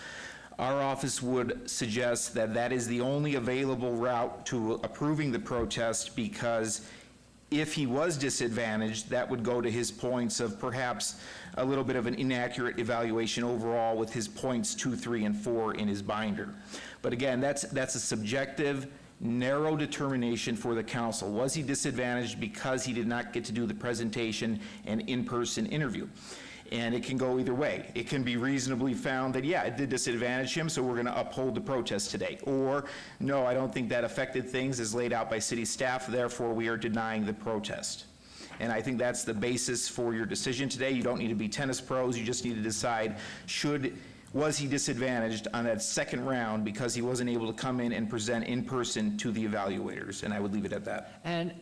Speaker 16: Our office would suggest that that is the only available route to approving the protest, because if he was disadvantaged, that would go to his points of perhaps a little bit of an inaccurate evaluation overall with his points 2, 3, and 4 in his binder. But again, that's a subjective, narrow determination for the council. Was he disadvantaged because he did not get to do the presentation and in-person interview? And it can go either way. It can be reasonably found that, yeah, it did disadvantage him, so we're going to uphold the protest today. Or, no, I don't think that affected things as laid out by city staff, therefore we are denying the protest. And I think that's the basis for your decision today. You don't need to be tennis pros, you just need to decide, was he disadvantaged on that second round because he wasn't able to come in and present in person to the evaluators, and I would leave it at that.
Speaker 1: And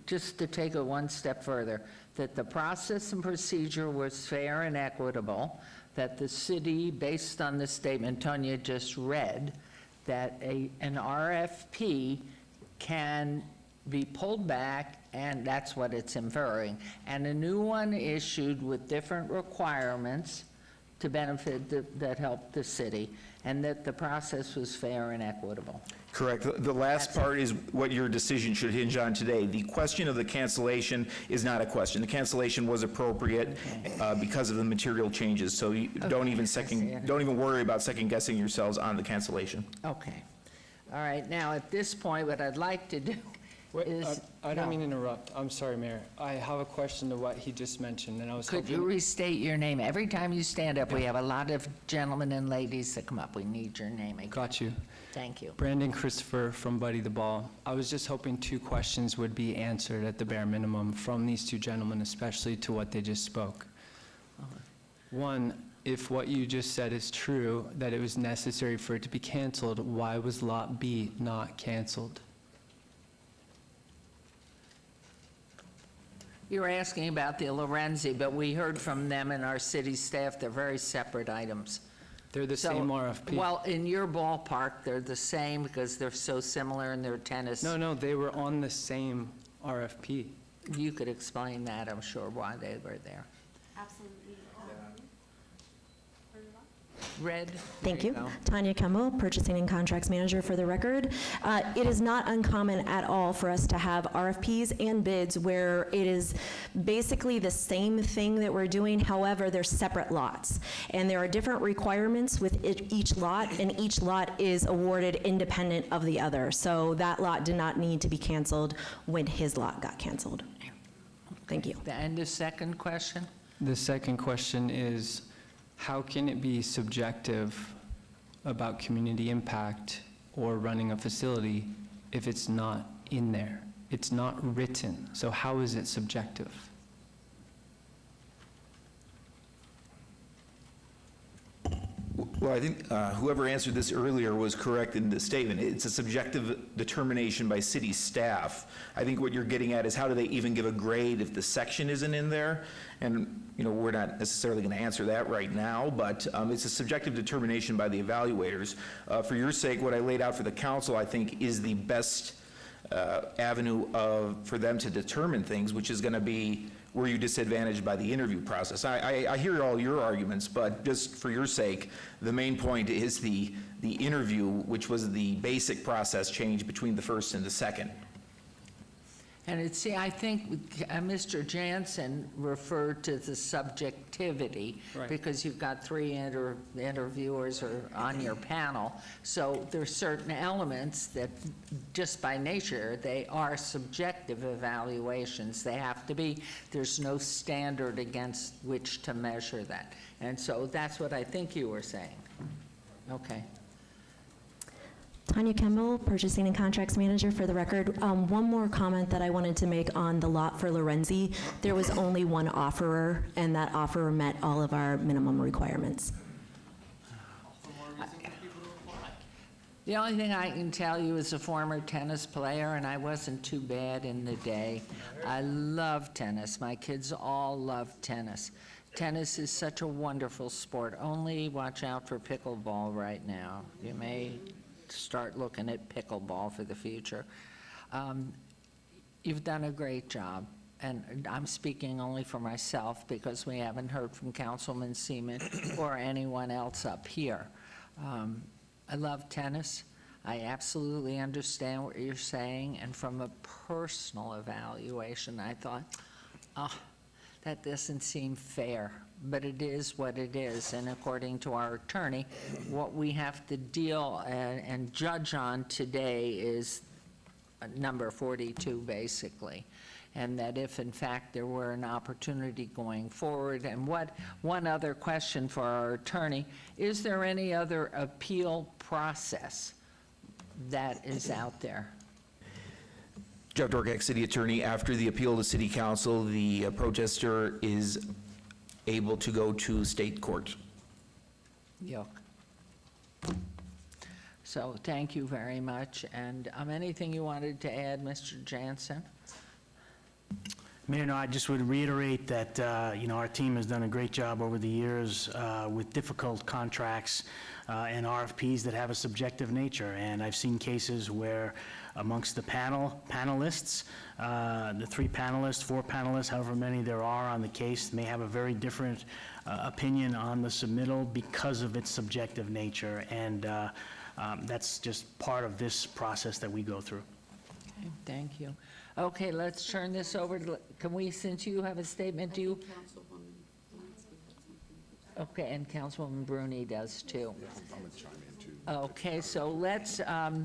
Speaker 1: just to take it one step further, that the process and procedure was fair and equitable, that the city, based on the statement Tanya just read, that an RFP can be pulled back, and that's what it's inferring, and a new one issued with different requirements to benefit that helped the city, and that the process was fair and equitable.
Speaker 16: Correct. The last part is what your decision should hinge on today. The question of the cancellation is not a question. The cancellation was appropriate because of the material changes, so you don't even worry about second guessing yourselves on the cancellation.
Speaker 1: Okay. All right, now at this point, what I'd like to do is...
Speaker 19: I don't mean to interrupt. I'm sorry, Mayor. I have a question to what he just mentioned, and I was
Speaker 1: Could you restate your name? Every time you stand up, we have a lot of gentlemen and ladies that come up. We need your name again.
Speaker 19: Got you.
Speaker 1: Thank you.
Speaker 19: Brandon Christopher from Buddy the Ball. I was just hoping 2 questions would be answered at the bare minimum from these 2 gentlemen, especially to what they just spoke. One, if what you just said is true, that it was necessary for it to be canceled, why was Lot B not canceled?
Speaker 1: You're asking about the Lorenzi, but we heard from them and our city staff, they're very separate items.
Speaker 19: They're the same RFP.
Speaker 1: Well, in your ballpark, they're the same because they're so similar in their tennis.
Speaker 19: No, they were on the same RFP.
Speaker 1: You could explain that, I'm sure, why they were there.
Speaker 3: Absolutely.
Speaker 1: Red?
Speaker 18: Thank you.
Speaker 1: Go.
Speaker 18: Tanya Kemble, Purchasing and Contracts Manager for the record. It is not uncommon at all for us to have RFPs and bids where it is basically the same thing that we're doing, however, they're separate lots. And there are different requirements with each lot, and each lot is awarded independent of the other. So that lot did not need to be canceled when his lot got canceled. Thank you.
Speaker 1: And the second question?
Speaker 19: The second question is, how can it be subjective about community impact or running a facility if it's not in there? It's not written, so how is it subjective?
Speaker 16: Well, I think whoever answered this earlier was correct in the statement. It's a subjective determination by city staff. I think what you're getting at is how do they even give a grade if the section isn't in there? And, you know, we're not necessarily going to answer that right now, but it's a subjective determination by the evaluators. For your sake, what I laid out for the council, I think, is the best avenue for them to determine things, which is going to be, were you disadvantaged by the interview process? I hear all your arguments, but just for your sake, the main point is the interview, which was the basic process change between the first and the second.
Speaker 1: And see, I think Mr. Jansen referred to the subjectivity,
Speaker 21: Right.
Speaker 1: because you've got three interviewers on your panel. So there's certain elements that, just by nature, they are subjective evaluations. They have to be. There's no standard against which to measure that. And so that's what I think you were saying. Okay.
Speaker 18: Tanya Kemble, Purchasing and Contracts Manager, for the record. One more comment that I wanted to make on the lot for Lorenzi. There was only one offerer, and that offerer met all of our minimum requirements.
Speaker 1: The only thing I can tell you as a former tennis player, and I wasn't too bad in the day, I love tennis. My kids all love tennis. Tennis is such a wonderful sport. Only watch out for pickleball right now. You may start looking at pickleball for the future. You've done a great job, and I'm speaking only for myself because we haven't heard from Councilman Seaman or anyone else up here. I love tennis. I absolutely understand what you're saying, and from a personal evaluation, I thought, oh, that doesn't seem fair, but it is what it is. And according to our attorney, what we have to deal and judge on today is number 42, basically. And that if, in fact, there were an opportunity going forward. And one other question for our attorney, is there any other appeal process that is out there?
Speaker 16: Jeff Dorgak, City Attorney. After the appeal to City Council, the protester is able to go to state court.
Speaker 1: Yuck. So thank you very much. And anything you wanted to add, Mr. Jansen?
Speaker 2: Mayor, no, I just would reiterate that, our team has done a great job over the years with difficult contracts and RFPs that have a subjective nature. And I've seen cases where amongst the panelists, the 3 panelists, 4 panelists, however many there are on the case, may have a very different opinion on the submittal because of its subjective nature. And that's just part of this process that we go through.
Speaker 1: Okay, thank you. Okay, let's turn this over to, can we, since you have a statement, do you? Okay, and Councilwoman Bruni does too. Okay, so let's, all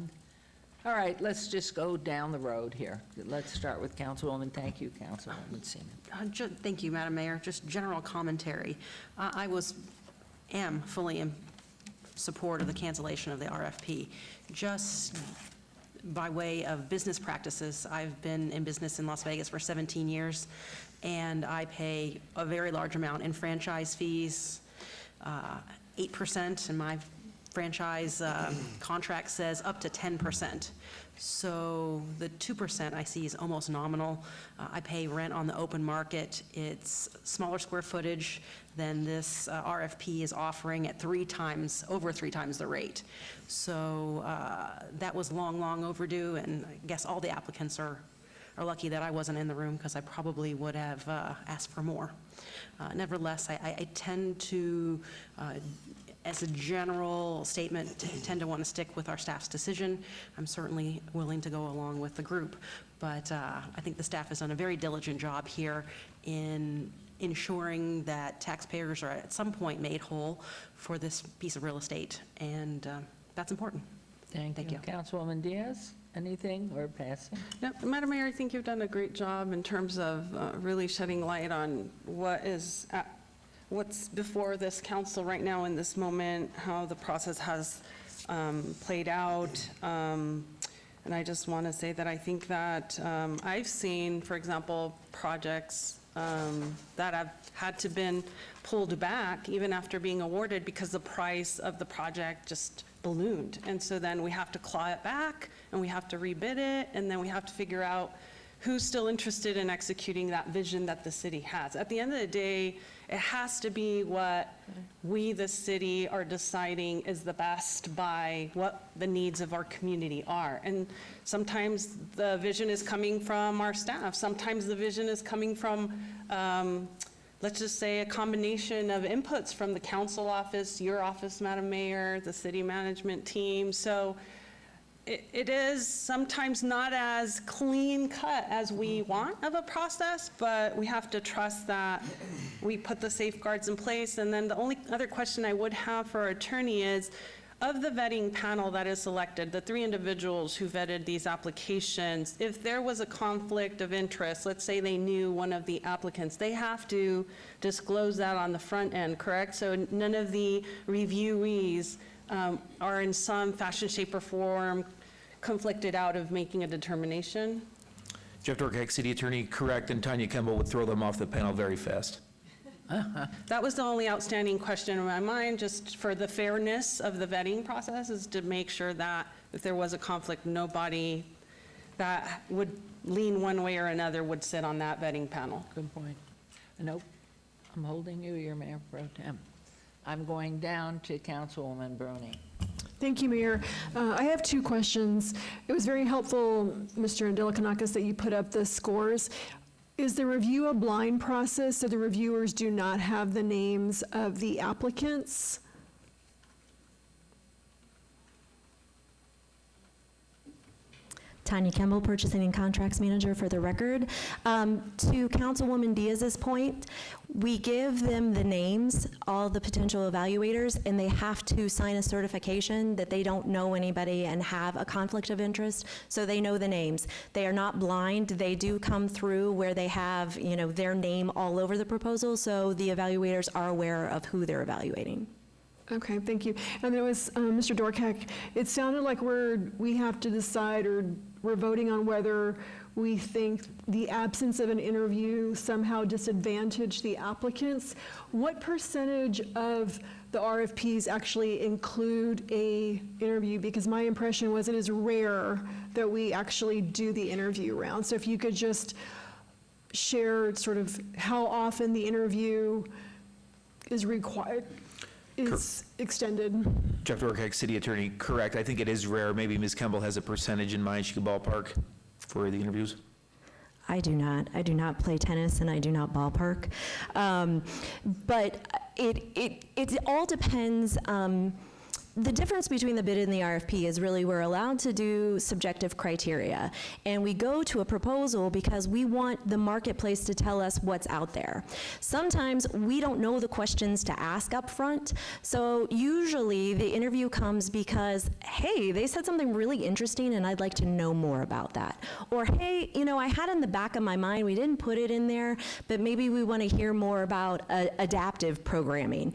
Speaker 1: right, let's just go down the road here. Let's start with Councilwoman. Thank you, Councilwoman Seaman.
Speaker 17: Thank you, Madam Mayor. Just general commentary. I am fully in support of the cancellation of the RFP. Just by way of business practices, I've been in business in Las Vegas for 17 years, and I pay a very large amount in franchise fees, 8%, and my franchise contract says up to 10%. So the 2% I see is almost nominal. I pay rent on the open market. It's smaller square footage than this RFP is offering at over 3 times the rate. So that was long, long overdue, and I guess all the applicants are lucky that I wasn't in the room, because I probably would have asked for more. Nevertheless, I tend to, as a general statement, tend to want to stick with our staff's decision. I'm certainly willing to go along with the group, but I think the staff has done a very diligent job here in ensuring that taxpayers are at some point made whole for this piece of real estate, and that's important.
Speaker 1: Thank you. Councilwoman Diaz, anything or passing?
Speaker 17: No, Madam Mayor, I think you've done a great job in terms of really shedding light on what's before this council right now in this moment, how the process has played out. And I just want to say that I think that I've seen, for example, projects that have had to been pulled back even after being awarded because the price of the project just ballooned. And so then we have to claw it back, and we have to rebid it, and then we have to figure out who's still interested in executing that vision that the city has. At the end of the day, it has to be what we, the city, are deciding is the best by what the needs of our community are. And sometimes the vision is coming from our staff. Sometimes the vision is coming from, let's just say, a combination of inputs from the council office, your office, Madam Mayor, the city management team. So it is sometimes not as clean cut as we want of a process, but we have to trust that we put the safeguards in place. And then the only other question I would have for our attorney is, of the vetting panel that is selected, the 3 individuals who vetted these applications, if there was a conflict of interest, let's say they knew one of the applicants, they have to disclose that on the front end, correct? So none of the reviewees are in some fashion, shape, or form conflicted out of making a determination?
Speaker 16: Jeff Dorkak, City Attorney, correct, and Tanya Kemble would throw them off the panel very fast.
Speaker 17: That was the only outstanding question in my mind, just for the fairness of the vetting process, is to make sure that if there was a conflict, nobody that would lean one way or another would sit on that vetting panel.
Speaker 1: Good point. Nope, I'm holding you, your Mayor Pro Tem. I'm going down to Councilwoman Bruni.
Speaker 13: Thank you, Mayor. I have 2 questions. It was very helpful, Mr. Andelikanakis, that you put up the scores. Is the review a blind process, so the reviewers do not have the names of the applicants?
Speaker 18: Tanya Kemble, Purchasing and Contracts Manager, for the record. To Councilwoman Diaz's point, we give them the names, all the potential evaluators, and they have to sign a certification that they don't know anybody and have a conflict of interest, so they know the names. They are not blind. They do come through where they have, you know, their name all over the proposal, so the evaluators are aware of who they're evaluating.
Speaker 13: Okay, thank you. And there was, Mr. Dorkak, it sounded like we have to decide, or we're voting on whether we think the absence of an interview somehow disadvantaged the applicants. What percentage of the RFPs actually include a interview? Because my impression was it is rare that we actually do the interview round. So if you could just share sort of how often the interview is required, is extended.
Speaker 16: Jeff Dorkak, City Attorney, correct. I think it is rare. Maybe Ms. Kemble has a percentage in mind she could ballpark for the interviews.
Speaker 18: I do not. I do not play tennis, and I do not ballpark. But it all depends. The difference between the bid and the RFP is really we're allowed to do subjective criteria, and we go to a proposal because we want the marketplace to tell us what's out there. Sometimes we don't know the questions to ask up front, so usually the interview comes because, hey, they said something really interesting and I'd like to know more about that. Or, hey, you know, I had in the back of my mind, we didn't put it in there, but maybe we want to hear more about adaptive programming.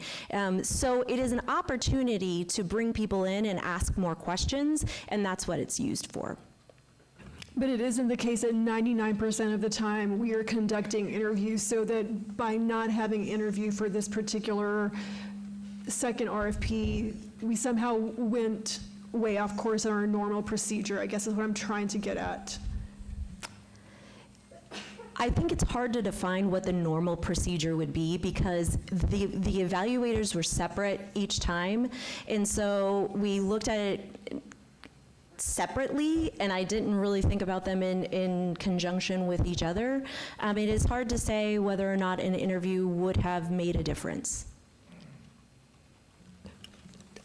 Speaker 18: So it is an opportunity to bring people in and ask more questions, and that's what it's used for.
Speaker 13: But it isn't the case that 99% of the time we are conducting interviews, so that by not having interview for this particular second RFP, we somehow went way off course on our normal procedure, I guess is what I'm trying to get at.
Speaker 18: I think it's hard to define what the normal procedure would be because the evaluators were separate each time, and so we looked at it separately, and I didn't really think about them in conjunction with each other. It is hard to say whether or not an interview would have made a difference.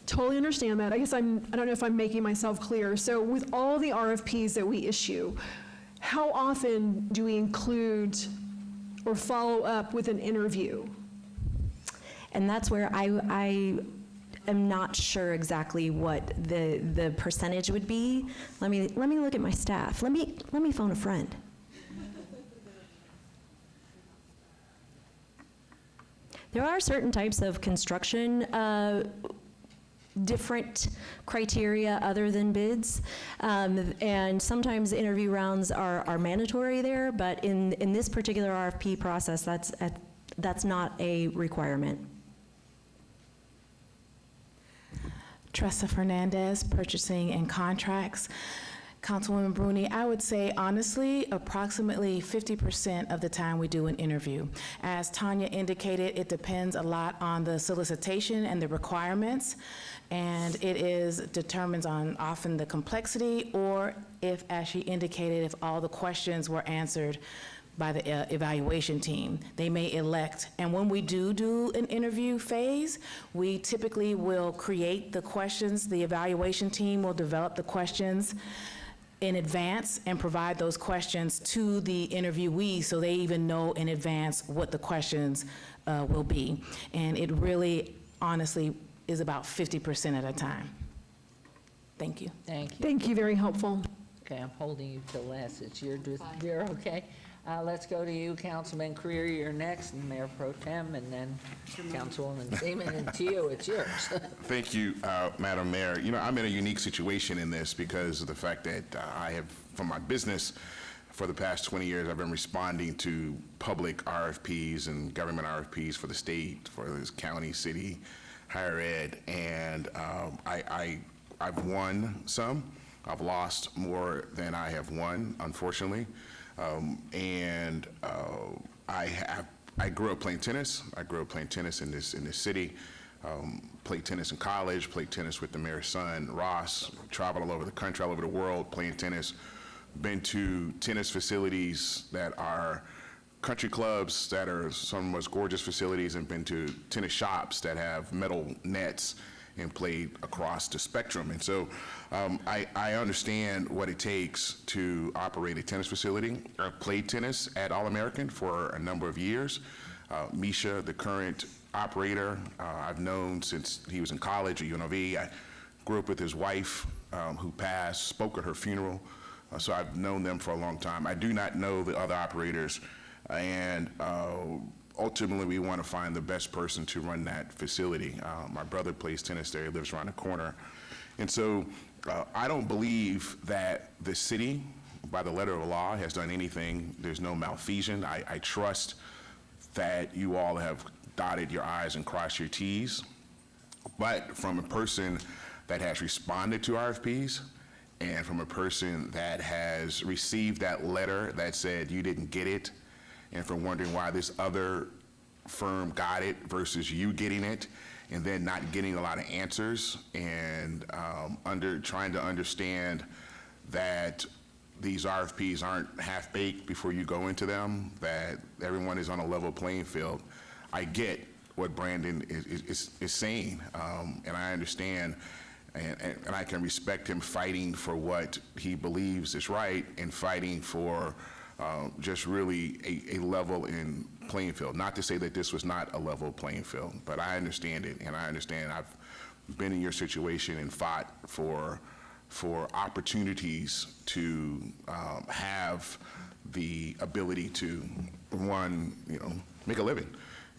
Speaker 13: Totally understand that. I guess I don't know if I'm making myself clear. So with all the RFPs that we issue, how often do we include or follow up with an interview?
Speaker 18: And that's where I am not sure exactly what the percentage would be. Let me look at my staff. Let me phone a friend. There are certain types of construction different criteria other than bids, and sometimes interview rounds are mandatory there, but in this particular RFP process, that's not a requirement.
Speaker 3: Tressa Fernandez, Purchasing and Contracts. Councilwoman Bruni, I would say honestly, approximately 50% of the time we do an interview. As Tanya indicated, it depends a lot on the solicitation and the requirements, and it determines on often the complexity, or if, as she indicated, if all the questions were answered by the evaluation team. They may elect, and when we do an interview phase, we typically will create the questions. The evaluation team will develop the questions in advance and provide those questions to the interviewee so they even know in advance what the questions will be. And it really, honestly, is about 50% at a time. Thank you.
Speaker 1: Thank you.
Speaker 13: Thank you, very helpful.
Speaker 1: Okay, I'm holding you till last. It's you're okay. Let's go to you, Councilman Creer, you're next, and Mayor Pro Tem, and then Councilwoman Seaman, and to you, it's yours.
Speaker 4: Thank you, Madam Mayor. You know, I'm in a unique situation in this because of the fact that I have, from my business, for the past 20 years, I've been responding to public RFPs and government RFPs for the state, for this county, city, higher ed, and I've won some. I've lost more than I have won, unfortunately. I grew up playing tennis. I grew up playing tennis in this city. Played tennis in college. Played tennis with the mayor's son, Ross. Traveled all over the country, all over the world, playing tennis. Been to tennis facilities that are country clubs that are some of the most gorgeous facilities, and been to tennis shops that have metal nets, and played across the spectrum. And so I understand what it takes to operate a tennis facility. I played tennis at All-American for a number of years. Misha, the current operator, I've known since he was in college at UNLV. I grew up with his wife, who passed, spoke at her funeral. So I've known them for a long time. I do not know the other operators, and ultimately, we want to find the best person to run that facility. My brother plays tennis there. He lives around the corner. And so I don't believe that the city, by the letter of the law, has done anything. There's no malfeasance. I trust that you all have dotted your I's and crossed your T's. But from a person that has responded to RFPs, and from a person that has received that letter that said you didn't get it, and from wondering why this other firm got it versus you getting it, and then not getting a lot of answers, and trying to understand that these RFPs aren't half-baked before you go into them, that everyone is on a level playing field. I get what Brandon is saying, and I understand, and I can respect him fighting for what he believes is right, and fighting for just really a level in playing field. Not to say that this was not a level playing field, but I understand it, and I understand I've been in your situation and fought for opportunities to have the ability to, one, make a living,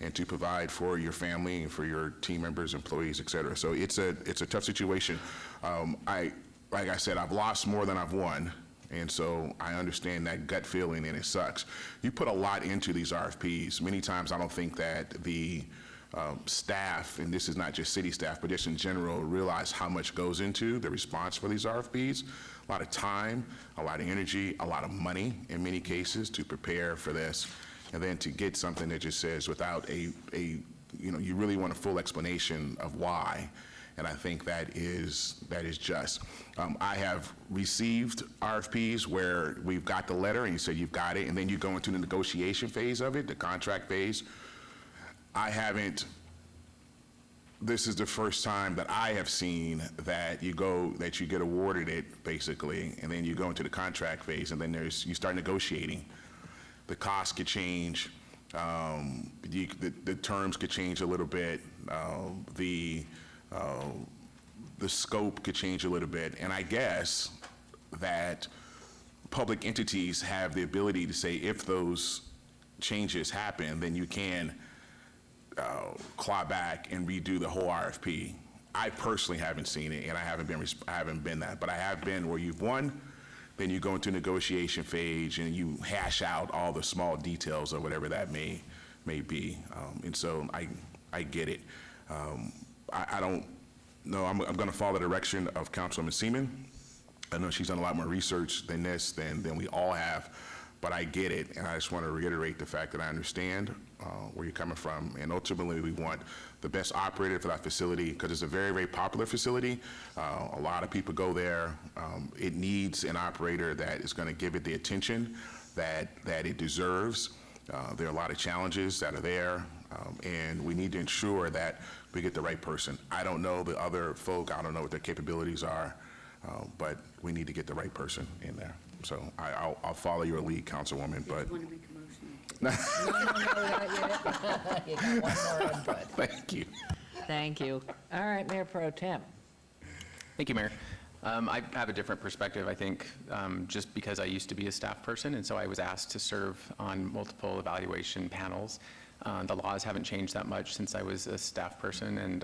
Speaker 4: and to provide for your family and for your team members, employees, et cetera. So it's a tough situation. Like I said, I've lost more than I've won. And so I understand that gut feeling, and it sucks. You put a lot into these RFPs. Many times I don't think that the staff, and this is not just city staff, but just in general, realize how much goes into the response for these RFPs. A lot of time, a lot of energy, a lot of money in many cases to prepare for this. And then to get something that just says without you really want a full explanation of why. And I think that is just. I have received RFPs where we've got the letter and you say you've got it, and then you go into the negotiation phase of it, the contract phase. This is the first time that I have seen that you get awarded it, basically, and then you go into the contract phase, and then you start negotiating. The cost could change, the terms could change a little bit, the scope could change a little bit, and I guess that public entities have the ability to say if those changes happen, then you can claw back and redo the whole RFP. I personally haven't seen it, and I haven't been that, but I have been where you've won, then you go into negotiation phase and you hash out all the small details of whatever that may be, and so I get it. I don't know, I'm gonna follow the direction of Councilwoman Seaman. I know she's done a lot more research than this, than we all have, but I get it, and I just want to reiterate the fact that I understand where you're coming from, and ultimately we want the best operator for that facility, because it's a very, very popular facility. A lot of people go there. It needs an operator that is going to give it the attention that it deserves. There are a lot of challenges that are there, and we need to ensure that we get the right person. I don't know the other folk, I don't know what their capabilities are, but we need to get the right person in there. So I'll follow your lead, Councilwoman, but.
Speaker 1: No, not yet. You got one more input.
Speaker 4: Thank you.
Speaker 1: Thank you. All right, Mayor Pro Tem.
Speaker 7: Thank you, Mayor. I have a different perspective, I think, just because I used to be a staff person, and so I was asked to serve on multiple evaluation panels. The laws haven't changed that much since I was a staff person, and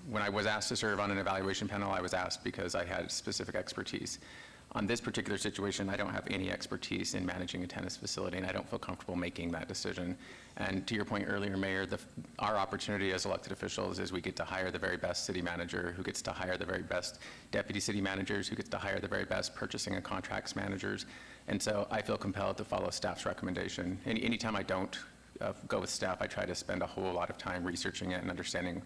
Speaker 7: when I was asked to serve on an evaluation panel, I was asked because I had specific expertise. On this particular situation, I don't have any expertise in managing a tennis facility, and I don't feel comfortable making that decision. And to your point earlier, Mayor, our opportunity as elected officials is we get to hire the very best city manager, who gets to hire the very best deputy city managers, who gets to hire the very best purchasing and contracts managers. And so I feel compelled to follow staff's recommendation. Anytime I don't go with staff, I try to spend a whole lot of time researching it and understanding,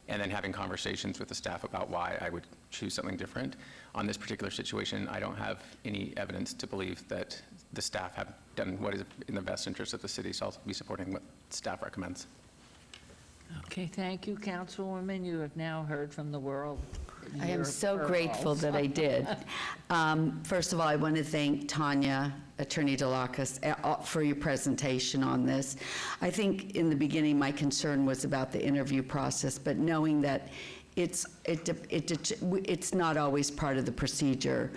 Speaker 7: and then having conversations with the staff about why I would choose something different. On this particular situation, I don't have any evidence to believe that the staff have done what is in the best interest of the city, so I'll be supporting what staff recommends.
Speaker 1: Okay, thank you, Councilwoman. You have now heard from the world.
Speaker 5: I am
Speaker 1: Your
Speaker 5: so
Speaker 1: pearls.
Speaker 5: grateful that I did. First of all, I want to thank Tanya, Attorney DeLacus, for your presentation on this. I think in the beginning, my concern was about the interview process, but knowing that it's not always part of the procedure.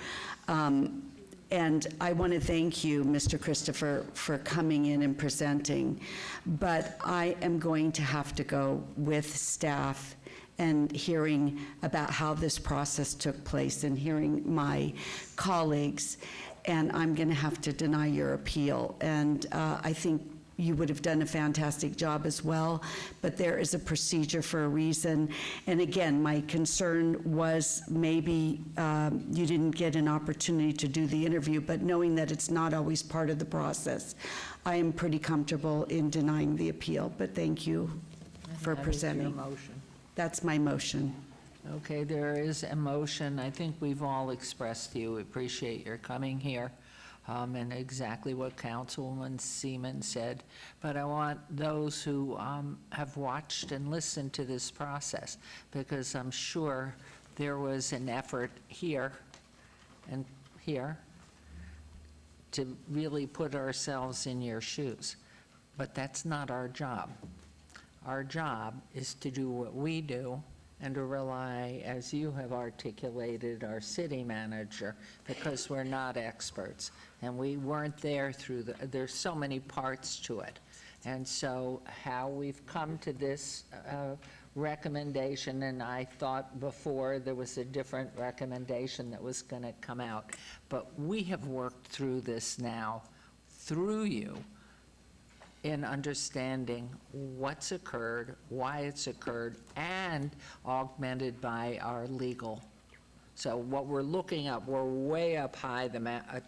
Speaker 5: And I want to thank you, Mr. Christopher, for coming in and presenting. But I am going to have to go with staff and hearing about how this process took place and hearing my colleagues. And I'm going to have to deny your appeal. And I think you would have done a fantastic job as well, but there is a procedure for a reason. And again, my concern was maybe you didn't get an opportunity to do the interview, but knowing that it's not always part of the process, I am pretty comfortable in denying the appeal, but thank you for presenting.
Speaker 1: That is your motion.
Speaker 5: That's my motion.
Speaker 1: Okay, there is a motion. I think we've all expressed to you, we appreciate your coming here. And exactly what Councilwoman Seaman said. But I want those who have watched and listened to this process, because I'm sure there was an effort here and here to really put ourselves in your shoes. But that's not our job. Our job is to do what we do and to rely, as you have articulated, our city manager, because we're not experts. And we weren't there through there's so many parts to it. And so how we've come to this recommendation, and I thought before there was a different recommendation that was going to come out, but we have worked through this now through you in understanding what's occurred, why it's occurred, and augmented by our legal. So what we're looking at, we're way up high,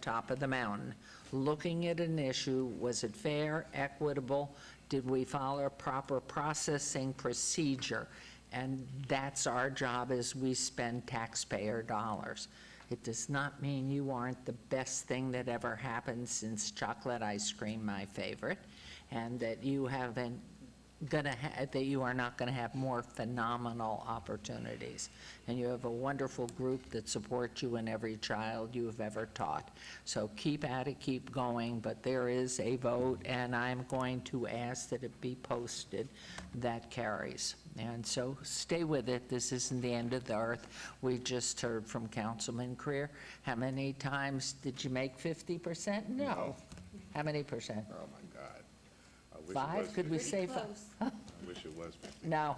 Speaker 1: top of the mountain, looking at an issue. Was it fair, equitable? Did we follow a proper processing procedure? And that's our job as we spend taxpayer dollars. It does not mean you aren't the best thing that ever happened since chocolate ice cream, my favorite, and that you haven't that you are not going to have more phenomenal opportunities. And you have a wonderful group that supports you in every child you have ever taught. So keep at it, keep going, but there is a vote, and I'm going to ask that it be posted. That carries. And so stay with it. This isn't the end of the earth. We just heard from Councilman Creer. How many times did you make 50%? No. How many percent?
Speaker 4: Oh, my God. I wish it
Speaker 1: 5?
Speaker 4: was
Speaker 1: Could we
Speaker 4: 50.
Speaker 1: say 5?
Speaker 4: I wish it was 50.
Speaker 1: No.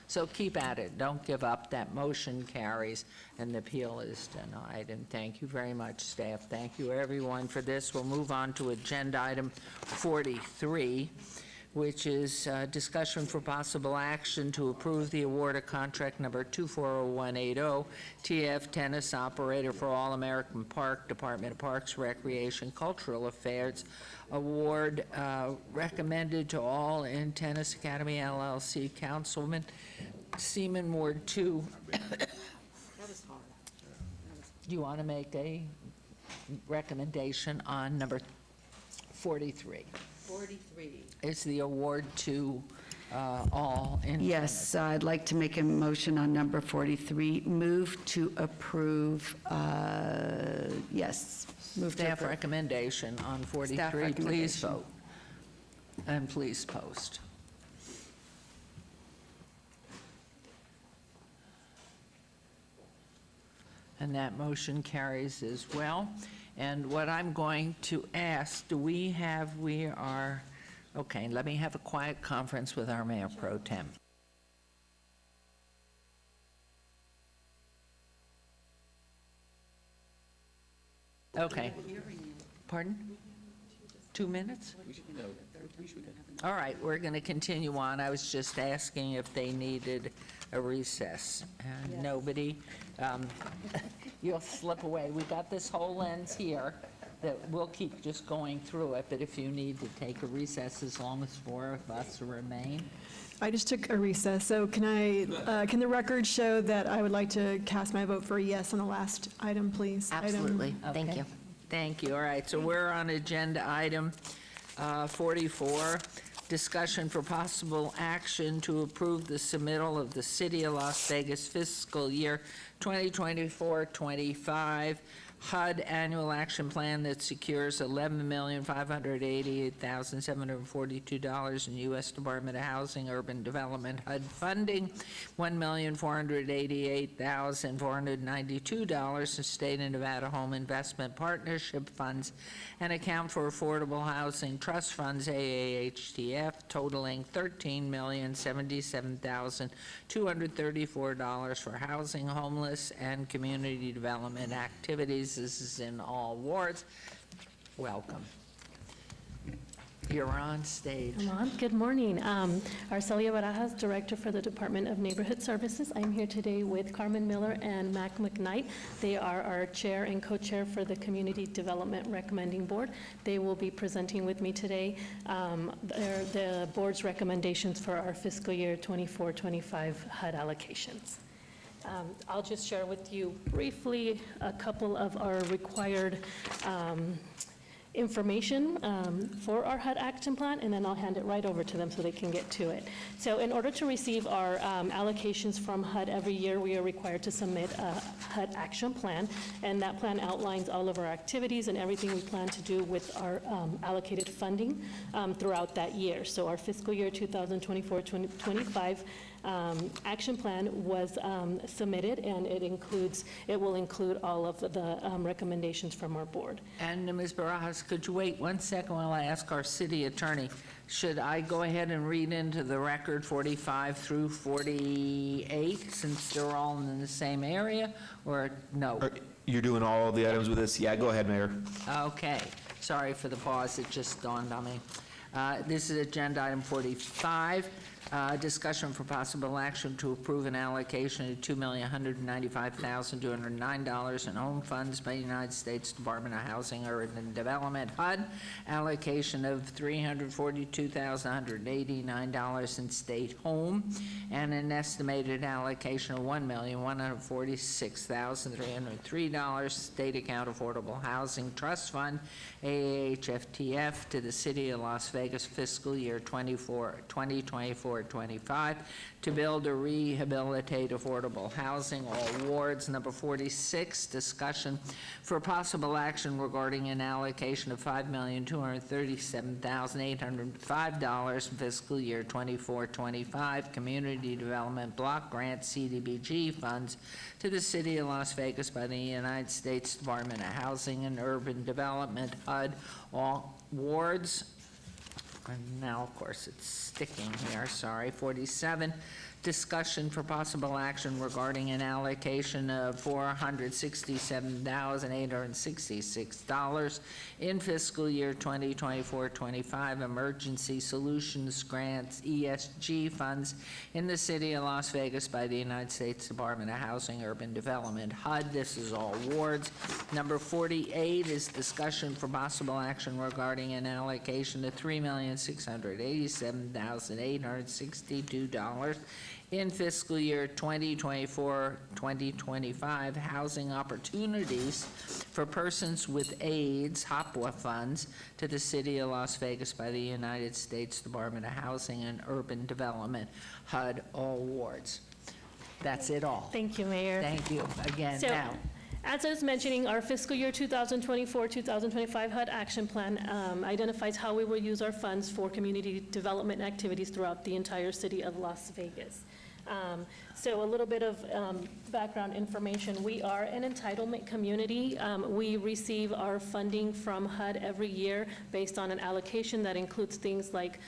Speaker 1: So keep at it. Don't give up. That motion carries, and the appeal is denied. And thank you very much, staff. Thank you, everyone, for this. We'll move on to agenda item 43, which is discussion for possible action to approve the award of contract number 240180, TF Tennis Operator for All-American Park, Department of Parks, Recreation, Cultural Affairs, award recommended to All in Tennis Academy LLC. Councilman Seaman, Ward 2. You want to make a recommendation on number 43
Speaker 5: 43.
Speaker 1: is the award to all in.
Speaker 5: Yes, I'd like to make a motion on number 43. Move to approve, yes. Move to
Speaker 1: Staff
Speaker 5: approve.
Speaker 1: recommendation on 43.
Speaker 5: Staff
Speaker 1: Please
Speaker 5: recommendation.
Speaker 1: vote. And please post. And that motion carries as well. And what I'm going to ask, we are, okay, let me have a quiet conference with our Mayor Pro Tem. Okay. Pardon? 2 minutes? All right, we're going to continue on. I was just asking if they needed a recess. And nobody, you'll slip away. We got this whole lens here that we'll keep just going through it, but if you need to take a recess, as long as 4 of us remain.
Speaker 13: I just took a recess, so can can the record show that I would like to cast my vote for a yes on the last item, please?
Speaker 1: Absolutely. Thank
Speaker 13: Okay.
Speaker 1: you. Thank you. All right, so we're on agenda item 44, discussion for possible action to approve the submittal of the City of Las Vegas fiscal year 2024-25 HUD annual action plan that secures $11,588,742 in U.S. Department of Housing Urban Development HUD funding, $1,488,492 in State of Nevada Home Investment Partnership funds, and account for Affordable Housing Trust Funds, AAHTF, totaling $13,077,234 for housing, homeless, and community development activities. This is in all wards. Welcome. You're on stage.
Speaker 6: I'm on. Good morning. Arcelia Barajas, Director for the Department of Neighborhood Services. I'm here today with Carmen Miller and Mac McKnight. They are our chair and co-chair for the Community Development Recommending Board. They will be presenting with me today the board's recommendations for our fiscal year 24-25 HUD allocations. I'll just share with you briefly a couple of our required information for our HUD action plan, and then I'll hand it right over to them so they can get to it. So in order to receive our allocations from HUD every year, we are required to submit a HUD action plan, and that plan outlines all of our activities and everything we plan to do with our allocated funding throughout that year. So our fiscal year 2024-25 action plan was submitted, and it will include all of the recommendations from our board.
Speaker 1: And Ms. Barajas, could you wait 1 second while I ask our city attorney? Should I go ahead and read into the record 45 through 48, since they're all in the same area, or no?
Speaker 16: You're doing all of the items with us? Yeah, go ahead, Mayor.
Speaker 1: Okay, sorry for the pause, it just dawned on me. This is agenda item 45, discussion for possible action to approve an allocation of $2,195,209 in home funds by the United States Department of Housing Urban Development, HUD, allocation of $342,189 in state home, and an estimated allocation of $1,146,303 state account affordable housing trust fund, AAHFTF, to the City of Las Vegas fiscal year 2024-25 to build or rehabilitate affordable housing, all wards. Number 46, discussion for possible action regarding an allocation of $5,237,805 in fiscal year 24-25 community development block grant CDBG funds to the City of Las Vegas by the United States Department of Housing and Urban Development, HUD, all wards. And now, of course, it's sticking here, sorry. 47, discussion for possible action regarding an allocation of $467,866 in fiscal year 2024-25 emergency solutions grants ESG funds in the City of Las Vegas by the United States Department of Housing Urban Development, HUD. This is all wards. Number 48 is discussion for possible action regarding an allocation of $3,000,000 $2,687,862 in fiscal year 2024-2025 housing opportunities for persons with AIDS, HOPWA funds, to the City of Las Vegas by the United States Department of Housing and Urban Development, HUD, all wards. That's it all.
Speaker 6: Thank you, Mayor.
Speaker 1: Thank you again.
Speaker 6: So,
Speaker 1: Now,
Speaker 6: as I was mentioning, our fiscal year 2024-2025 HUD action plan identifies how we will use our funds for community development activities throughout the entire city of Las Vegas. So a little bit of background information. We are an entitlement community. We receive our funding from HUD every year based on an allocation that includes things like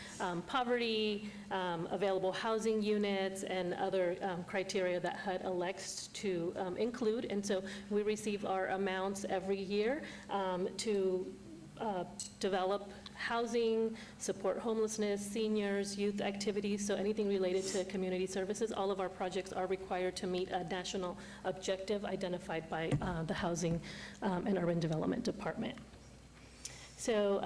Speaker 6: poverty, available housing units, and other criteria that HUD elects to include. And so we receive our amounts every year to develop housing, support homelessness, seniors, youth activities, so anything related to community services. All of our projects are required to meet a national objective identified by the Housing and Urban Development Department. So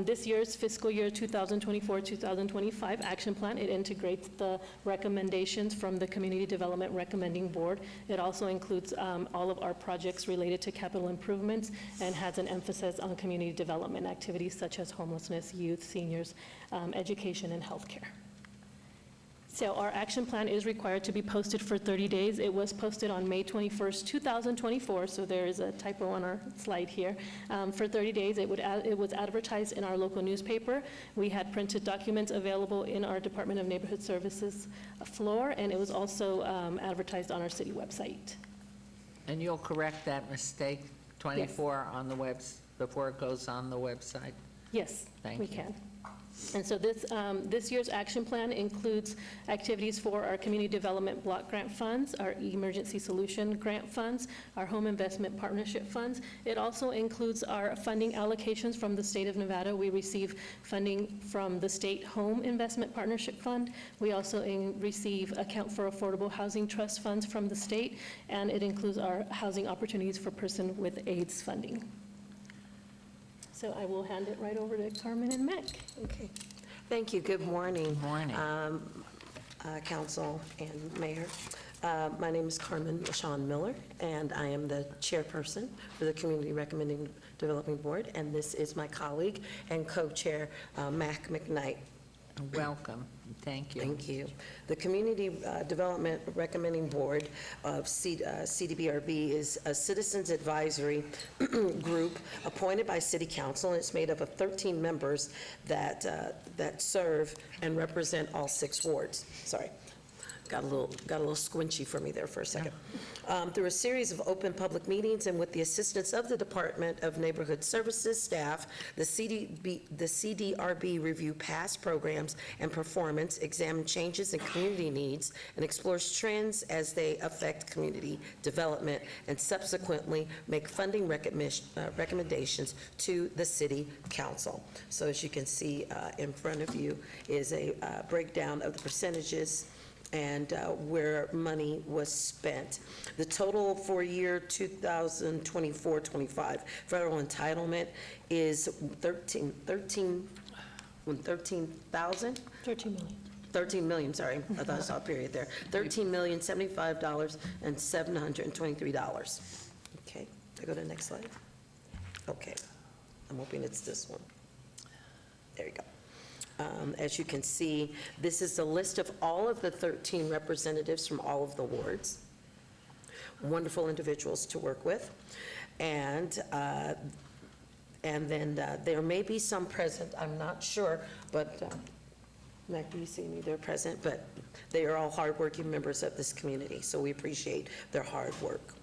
Speaker 6: this year's fiscal year 2024-2025 action plan, it integrates the recommendations from the Community Development Recommending Board. It also includes all of our projects related to capital improvements and has an emphasis on community development activities such as homelessness, youth, seniors, education, and healthcare. So our action plan is required to be posted for 30 days. It was posted on May 21st, 2024, so there is a typo on our slide here. For 30 days, it was advertised in our local newspaper. We had printed documents available in our Department of Neighborhood Services floor, and it was also advertised on our city website.
Speaker 1: and you'll correct that mistake, 24 on the before it goes on the website?
Speaker 6: Yes,
Speaker 1: Thank
Speaker 6: we
Speaker 1: you.
Speaker 6: can. And so this year's action plan includes activities for our community development block grant funds, our emergency solution grant funds, our home investment partnership funds. It also includes our funding allocations from the state of Nevada. We receive funding from the state home investment partnership fund. We also receive account for affordable housing trust funds from the state, and it includes our housing opportunities for person with AIDS funding. So I will hand it right over to Carmen and Mac.
Speaker 8: Okay. Thank you. Good morning.
Speaker 1: Morning.
Speaker 8: Council and Mayor. My name is Carmen LaShawn Miller, and I am the chairperson for the Community Recommending Development Board, and this is my colleague and co-chair, Mac McKnight.
Speaker 1: Welcome. Thank you.
Speaker 8: Thank you. The Community Development Recommending Board of CDBRB is a citizens advisory group appointed by City Council, and it's made up of 13 members that serve and represent all 6 wards. Sorry. Got a little squinchy for me there for a second. Through a series of open public meetings and with the assistance of the Department of Neighborhood Services staff, the CDRB review past programs and performance, examine changes in community needs, and explores trends as they affect community development, and subsequently make funding recommendations to the City Council. So as you can see in front of you is a breakdown of the percentages and where money was spent. The total for year 2024-25 federal entitlement is 13 million, sorry, I thought I saw a period there. $13,075,723. Okay, I go to the next slide. Okay, I'm hoping it's this one. There you go. As you can see, this is the list of all of the 13 representatives from all of the wards. Wonderful individuals to work with. And then there may be some present, I'm not sure, but Mac, do you see me? They're present, but they are all hardworking members of this community, so we appreciate their hard work.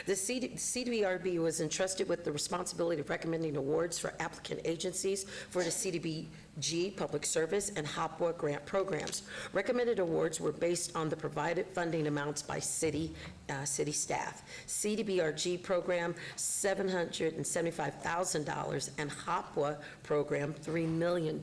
Speaker 8: The CDBRB was entrusted with the responsibility of recommending awards for applicant agencies for the CDBG Public Service and HOPWA grant programs. Recommended awards were based on the provided funding amounts by city staff. CDBRG program, $775,000, and HOPWA program, $3 million.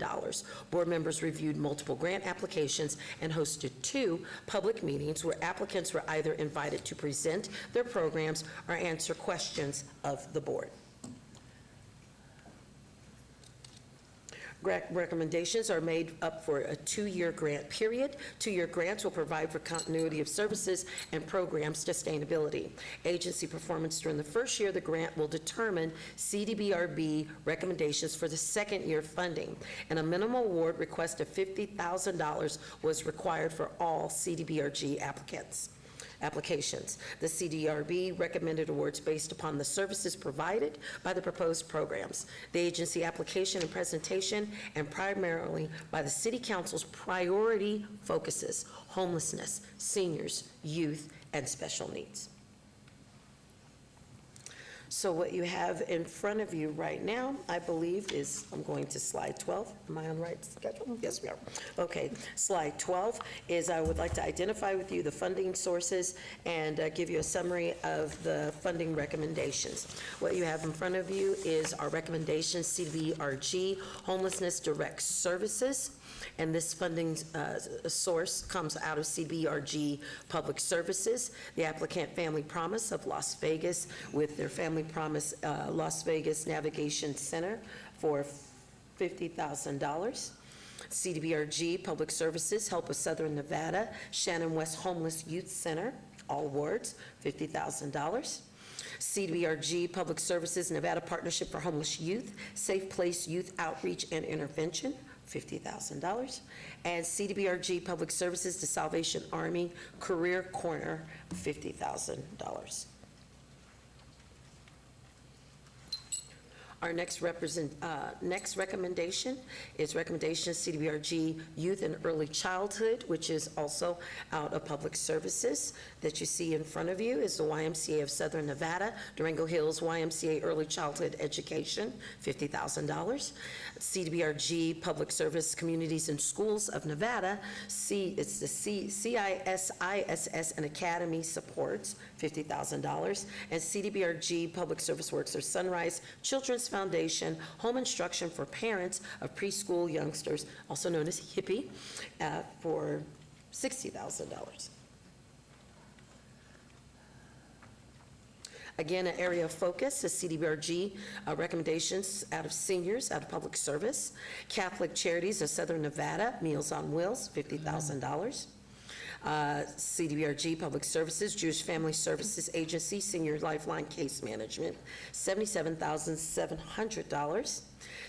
Speaker 8: Board members reviewed multiple grant applications and hosted 2 public meetings where applicants were either invited to present their programs or answer questions of the board. Recommendations are made up for a 2-year grant period. 2-year grants will provide for continuity of services and program sustainability. Agency performance during the first year of the grant will determine CDBRB recommendations for the second year funding, and a minimum award request of $50,000 was required for all CDBRG applications. The CDRB recommended awards based upon the services provided by the proposed programs, the agency application and presentation, and primarily by the City Council's priority focuses: homelessness, seniors, youth, and special needs. So what you have in front of you right now, I believe, is, I'm going to slide 12. Am I on the right schedule? Yes, we are. Okay, slide 12 is I would like to identify with you the funding sources and give you a summary of the funding recommendations. What you have in front of you is our recommendations, CDBRG, Homelessness Direct Services. And this funding source comes out of CBRG Public Services, the Applicant Family Promise of Las Vegas with their Family Promise Las Vegas Navigation Center for $50,000. CDBRG Public Services, Help of Southern Nevada, Shannon West Homeless Youth Center, all awards, $50,000. CDBRG Public Services, Nevada Partnership for Homeless Youth, Safe Place Youth Outreach and Intervention, $50,000. And CDBRG Public Services to Salvation Army Career Corner, $50,000. Our next recommendation is recommendation CDBRG Youth and Early Childhood, which is also out of Public Services. That you see in front of you is the YMCA of Southern Nevada, Durango Hills YMCA Early Childhood Education, $50,000. CDBRG Public Service Communities and Schools of Nevada, it's the CISISS and Academy Supports, $50,000. And CDBRG Public Service Works or Sunrise Children's Foundation, Home Instruction for Parents of Preschool Youngsters, also known as HIPPY, for $60,000. Again, an area of focus is CDBRG recommendations out of seniors, out of public service. Catholic Charities of Southern Nevada, Meals on Wheels, $50,000. CDBRG Public Services, Jewish Family Services Agency, Senior Lifeline Case Management, $77,700.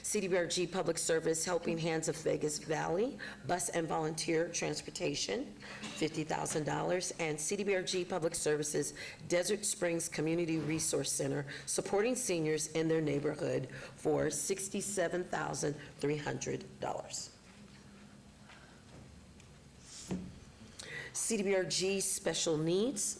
Speaker 8: CDBRG Public Service, Helping Hands of Vegas Valley, Bus and Volunteer Transportation, $50,000. And CDBRG Public Services, Desert Springs Community Resource Center, supporting seniors in their neighborhood for $67,300. CDBRG Special Needs,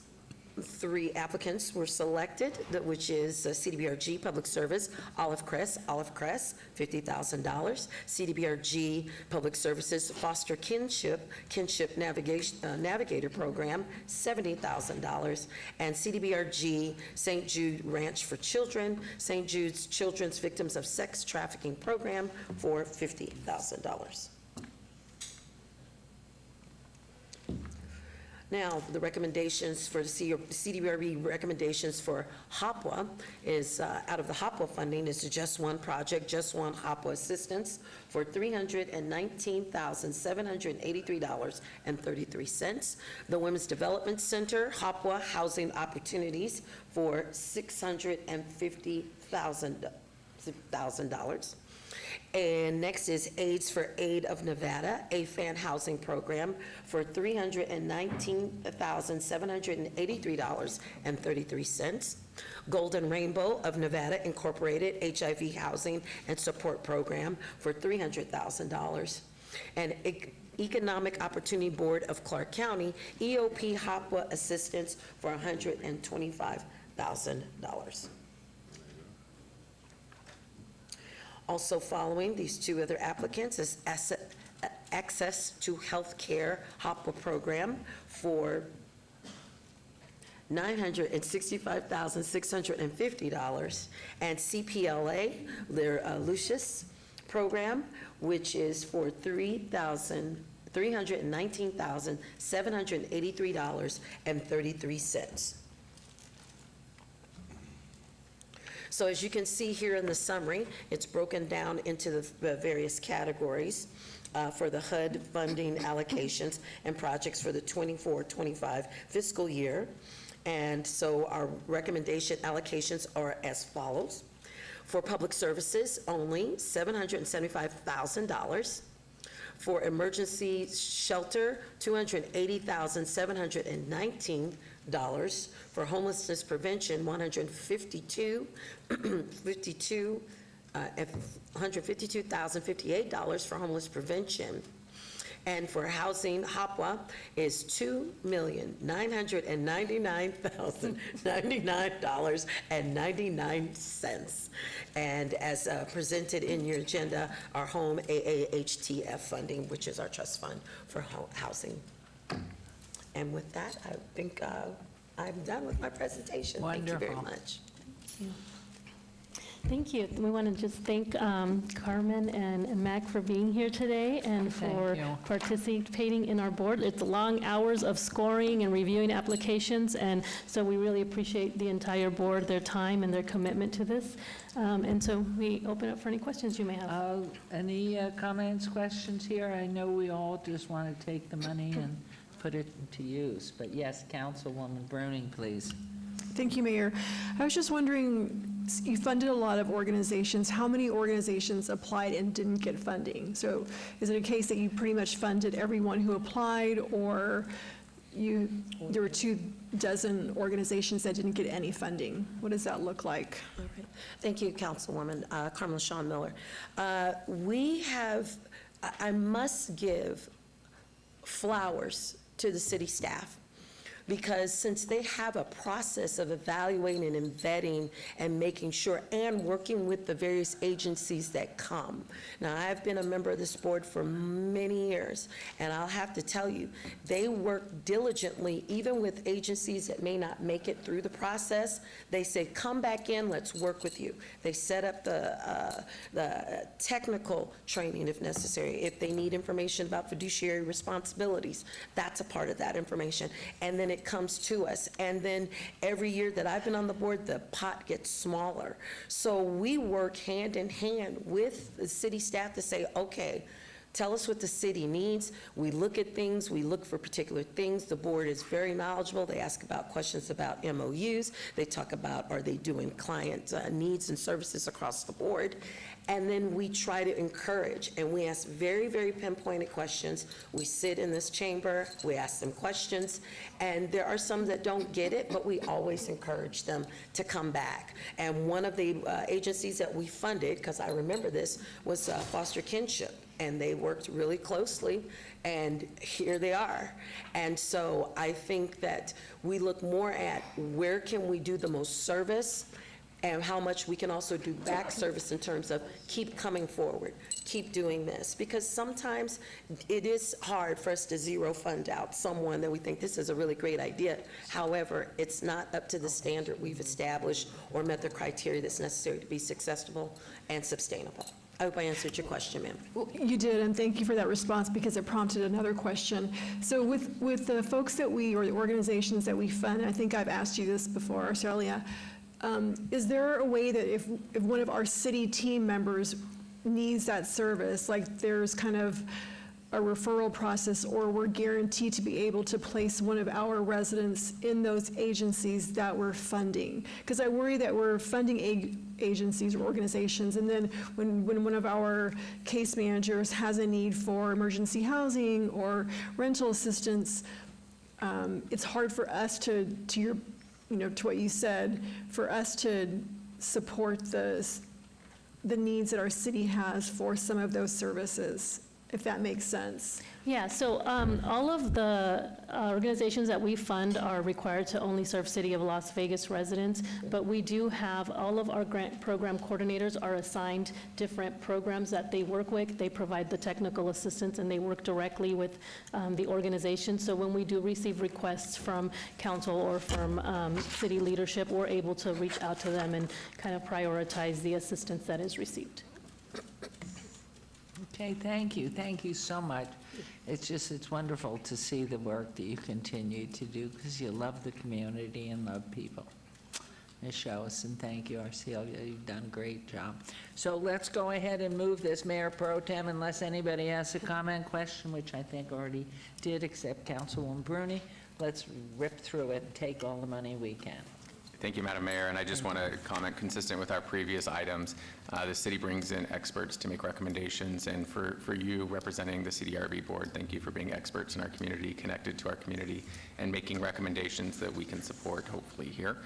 Speaker 8: 3 applicants were selected, which is CDBRG Public Service, Olive Crest, $50,000. CDBRG Public Services Foster Kinship Navigator Program, $70,000. And CDBRG St. Jude Ranch for Children, St. Jude's Children's Victims of Sex Trafficking Program for $50,000. Now, the recommendations for the CDBRB recommendations for HOPWA is, out of the HOPWA funding, is the Just One project, Just One HOPWA assistance for $319,783.33. The Women's Development Center, HOPWA Housing Opportunities for $650,000. And next is AIDS for Aid of Nevada, AFAN Housing Program for $319,783.33. Golden Rainbow of Nevada Incorporated HIV Housing and Support Program for $300,000. And Economic Opportunity Board of Clark County, EOP HOPWA Assistance for $125,000. Also following these 2 other applicants is Access to Health Care HOPWA program for $965,650, and CPLA, their Lucius program, which is for $319,783.33. So as you can see here in the summary, it's broken down into the various categories for the HUD funding allocations and projects for the 24-25 fiscal year. And so our recommendation allocations are as follows. For public services only, $775,000. For emergency shelter, $280,719. For homelessness prevention, $152,058 for homeless prevention. And for housing, HOPWA is $2,999,099.99. And as presented in your agenda, our home AAHTF funding, which is our trust fund for housing. And with that, I think I'm done with my presentation. Thank you very much.
Speaker 6: Thank you. We want to just thank Carmen and Mac for being here today and for participating in our board. It's long hours of scoring and reviewing applications, and so we really appreciate the entire board, their time and their commitment to this. And so we open up for any questions you may have.
Speaker 1: Any comments, questions here? I know we all just want to take the money and put it to use, but yes, Councilwoman Bruning, please.
Speaker 13: Thank you, Mayor. I was just wondering, you funded a lot of organizations. How many organizations applied and didn't get funding? So is it a case that you pretty much funded everyone who applied, or there were 24 organizations that didn't get any funding? What does that look like?
Speaker 8: All right. Thank you, Councilwoman Carmel Shawn Miller. I must give flowers to the city staff, because since they have a process of evaluating and vetting and making sure and working with the various agencies that come. Now, I've been a member of this board for many years, and I'll have to tell you, they work diligently, even with agencies that may not make it through the process. They say, come back in, let's work with you. They set up the technical training if necessary. If they need information about fiduciary responsibilities, that's a part of that information. And then it comes to us. And then every year that I've been on the board, the pot gets smaller. So we work hand in hand with the city staff to say, okay, tell us what the city needs. We look at things, we look for particular things. The board is very knowledgeable. They ask about questions about MOUs. They talk about, are they doing client needs and services across the board? And then we try to encourage, and we ask very, very pinpointed questions. We sit in this chamber, we ask them questions, and there are some that don't get it, but we always encourage them to come back. And one of the agencies that we funded, because I remember this, was Foster Kinship. And they worked really closely, and here they are. And so I think that we look more at where can we do the most service and how much we can also do back service in terms of keep coming forward, keep doing this. Because sometimes it is hard for us to zero fund out someone that we think this is a really great idea. However, it's not up to the standard we've established or met the criteria that's necessary to be successful and sustainable. I hope I answered your question, ma'am.
Speaker 13: Well, you did, and thank you for that response, because it prompted another question. So with the folks that or the organizations that we fund, I think I've asked you this before, Australia, is there a way that if one of our city team members needs that service, like there's kind of a referral process, or we're guaranteed to be able to place one of our residents in those agencies that we're funding? Because I worry that we're funding agencies or organizations, and then when one of our case managers has a need for emergency housing or rental assistance, it's hard for us to what you said, for us to support the needs that our city has for some of those services, if that makes sense.
Speaker 6: Yeah, so all of the organizations that we fund are required to only serve City of Las Vegas residents, but we do have all of our grant program coordinators are assigned different programs that they work with. They provide the technical assistance, and they work directly with the organization. So when we do receive requests from council or from city leadership, we're able to reach out to them and kind of prioritize the assistance that is received.
Speaker 1: Okay, thank you. Thank you so much. It's wonderful to see the work that you continue to do, because you love the community and love people. Ms. Shows, and thank you, Arcelia, you've done a great job. So let's go ahead and move this, Mayor Pro Tem, unless anybody has a comment, question, which I think already did, except Councilwoman Bruni. Let's rip through it and take all the money we can.
Speaker 7: Thank you, Madam Mayor, and I just want to comment consistent with our previous items. The city brings in experts to make recommendations, and for you representing the CDRB board, thank you for being experts in our community, connected to our community, and making recommendations that we can support, hopefully, here.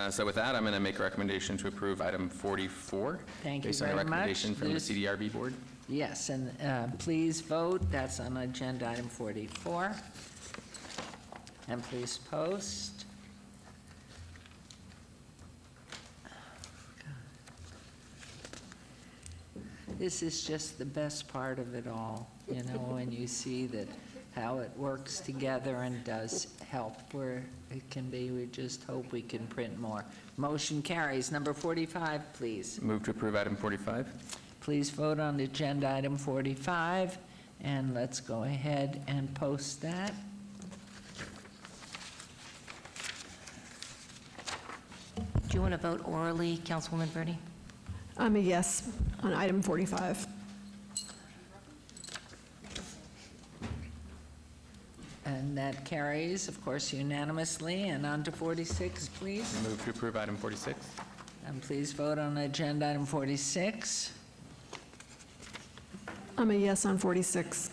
Speaker 7: So with that, I'm going to make a recommendation to approve item 44.
Speaker 1: Thank you
Speaker 7: based on a
Speaker 1: very much.
Speaker 7: recommendation from the CDRB board.
Speaker 1: Yes, and please vote. That's on agenda item 44. And please post. This is just the best part of it all, you know, when you see that how it works together and does help where it can be. We just hope we can print more. Motion carries. Number 45, please.
Speaker 7: Move to approve item 45.
Speaker 1: Please vote on agenda item 45, and let's go ahead and post that.
Speaker 9: Do you want to vote orally, Councilwoman Bruni?
Speaker 13: I'm a yes on item 45.
Speaker 1: And that carries, of course, unanimously. And on to 46, please.
Speaker 7: Move to approve item 46.
Speaker 1: And please vote on agenda item 46.
Speaker 13: I'm a yes on 46.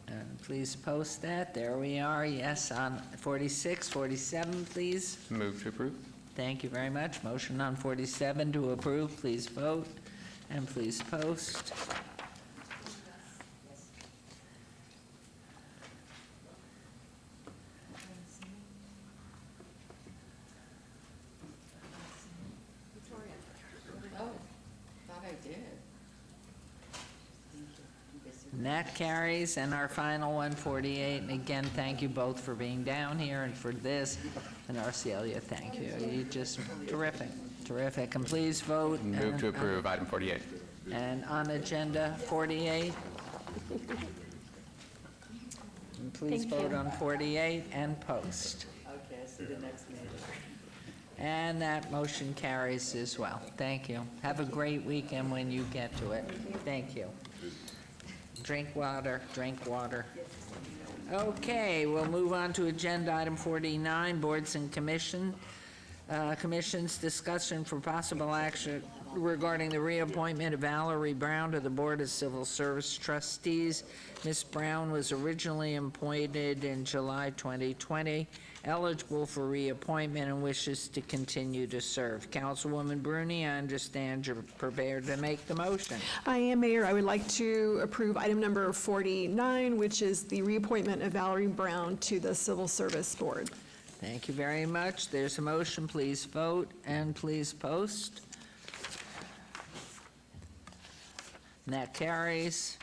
Speaker 1: And please post that. There we are. Yes on 46. 47, please.
Speaker 7: Move to approve.
Speaker 1: Thank you very much. Motion on 47 to approve. Please vote and please post. And that carries, and our final one, 48. And again, thank you both for being down here and for this. And Arcelia, thank you. You just terrific, terrific. And please vote.
Speaker 7: Move to approve item 48.
Speaker 1: And on agenda 48. And please
Speaker 6: Thank
Speaker 1: vote
Speaker 6: you.
Speaker 1: on 48 and post.
Speaker 8: Okay, I see the next meeting.
Speaker 1: And that motion carries as well. Thank you. Have a great weekend when you get to it. Thank you. Drink water, drink water. Okay, we'll move on to agenda item 49, boards and commissions discussion for possible action regarding the reappointment of Valerie Brown to the Board of Civil Service Trustees. Ms. Brown was originally appointed in July 2020, eligible for reappointment and wishes to continue to serve. Councilwoman Bruni, I understand you're prepared to make the motion.
Speaker 13: I am, Mayor. I would like to approve item number 49, which is the reappointment of Valerie Brown to the Civil Service Board.
Speaker 1: Thank you very much. There's a motion. Please vote and please post. And that carries.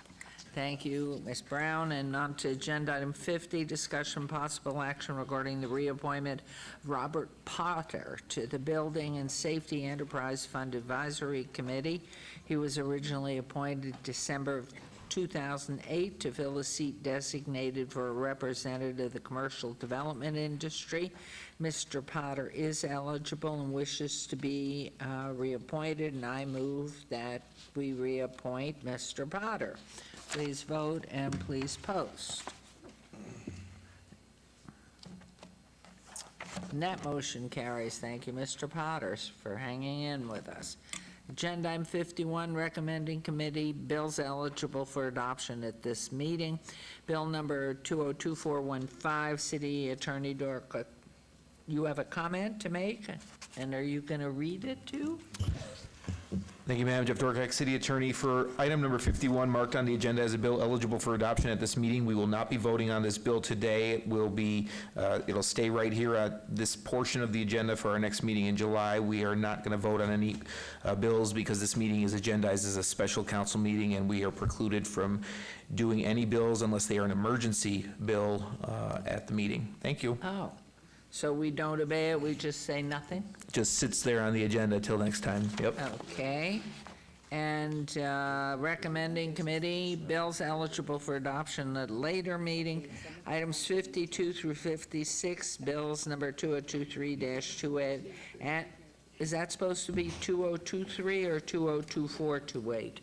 Speaker 1: Thank you, Ms. Brown. And on to agenda item 50, discussion possible action regarding the reappointment of Robert Potter to the Building and Safety Enterprise Fund Advisory Committee. He was originally appointed December of 2008 to fill a seat designated for a representative of the commercial development industry. Mr. Potter is eligible and wishes to be reappointed, and I move that we reappoint Mr. Potter. Please vote and please post. And that motion carries. Thank you, Mr. Potter, for hanging in with us. Agenda item 51, recommending committee bills eligible for adoption at this meeting. Bill number 202415, City Attorney Dorka, you have a comment to make? And are you going to read it too?
Speaker 16: Thank you, Madam Jeff Dorkak, City Attorney. For item number 51, marked on the agenda as a bill eligible for adoption at this meeting, we will not be voting on this bill today. It will be, it'll stay right here at this portion of the agenda for our next meeting in July. We are not going to vote on any bills because this meeting is agendized as a special council meeting, and we are precluded from doing any bills unless they are an emergency bill at the meeting. Thank you.
Speaker 1: Oh, so we don't obey it, we just say nothing?
Speaker 16: Just sits there on the agenda till next time. Yep.
Speaker 1: Okay. And recommending committee, bills eligible for adoption at later meeting, items 52 through 56, bills number 2023-28. And is that supposed to be 2023 or 2024-28?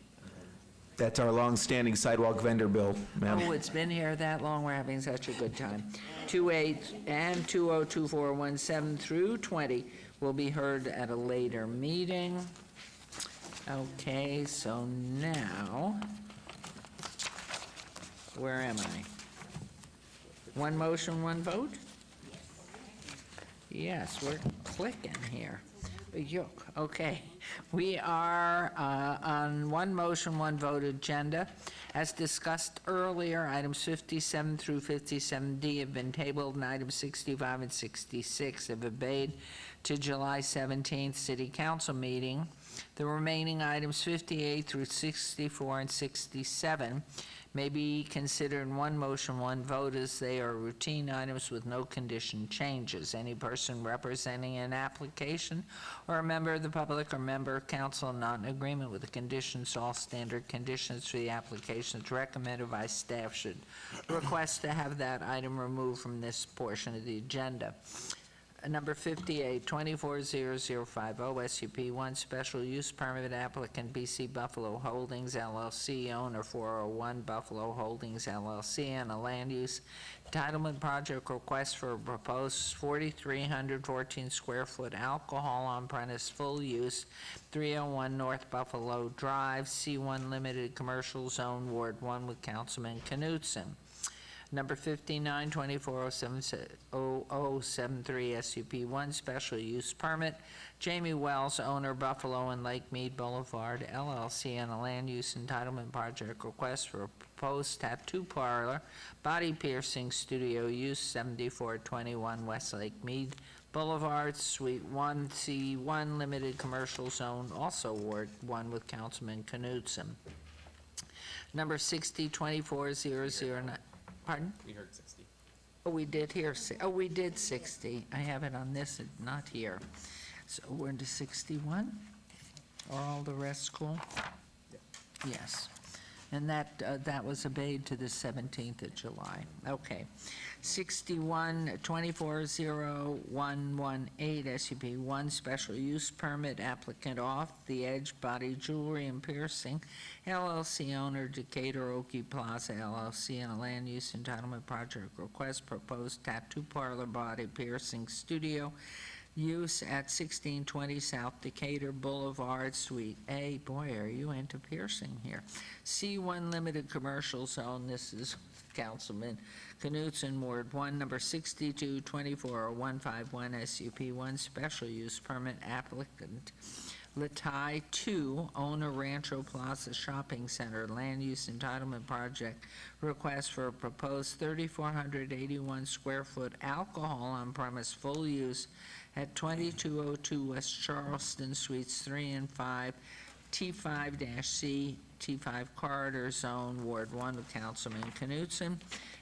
Speaker 16: That's our long-standing sidewalk vendor bill, ma'am.
Speaker 1: Oh, it's been here that long, we're having such a good time. 28 and 2024-17 through 20 will be heard at a later meeting. Okay, so now, where am I? One motion, one vote? Yes, we're clicking here. Yuck, okay. We are on one motion, one vote agenda. As discussed earlier, items 57 through 57D have been tabled, and items 65 and 66 have obeyed to July 17th City Council meeting. The remaining items 58 through 64 and 67 may be considered in one motion, one vote, as they are routine items with no condition changes. Any person representing an application or a member of the public or member of council not in agreement with the conditions, all standard conditions for the applications recommended by staff should request to have that item removed from this portion of the agenda. Number 58, 240050 SUP 1 special use permit applicant BC Buffalo Holdings LLC, owner 401 Buffalo Holdings LLC, and a land use entitlement project request for a proposed 4,314 square foot alcohol on premise full use, 301 North Buffalo Drive, C1 Limited Commercial Zone, Ward 1, with Councilman Knutson. Number 59, 240073 SUP 1 special use permit, Jamie Wells, owner Buffalo and Lake Mead Boulevard LLC, and a land use entitlement project request for a proposed tattoo parlor, body piercing studio use, 7421 West Lake Mead Boulevard, Suite 1, C1 Limited Commercial Zone, also Ward 1, with Councilman Knutson. Number 60, 24009. Pardon?
Speaker 7: We heard 60.
Speaker 1: Oh, we did here, we did 60. I have it on this, not here. So we're into 61? Are all the rest cool? Yes. And that was obeyed to the 17th of July. Okay. 61, 240118 SUP 1 special use permit, applicant Off the Edge Body Jewelry and Piercing LLC, owner Decatur Oki Plaza LLC, and a land use entitlement project request, proposed tattoo parlor, body piercing studio use at 1620 South Decatur Boulevard, Suite A. Boy, are you into piercing here. C1 Limited Commercial Zone, this is Councilman Knutson, Ward 1, number 62, 24151 SUP 1 special use permit, applicant Latai 2, owner Rancho Plaza Shopping Center, land use entitlement project request for a proposed 3,481 square foot alcohol on premise full use at 2202 West Charleston, Suites 3 and 5, T5-C, T5 Corridor Zone, Ward 1, with Councilman Knutson,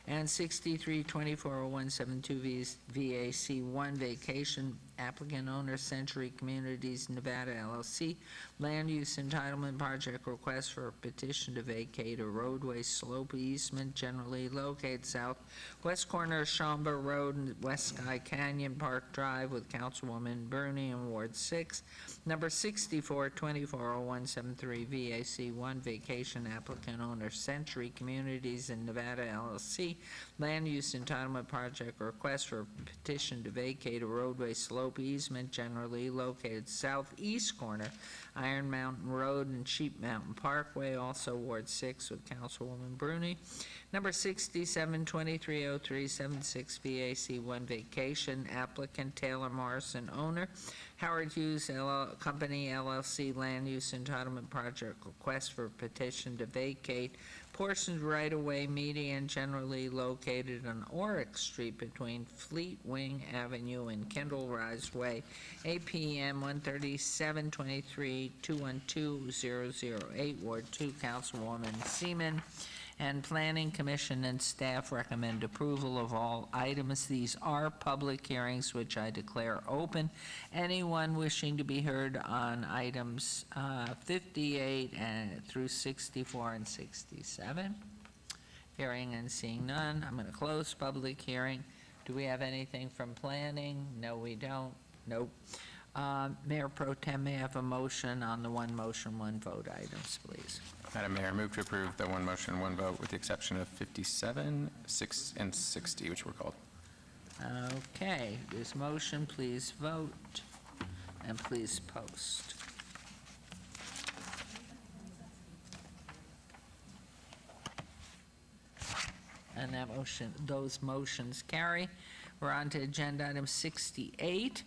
Speaker 1: and 63-240-172 VAC 1 vacation, applicant owner Century Communities Nevada LLC, land use entitlement project request for a petition to vacate a roadway slope easement generally located southwest corner of Schomburg Road and West Sky Canyon Park Drive, with Councilwoman Bruni in Ward 6. Number 64, 240-173 VAC 1 vacation, applicant owner Century Communities in Nevada LLC, land use entitlement project request for a petition to vacate a roadway slope easement generally located southeast corner Iron Mountain Road and Sheep Mountain Parkway, also Ward 6, with Councilwoman Bruni. Number 67, 230376 VAC 1 vacation, applicant Taylor Morrison, owner Howard Hughes Company LLC, land use entitlement project request for petition to vacate portions right-of-way median generally located on Oryx Street between Fleet Wing Avenue and Kendall Rise Way, APM 13723-212008, Ward 2, Councilwoman Seaman. And Planning Commission and staff recommend approval of all items. These are public hearings, which I declare open. Anyone wishing to be heard on items 58 and through 64 and 67? Hearing and seeing none, I'm going to close public hearing. Do we have anything from planning? No, we don't. Nope. Mayor Pro Tem, may I have a motion on the one motion, one vote items, please?
Speaker 7: Madam Mayor, move to approve the one motion, one vote with the exception of 57, 6, and 60, which were called.
Speaker 1: Okay, this motion, please vote, and please post. And that motion, those motions carry. We're on to agenda item 68,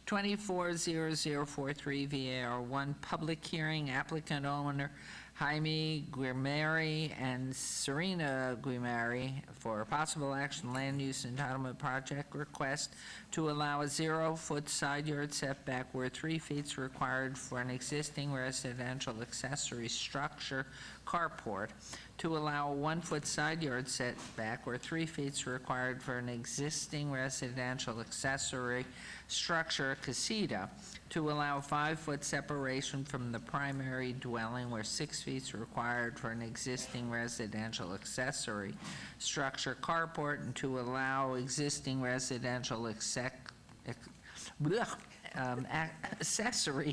Speaker 1: 240043 VAR1, public hearing, applicant owner Jaime Guimari and Serena Guimari for a possible action land use entitlement project request to allow a 0-foot side yard setback where 3 feet is required for an existing residential accessory structure carport, to allow a 1-foot side yard setback where 3 feet is required for an existing residential accessory structure casita, to allow a 5-foot separation from the primary dwelling where 6 feet is required for an existing residential accessory structure carport, and to allow existing residential accessory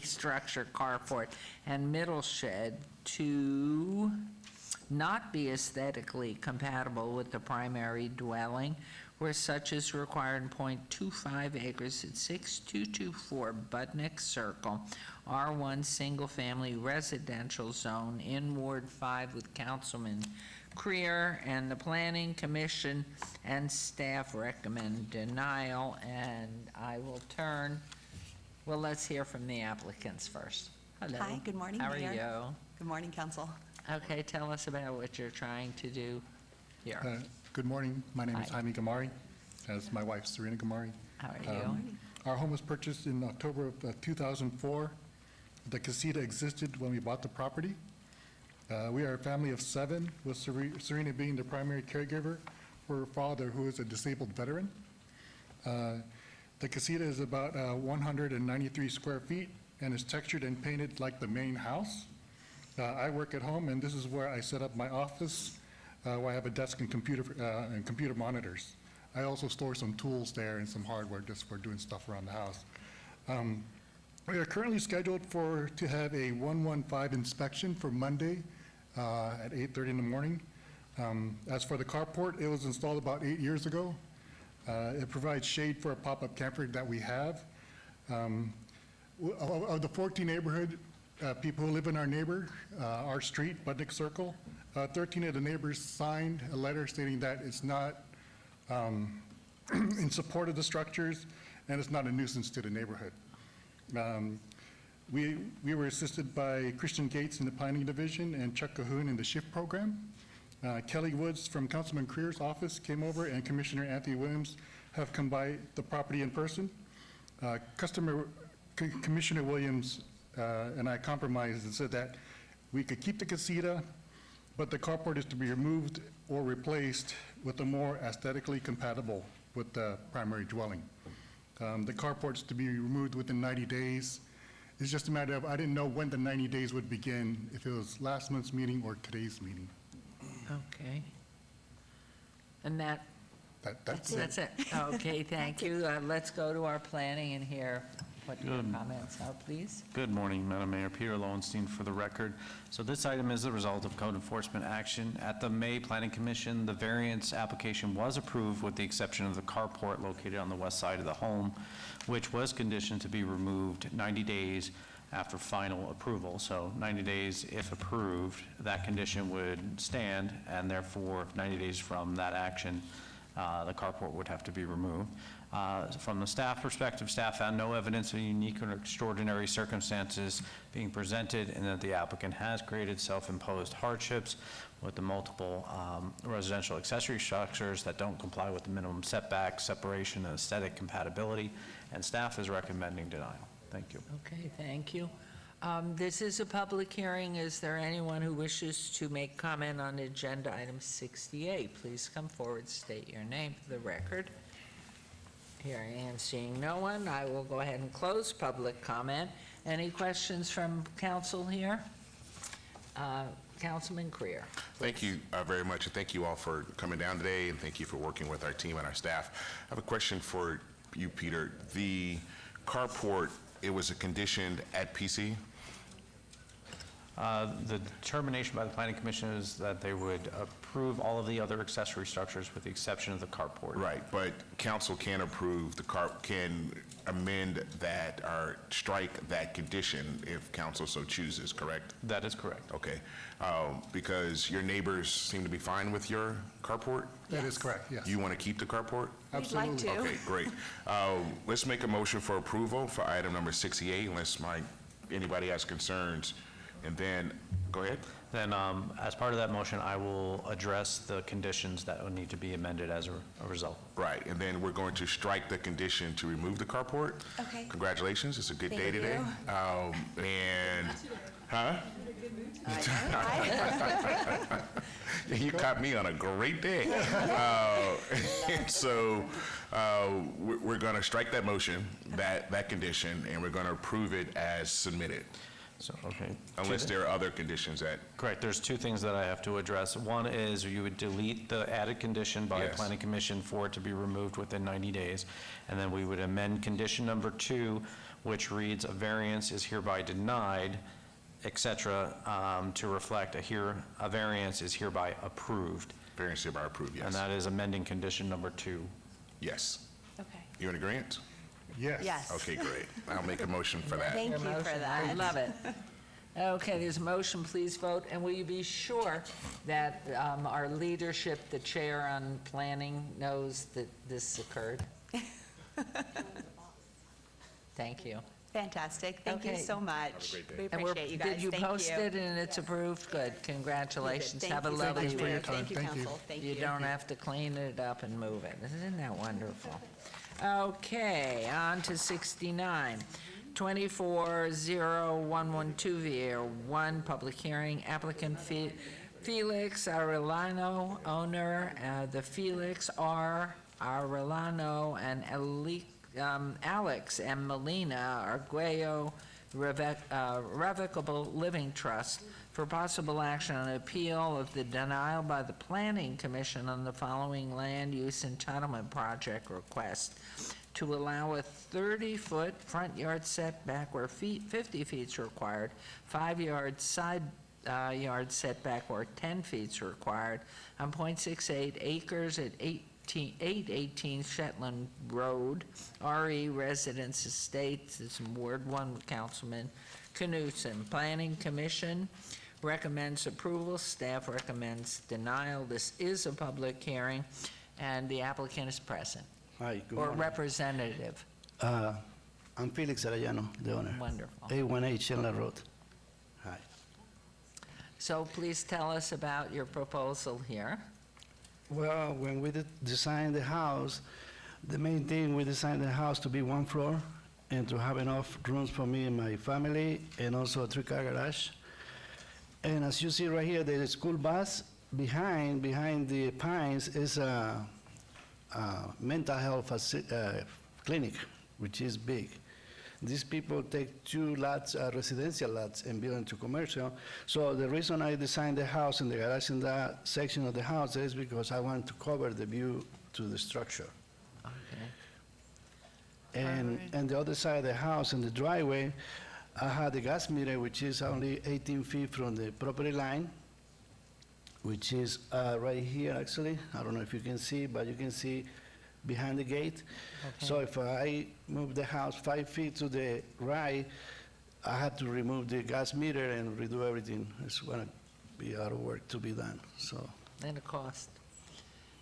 Speaker 1: structure carport and middle shed to not be aesthetically compatible with the primary dwelling where such is required in .25 acres at 6224 Budnick Circle, R1 Single Family Residential Zone in Ward 5 with Councilman Creer, and the Planning Commission and staff recommend denial. And I will turn, well, let's hear from the applicants first. Hello.
Speaker 10: Hi, good morning,
Speaker 1: How
Speaker 10: Mayor.
Speaker 1: are you?
Speaker 10: Good morning, Council.
Speaker 1: Okay, tell us about what you're trying to do here.
Speaker 11: Good morning. My name is
Speaker 1: Hi.
Speaker 11: Jaime Gamari, as my wife Serena Gamari.
Speaker 1: How are you?
Speaker 11: Our home was purchased in October of 2004. The casita existed when we bought the property. We are a family of 7, with Serena being the primary caregiver for her father, who is a disabled veteran. The casita is about 193 square feet and is textured and painted like the main house. I work at home, and this is where I set up my office, where I have a desk and computer monitors. I also store some tools there and some hardware just for doing stuff around the house. We are currently scheduled to have a 115 inspection for Monday at 8:30 in the morning. As for the carport, it was installed about 8 years ago. It provides shade for a pop-up camper that we have. Of the 14 neighborhood people who live in our street, Budnick Circle, 13 of the neighbors signed a letter stating that it's not in support of the structures and it's not a nuisance to the neighborhood. We were assisted by Christian Gates in the Planning Division and Chuck Cahoon in the SHIFT program. Kelly Woods from Councilman Creer's office came over, and Commissioner Anthony Williams have come by the property in person. Commissioner Williams and I compromised and said that we could keep the casita, but the carport is to be removed or replaced with a more aesthetically compatible with the primary dwelling. The carport's to be removed within 90 days. It's just a matter of, I didn't know when the 90 days would begin, if it was last month's meeting or today's meeting.
Speaker 1: Okay. And
Speaker 11: That's
Speaker 1: it. Okay, thank you. Let's go to our planning and hear what your comments are, please.
Speaker 12: Good morning, Madam Mayor. Peter Lowenstein for the record. So this item is the result of code enforcement action. At the May Planning Commission, the variance application was approved with the exception of the carport located on the west side of the home, which was conditioned to be removed 90 days after final approval. So 90 days, if approved, that condition would stand, and therefore 90 days from that action, the carport would have to be removed. From the staff perspective, staff found no evidence of unique or extraordinary circumstances being presented, and that the applicant has created self-imposed hardships with the multiple residential accessory structures that don't comply with the minimum setback, separation, and aesthetic compatibility, and staff is recommending denial. Thank you.
Speaker 1: Okay, thank you. This is a public hearing. Is there anyone who wishes to make comment on agenda item 68? Please come forward, state your name for the record. Hearing and seeing no one, I will go ahead and close public comment. Any questions from council here? Councilman Creer.
Speaker 4: Thank you very much, and thank you all for coming down today, and thank you for working with our team and our staff. I have a question for you, Peter. The carport, it was conditioned at PC?
Speaker 12: The determination by the planning commission is that they would approve all of the other accessory structures with the exception of the carport.
Speaker 4: Right, but council can approve can amend that or strike that condition if council so chooses, correct?
Speaker 12: That is correct.
Speaker 4: Okay, because your neighbors seem to be fine with your carport?
Speaker 11: That is correct, yes.
Speaker 4: You want to keep the carport?
Speaker 11: Absolutely.
Speaker 4: Okay, great. Let's make a motion for approval for item number 68, unless anybody has concerns. And then, go ahead.
Speaker 12: Then, as part of that motion, I will address the conditions that would need to be amended as a result.
Speaker 4: Right, and then we're going to strike the condition to remove the carport.
Speaker 18: Okay.
Speaker 4: Congratulations, it's a good day
Speaker 18: Thank
Speaker 4: today.
Speaker 18: you.
Speaker 4: Huh? You caught me on a great day. So we're going to strike that motion, that condition, and we're going to approve it as submitted.
Speaker 12: So, okay.
Speaker 4: Unless there are other conditions that,
Speaker 12: Correct. There's two things that I have to address. One is you would delete the added condition by
Speaker 4: Yes.
Speaker 12: planning commission for it to be removed within 90 days. And then we would amend condition number 2, which reads, a variance is hereby denied, et cetera, to reflect a variance is hereby approved.
Speaker 4: variance hereby approved, yes.
Speaker 12: And that is amending condition number 2.
Speaker 4: Yes.
Speaker 18: Okay.
Speaker 4: You in agreement?
Speaker 11: Yes.
Speaker 18: Yes.
Speaker 4: Okay, great. I'll make a motion for that.
Speaker 18: Thank you for
Speaker 1: Motion.
Speaker 18: that.
Speaker 1: I love it. Okay, there's a motion, please vote. And will you be sure that our leadership, the chair on planning, knows that this occurred? Thank you.
Speaker 10: Fantastic. Thank you
Speaker 1: Okay.
Speaker 10: so much. We
Speaker 1: And we're-
Speaker 10: appreciate you guys.
Speaker 1: Did you
Speaker 10: Thank
Speaker 1: post it and it's approved? Good, congratulations.
Speaker 10: Thank
Speaker 1: Have a
Speaker 10: you so
Speaker 1: lovely
Speaker 10: much,
Speaker 1: week.
Speaker 10: Mayor.
Speaker 11: time.
Speaker 10: Thank you,
Speaker 11: Thank you.
Speaker 10: council. Thank
Speaker 1: You don't have to clean it up and move it. Isn't that wonderful? Okay, on to 69. 240112 Vier 1, public hearing, applicant Felix Arellano, owner, the Felix R. Arellano and Alex M. Molina Arguello Revocable Living Trust for possible action on appeal of the denial by the Planning Commission on the following land use entitlement project request to allow a 30-foot front yard setback where 50 feet is required, 5-yard side yard setback where 10 feet is required, on .68 acres at 818 Shetland Road, RE Residence Estates. It's in Ward 1, Councilman Knutson. Planning Commission recommends approval. Staff recommends denial. This is a public hearing, and the applicant is present.
Speaker 14: Hi, good
Speaker 1: Or
Speaker 14: morning.
Speaker 1: representative.
Speaker 14: I'm Felix Arellano, the owner.
Speaker 1: Wonderful.
Speaker 14: 818 Shenla Road. Hi.
Speaker 1: So please tell us about your proposal here.
Speaker 14: Well, when we designed the house, the main thing, we designed the house to be one floor and to have enough rooms for me and my family, and also a 3-car garage. And as you see right here, the school bus behind the pines is a mental health clinic, which is big. These people take 2 lots, residential lots, and build into commercial. So the reason I designed the house and the garage in that section of the house is because I want to cover the view to the structure.
Speaker 1: Okay.
Speaker 14: And the other side of the house, in the driveway, I had the gas meter, which is only 18 feet from the property line, which is right here, actually. I don't know if you can see, but you can see behind the gate.
Speaker 1: Okay.
Speaker 14: So if I move the house 5 feet to the right, I had to remove the gas meter and redo everything. It's going to be a lot of work to be done, so.
Speaker 1: And a cost.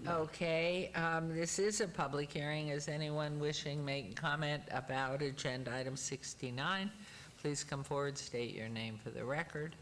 Speaker 1: Okay, this is a public hearing. Is anyone wishing to make comment about agenda item 69? Please come forward, state your name for the record.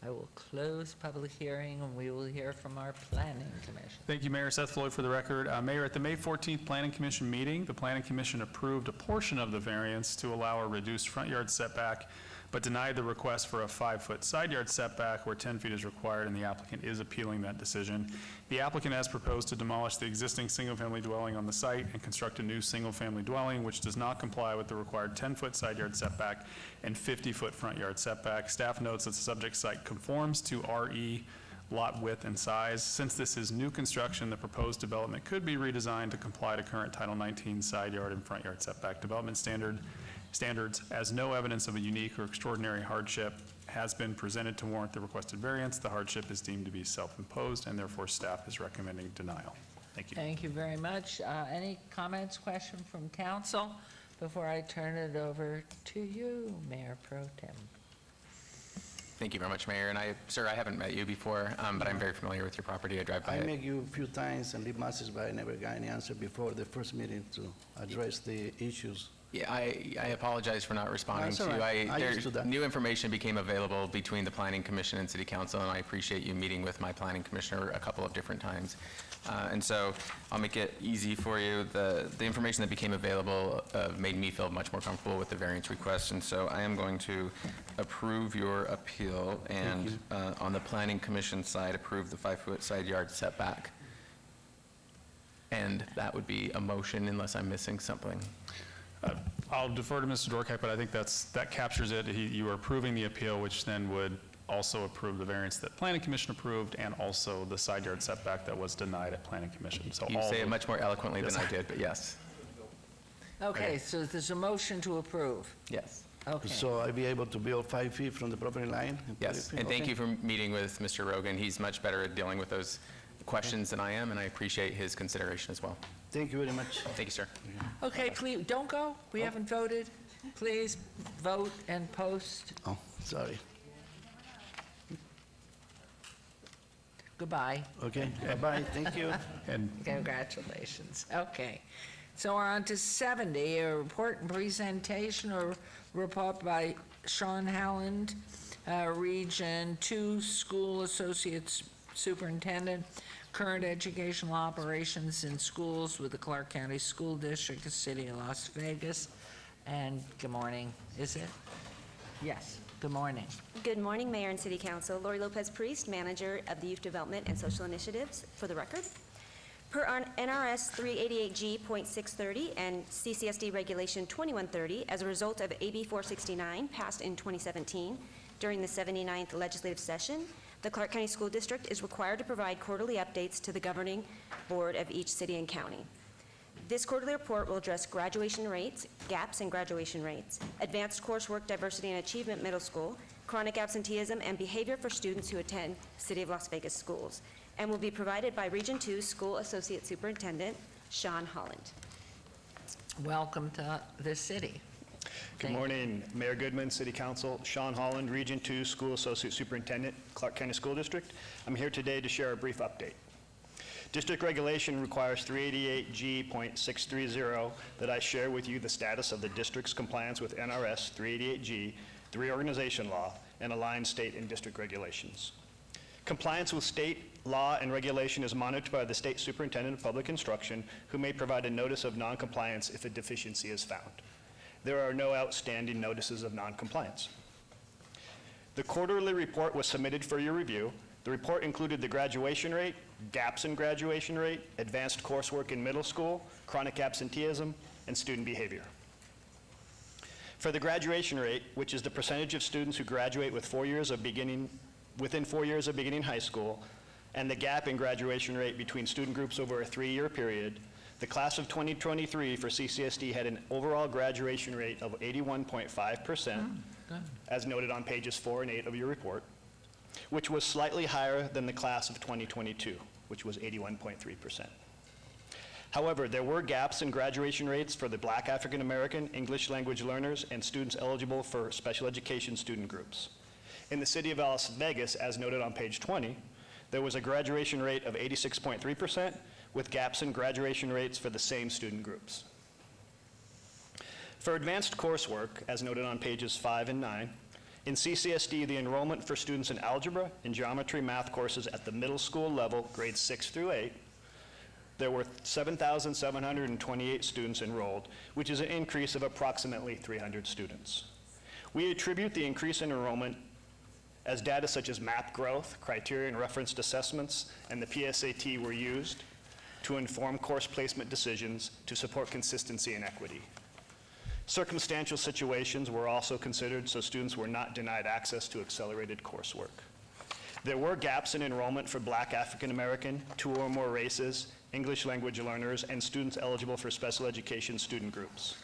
Speaker 1: I will close public hearing, and we will hear from our planning commission.
Speaker 15: Thank you, Mayor. Seth Floyd for the record. Mayor, at the May 14th Planning Commission meeting, the Planning Commission approved a portion of the variance to allow a reduced front yard setback but denied the request for a 5-foot side yard setback where 10 feet is required, and the applicant is appealing that decision. The applicant has proposed to demolish the existing single-family dwelling on the site and construct a new single-family dwelling, which does not comply with the required 10-foot side yard setback and 50-foot front yard setback. Staff notes that the subject site conforms to RE lot width and size. Since this is new construction, the proposed development could be redesigned to comply to current Title 19 side yard and front yard setback development standards, as no evidence of a unique or extraordinary hardship has been presented to warrant the requested variance. The hardship is deemed to be self-imposed, and therefore staff is recommending denial. Thank you.
Speaker 1: Thank you very much. Any comments, question from council before I turn it over to you, Mayor Pro Tem?
Speaker 7: Thank you very much, Mayor. And sir, I haven't met you before, but I'm very familiar with your property. I drive by
Speaker 14: I
Speaker 7: it.
Speaker 14: met you a few times and leave messages, but I never got any answer before the first meeting to address the issues.
Speaker 7: Yeah, I apologize for not responding
Speaker 14: That's
Speaker 7: to
Speaker 14: all
Speaker 7: you.
Speaker 14: right. I used to that.
Speaker 7: New information became available between the Planning Commission and City Council, and I appreciate you meeting with my Planning Commissioner a couple of different times. And so I'll make it easy for you. The information that became available made me feel much more comfortable with the variance request, and so I am going to approve your appeal, and on the Planning Commission side, approve the 5-foot side yard setback. And that would be a motion unless I'm missing something.
Speaker 15: I'll defer to Mr. Dorkite, but I think that captures it. You are approving the appeal, which then would also approve the variance that Planning Commission approved, and also the side yard setback that was denied at Planning Commission. So
Speaker 7: You say it much more eloquently than I did, but yes.
Speaker 1: Okay, so there's a motion to approve.
Speaker 7: Yes.
Speaker 1: Okay.
Speaker 14: So I'll be able to build 5 feet from the property line?
Speaker 7: Yes, and thank you for meeting with Mr. Rogan. He's much better at dealing with those questions than I am, and I appreciate his consideration as well.
Speaker 14: Thank you very much.
Speaker 7: Thank you, sir.
Speaker 1: Okay, please, don't go. We haven't voted. Please vote and post.
Speaker 14: Oh, sorry.
Speaker 1: Goodbye.
Speaker 14: Okay, bye-bye, thank you.
Speaker 15: And
Speaker 1: Congratulations. Okay. So we're on to 70, a report and presentation or report by Sean Howland, Region 2 School Associate Superintendent, current educational operations in schools with the Clark County School District, the City of Las Vegas. And good morning, is it? Yes, good morning.
Speaker 20: Good morning, Mayor and City Council. Lori Lopez Priest, Manager of the Youth Development and Social Initiatives, for the record. Per NRS 388G.630 and CCSD Regulation 2130, as a result of AB 469 passed in 2017 during the 79th legislative session, the Clark County School District is required to provide quarterly updates to the governing board of each city and county. This quarterly report will address graduation rates, gaps in graduation rates, advanced coursework diversity and achievement middle school, chronic absenteeism, and behavior for students who attend City of Las Vegas schools, and will be provided by Region 2 School Associate Superintendent Sean Holland.
Speaker 1: Welcome to the city.
Speaker 22: Good morning, Mayor Goodman, City Council, Sean Holland, Region 2 School Associate Superintendent, Clark County School District. I'm here today to share a brief update. District regulation requires 388G.630 that I share with you the status of the district's compliance with NRS 388G, the reorganization law, and aligned state and district regulations. Compliance with state law and regulation is monitored by the State Superintendent of Public Instruction, who may provide a notice of noncompliance if a deficiency is found. There are no outstanding notices of noncompliance. The quarterly report was submitted for your review. The report included the graduation rate, gaps in graduation rate, advanced coursework in middle school, chronic absenteeism, and student behavior. For the graduation rate, which is the percentage of students who graduate with within 4 years of beginning high school, and the gap in graduation rate between student groups over a 3-year period, the class of 2023 for CCSD had an overall graduation rate of 81.5%, as noted on pages 4 and 8 of your report, which was slightly higher than the class of 2022, which was 81.3%. However, there were gaps in graduation rates for the Black African American, English language learners, and students eligible for special education student groups. In the City of Las Vegas, as noted on page 20, there was a graduation rate of 86.3%, with gaps in graduation rates for the same student groups. For advanced coursework, as noted on pages 5 and 9, in CCSD, the enrollment for students in algebra and geometry math courses at the middle school level, grades 6 through 8, there were 7,728 students enrolled, which is an increase of approximately 300 students. We attribute the increase in enrollment as data such as MAP growth, criteria and referenced assessments, and the PSAT were used to inform course placement decisions to support consistency and equity. Circumstantial situations were also considered so students were not denied access to accelerated coursework. There were gaps in enrollment for Black, African American, 2 or more races, English language learners, and students eligible for special education student groups.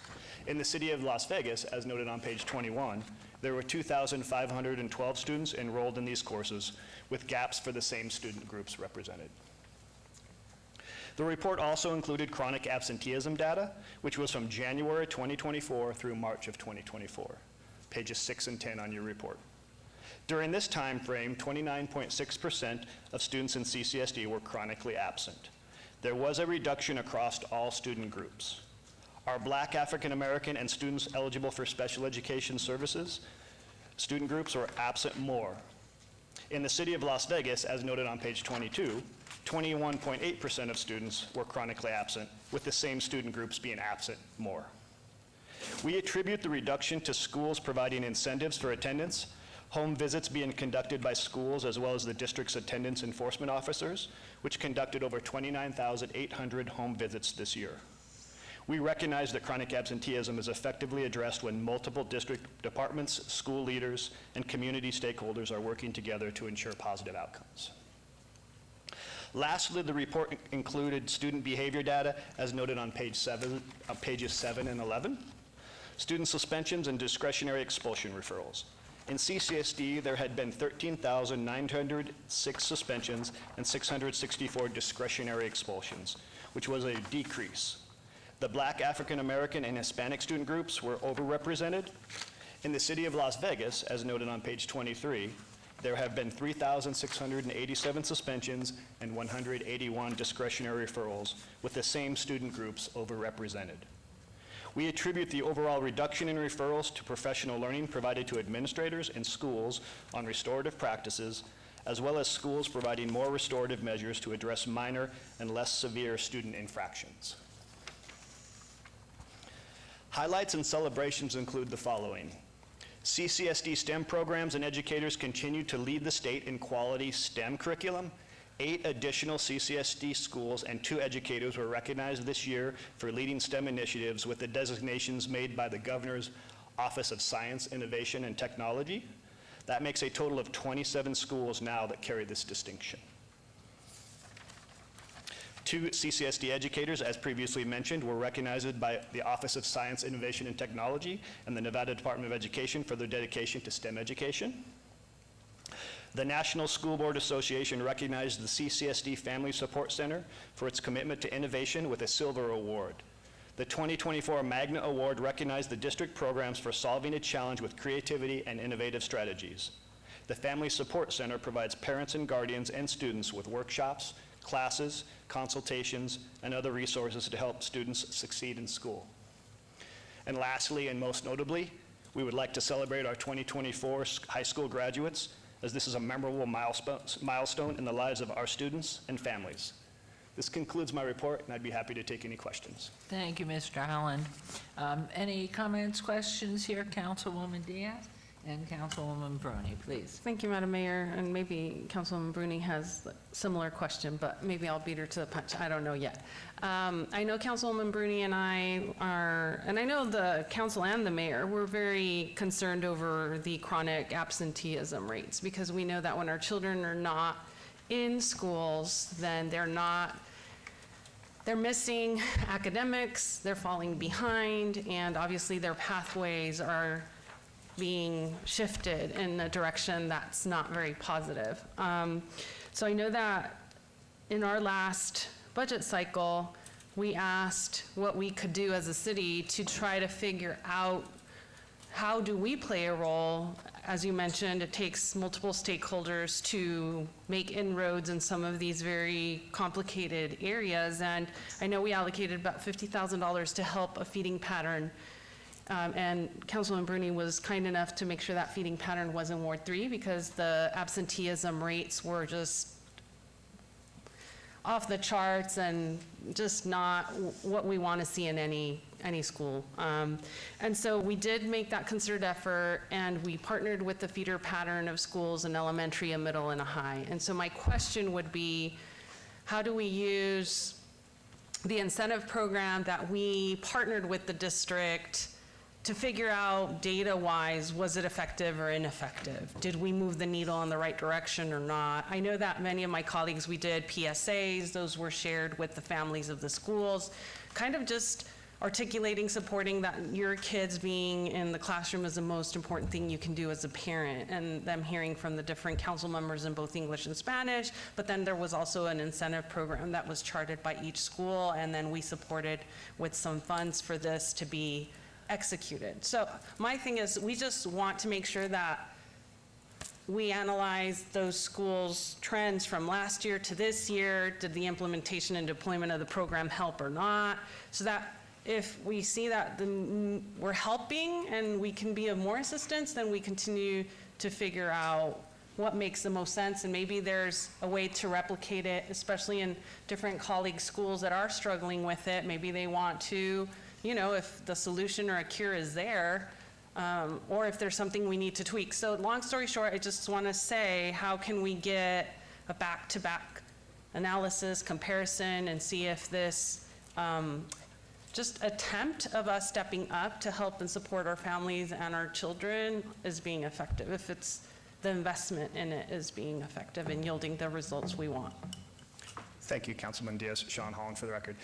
Speaker 22: In the city of Las Vegas, as noted on page 21, there were 2,512 students enrolled in these courses, with gaps for the same student groups represented. The report also included chronic absenteeism data, which was from January 2024 through March of 2024, pages 6 and 10 on your report. During this time frame, 29.6% of students in CCSD were chronically absent. There was a reduction across all student groups. Our Black, African American, and students eligible for special education services student groups were absent more. In the city of Las Vegas, as noted on page 22, 21.8% of students were chronically absent, with the same student groups being absent more. We attribute the reduction to schools providing incentives for attendance, home visits being conducted by schools as well as the district's attendance enforcement officers, which conducted over 29,800 home visits this year. We recognize that chronic absenteeism is effectively addressed when multiple district departments, school leaders, and community stakeholders are working together to ensure positive outcomes. Lastly, the report included student behavior data as noted on pages 7 and 11, student suspensions and discretionary expulsion referrals. In CCSD, there had been 13,906 suspensions and 664 discretionary expulsions, which was a decrease. The Black, African American, and Hispanic student groups were overrepresented. In the city of Las Vegas, as noted on page 23, there have been 3,687 suspensions and 181 discretionary referrals, with the same student groups overrepresented. We attribute the overall reduction in referrals to professional learning provided to administrators in schools on restorative practices, as well as schools providing more restorative measures to address minor and less severe student infractions. Highlights and celebrations include the following. CCSD STEM programs and educators continue to lead the state in quality STEM curriculum. 8 additional CCSD schools and 2 educators were recognized this year for leading STEM initiatives with the designations made by the Governor's Office of Science, Innovation, and Technology. That makes a total of 27 schools now that carry this distinction. 2 CCSD educators, as previously mentioned, were recognized by the Office of Science, Innovation, and Technology and the Nevada Department of Education for their dedication to STEM education. The National School Board Association recognized the CCSD Family Support Center for its commitment to innovation with a Silver Award. The 2024 Magna Award recognized the district programs for solving a challenge with creativity and innovative strategies. The Family Support Center provides parents and guardians and students with workshops, classes, consultations, and other resources to help students succeed in school. And lastly, and most notably, we would like to celebrate our 2024 high school graduates, as this is a memorable milestone in the lives of our students and families. This concludes my report, and I'd be happy to take any questions.
Speaker 1: Thank you, Mr. Holland. Any comments, questions here? Councilwoman Diaz and Councilwoman Bruni, please.
Speaker 17: Thank you, Madam Mayor, and maybe Councilwoman Bruni has a similar question, but maybe I'll beat her to the punch. I don't know yet. I know Councilwoman Bruni and I are, and I know the council and the mayor, we're very concerned over the chronic absenteeism rates, because we know that when our children are not in schools, then they're missing academics, they're falling behind, and obviously their pathways are being shifted in a direction that's not very positive. So I know that in our last budget cycle, we asked what we could do as a city to try to figure out how do we play a role. As you mentioned, it takes multiple stakeholders to make inroads in some of these very complicated areas. And I know we allocated about $50,000 to help a feeding pattern. And Councilwoman Bruni was kind enough to make sure that feeding pattern was in Ward 3 because the absenteeism rates were just off the charts and just not what we want to see in any school. And so we did make that concerted effort, and we partnered with the feeder pattern of schools in elementary, a middle, and a high. And so my question would be, how do we use the incentive program that we partnered with the district to figure out data-wise, was it effective or ineffective? Did we move the needle in the right direction or not? I know that many of my colleagues, we did PSAs, those were shared with the families of the schools, kind of just articulating, supporting that your kids being in the classroom is the most important thing you can do as a parent, and them hearing from the different council members in both English and Spanish. But then there was also an incentive program that was charted by each school, and then we supported with some funds for this to be executed. So my thing is, we just want to make sure that we analyze those schools' trends from last year to this year. Did the implementation and deployment of the program help or not? So that if we see that we're helping and we can be of more assistance, then we continue to figure out what makes the most sense, and maybe there's a way to replicate it, especially in different colleague schools that are struggling with it. Maybe they want to, you know, if the solution or a cure is there, or if there's something we need to tweak. So long story short, I just want to say, how can we get a back-to-back analysis, comparison, and see if this just attempt of us stepping up to help and support our families and our children is being effective, if it's the investment in it is being effective and yielding the results we want.
Speaker 22: Thank you, Councilman Diaz. Sean Holland for the record.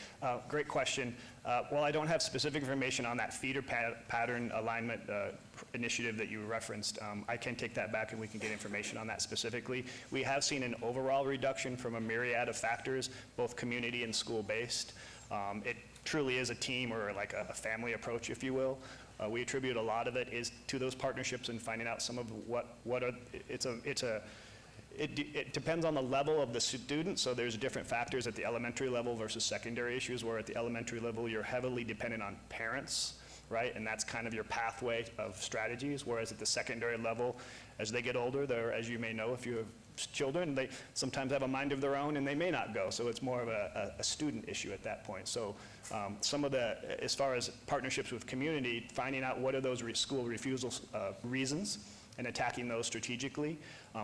Speaker 22: Great question. While I don't have specific information on that feeder pattern alignment initiative that you referenced, I can take that back and we can get information on that specifically. We have seen an overall reduction from a myriad of factors, both community and school-based. It truly is a team, or like a family approach, if you will. We attribute a lot of it is to those partnerships and finding out some of it depends on the level of the student, so there's different factors at the elementary level versus secondary issues, where at the elementary level you're heavily dependent on parents, right? And that's kind of your pathway of strategies, whereas at the secondary level, as they get older, they're, as you may know, if you have children, they sometimes have a mind of their own and they may not go, so it's more of a student issue at that point. So some of the, as far as partnerships with community, finding out what are those school refusal reasons and attacking those strategically,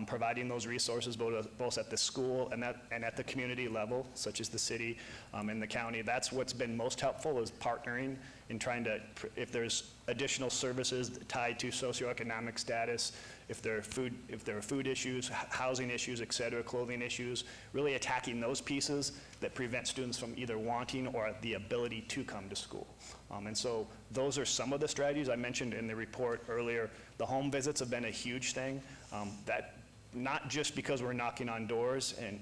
Speaker 22: providing those resources both at the school and at the community level, such as the city and the county. That's what's been most helpful, is partnering in trying to, if there's additional services tied to socioeconomic status, if there are food issues, housing issues, et cetera, clothing issues, really attacking those pieces that prevent students from either wanting or the ability to come to school. And so those are some of the strategies I mentioned in the report earlier. The home visits have been a huge thing. That not just because we're knocking on doors and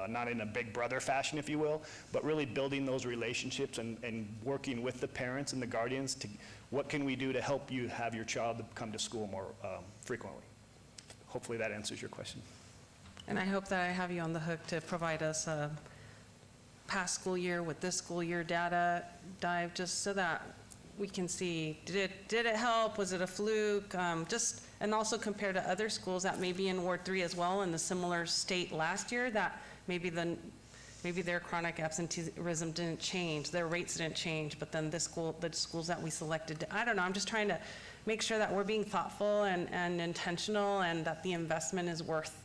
Speaker 22: not in a big brother fashion, if you will, but really building those relationships and working with the parents and the guardians to what can we do to help you have your child come to school more frequently. Hopefully that answers your question.
Speaker 17: And I hope that I have you on the hook to provide us a past school year with this school year data dive, just so that we can see, did it help? Was it a fluke? And also compare to other schools that may be in Ward 3 as well in the similar state last year, that maybe their chronic absenteeism didn't change, their rates didn't change, but then the schools that we selected, I don't know, I'm just trying to make sure that we're being thoughtful and intentional, and that the investment is worth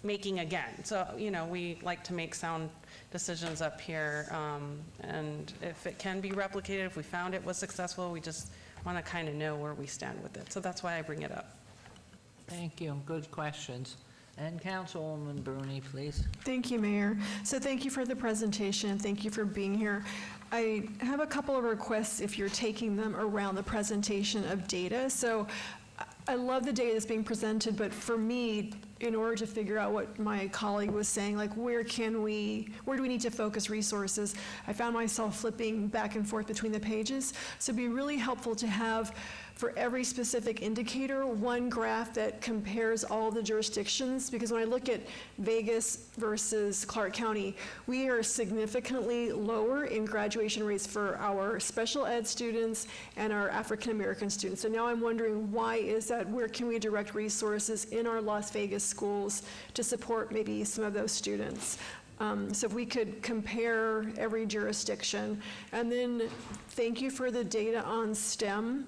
Speaker 17: making again. So, you know, we like to make sound decisions up here, and if it can be replicated, if we found it was successful, we just want to kind of know where we stand with it. So that's why I bring it up.
Speaker 1: Thank you. Good questions. And Councilwoman Bruni, please.
Speaker 13: Thank you, Mayor. So thank you for the presentation. Thank you for being here. I have a couple of requests if you're taking them around the presentation of data. So I love the data that's being presented, but for me, in order to figure out what my colleague was saying, like where do we need to focus resources, I found myself flipping back and forth between the pages. So it'd be really helpful to have, for every specific indicator, one graph that compares all the jurisdictions, because when I look at Vegas versus Clark County, we are significantly lower in graduation rates for our special ed students and our African American students. So now I'm wondering, why is that? Where can we direct resources in our Las Vegas schools to support maybe some of those students? So if we could compare every jurisdiction. And then, thank you for the data on STEM.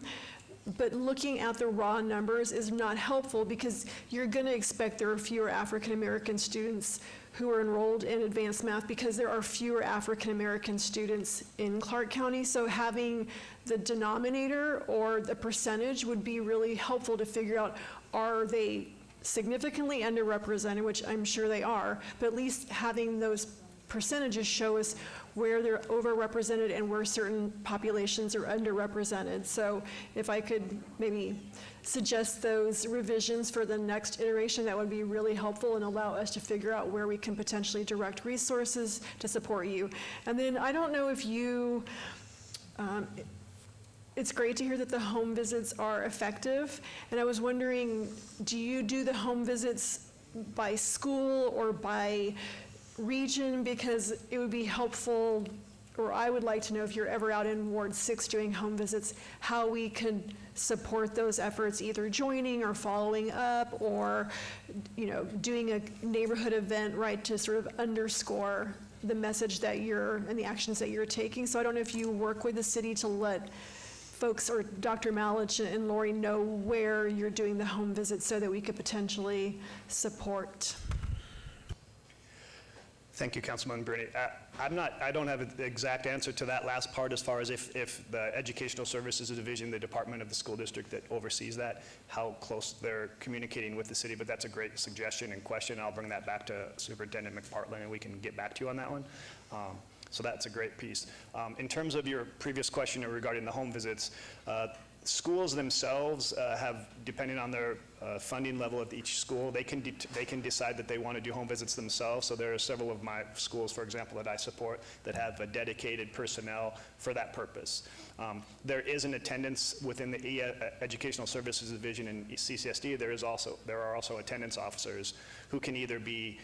Speaker 13: But looking at the raw numbers is not helpful because you're going to expect there are fewer African-American students who are enrolled in advanced math because there are fewer African-American students in Clark County. So having the denominator or the percentage would be really helpful to figure out, are they significantly underrepresented, which I'm sure they are, but at least having those percentages show us where they're overrepresented and where certain populations are underrepresented. So if I could maybe suggest those revisions for the next iteration, that would be really helpful and allow us to figure out where we can potentially direct resources to support you. And then I don't know if you, it's great to hear that the home visits are effective. And I was wondering, do you do the home visits by school or by region? Because it would be helpful, or I would like to know if you're ever out in Ward 6 doing home visits, how we could support those efforts, either joining or following up, or doing a neighborhood event, right, to sort of underscore the message that and the actions that you're taking. So I don't know if you work with the city to let folks or Dr. Malich and Lori know where you're doing the home visits so that we could potentially support.
Speaker 22: Thank you, Councilman Bruni. I don't have an exact answer to that last part as far as if the Educational Services Division, the department of the school district that oversees that, how close they're communicating with the city, but that's a great suggestion and question. I'll bring that back to Superintendent McPartland and we can get back to you on that one. So that's a great piece. In terms of your previous question regarding the home visits, schools themselves have, depending on their funding level at each school, they can decide that they want to do home visits themselves. So there are several of my schools, for example, that I support that have a dedicated personnel for that purpose. There is an attendance within the Educational Services Division in CCSD. There are also attendance officers who can either be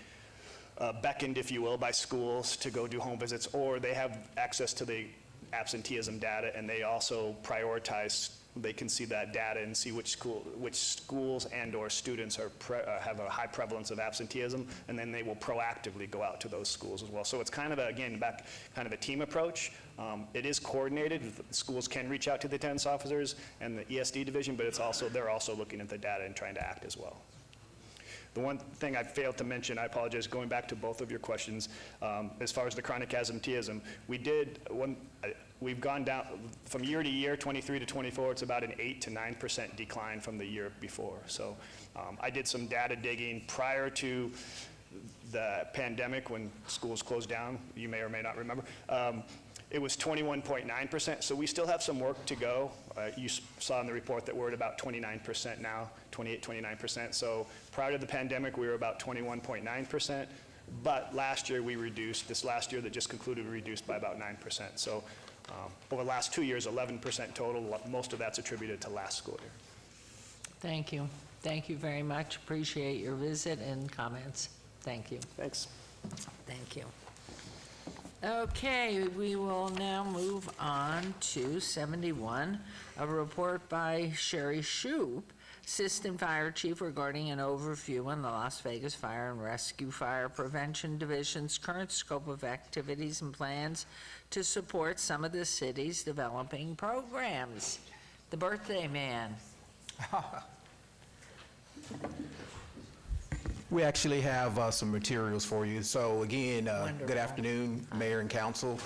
Speaker 22: beckoned, if you will, by schools to go do home visits, or they have access to the absenteeism data and they also prioritize. They can see that data and see which schools and or students have a high prevalence of absenteeism, and then they will proactively go out to those schools as well. So it's kind of a team approach. It is coordinated. Schools can reach out to the attendance officers and the ESD division, but they're also looking at the data and trying to act as well. The one thing I failed to mention, I apologize, going back to both of your questions, as far as the chronic absenteeism, we've gone down from year to year, 23 to 24, it's about an 8 to 9% decline from the year before. So I did some data digging prior to the pandemic when schools closed down. You may or may not remember. It was 21.9%, so we still have some work to go. You saw in the report that we're at about 29% now, 29%. So prior to the pandemic, we were about 21.9%, but last year we reduced, this last year that just concluded, we reduced by about 9%. So over the last 2 years, 11% total, most of that's attributed to last school year.
Speaker 1: Thank you. Thank you very much. Appreciate your visit and comments. Thank you.
Speaker 22: Thanks.
Speaker 1: Thank you. Okay, we will now move on to 71, a report by Sherry Shoup, Assistant Fire Chief, regarding an overview on the Las Vegas Fire and Rescue Fire Prevention Division's current scope of activities and plans to support some of the city's developing programs. The birthday man.
Speaker 19: We actually have some materials for you. So again, good afternoon, Mayor and Council.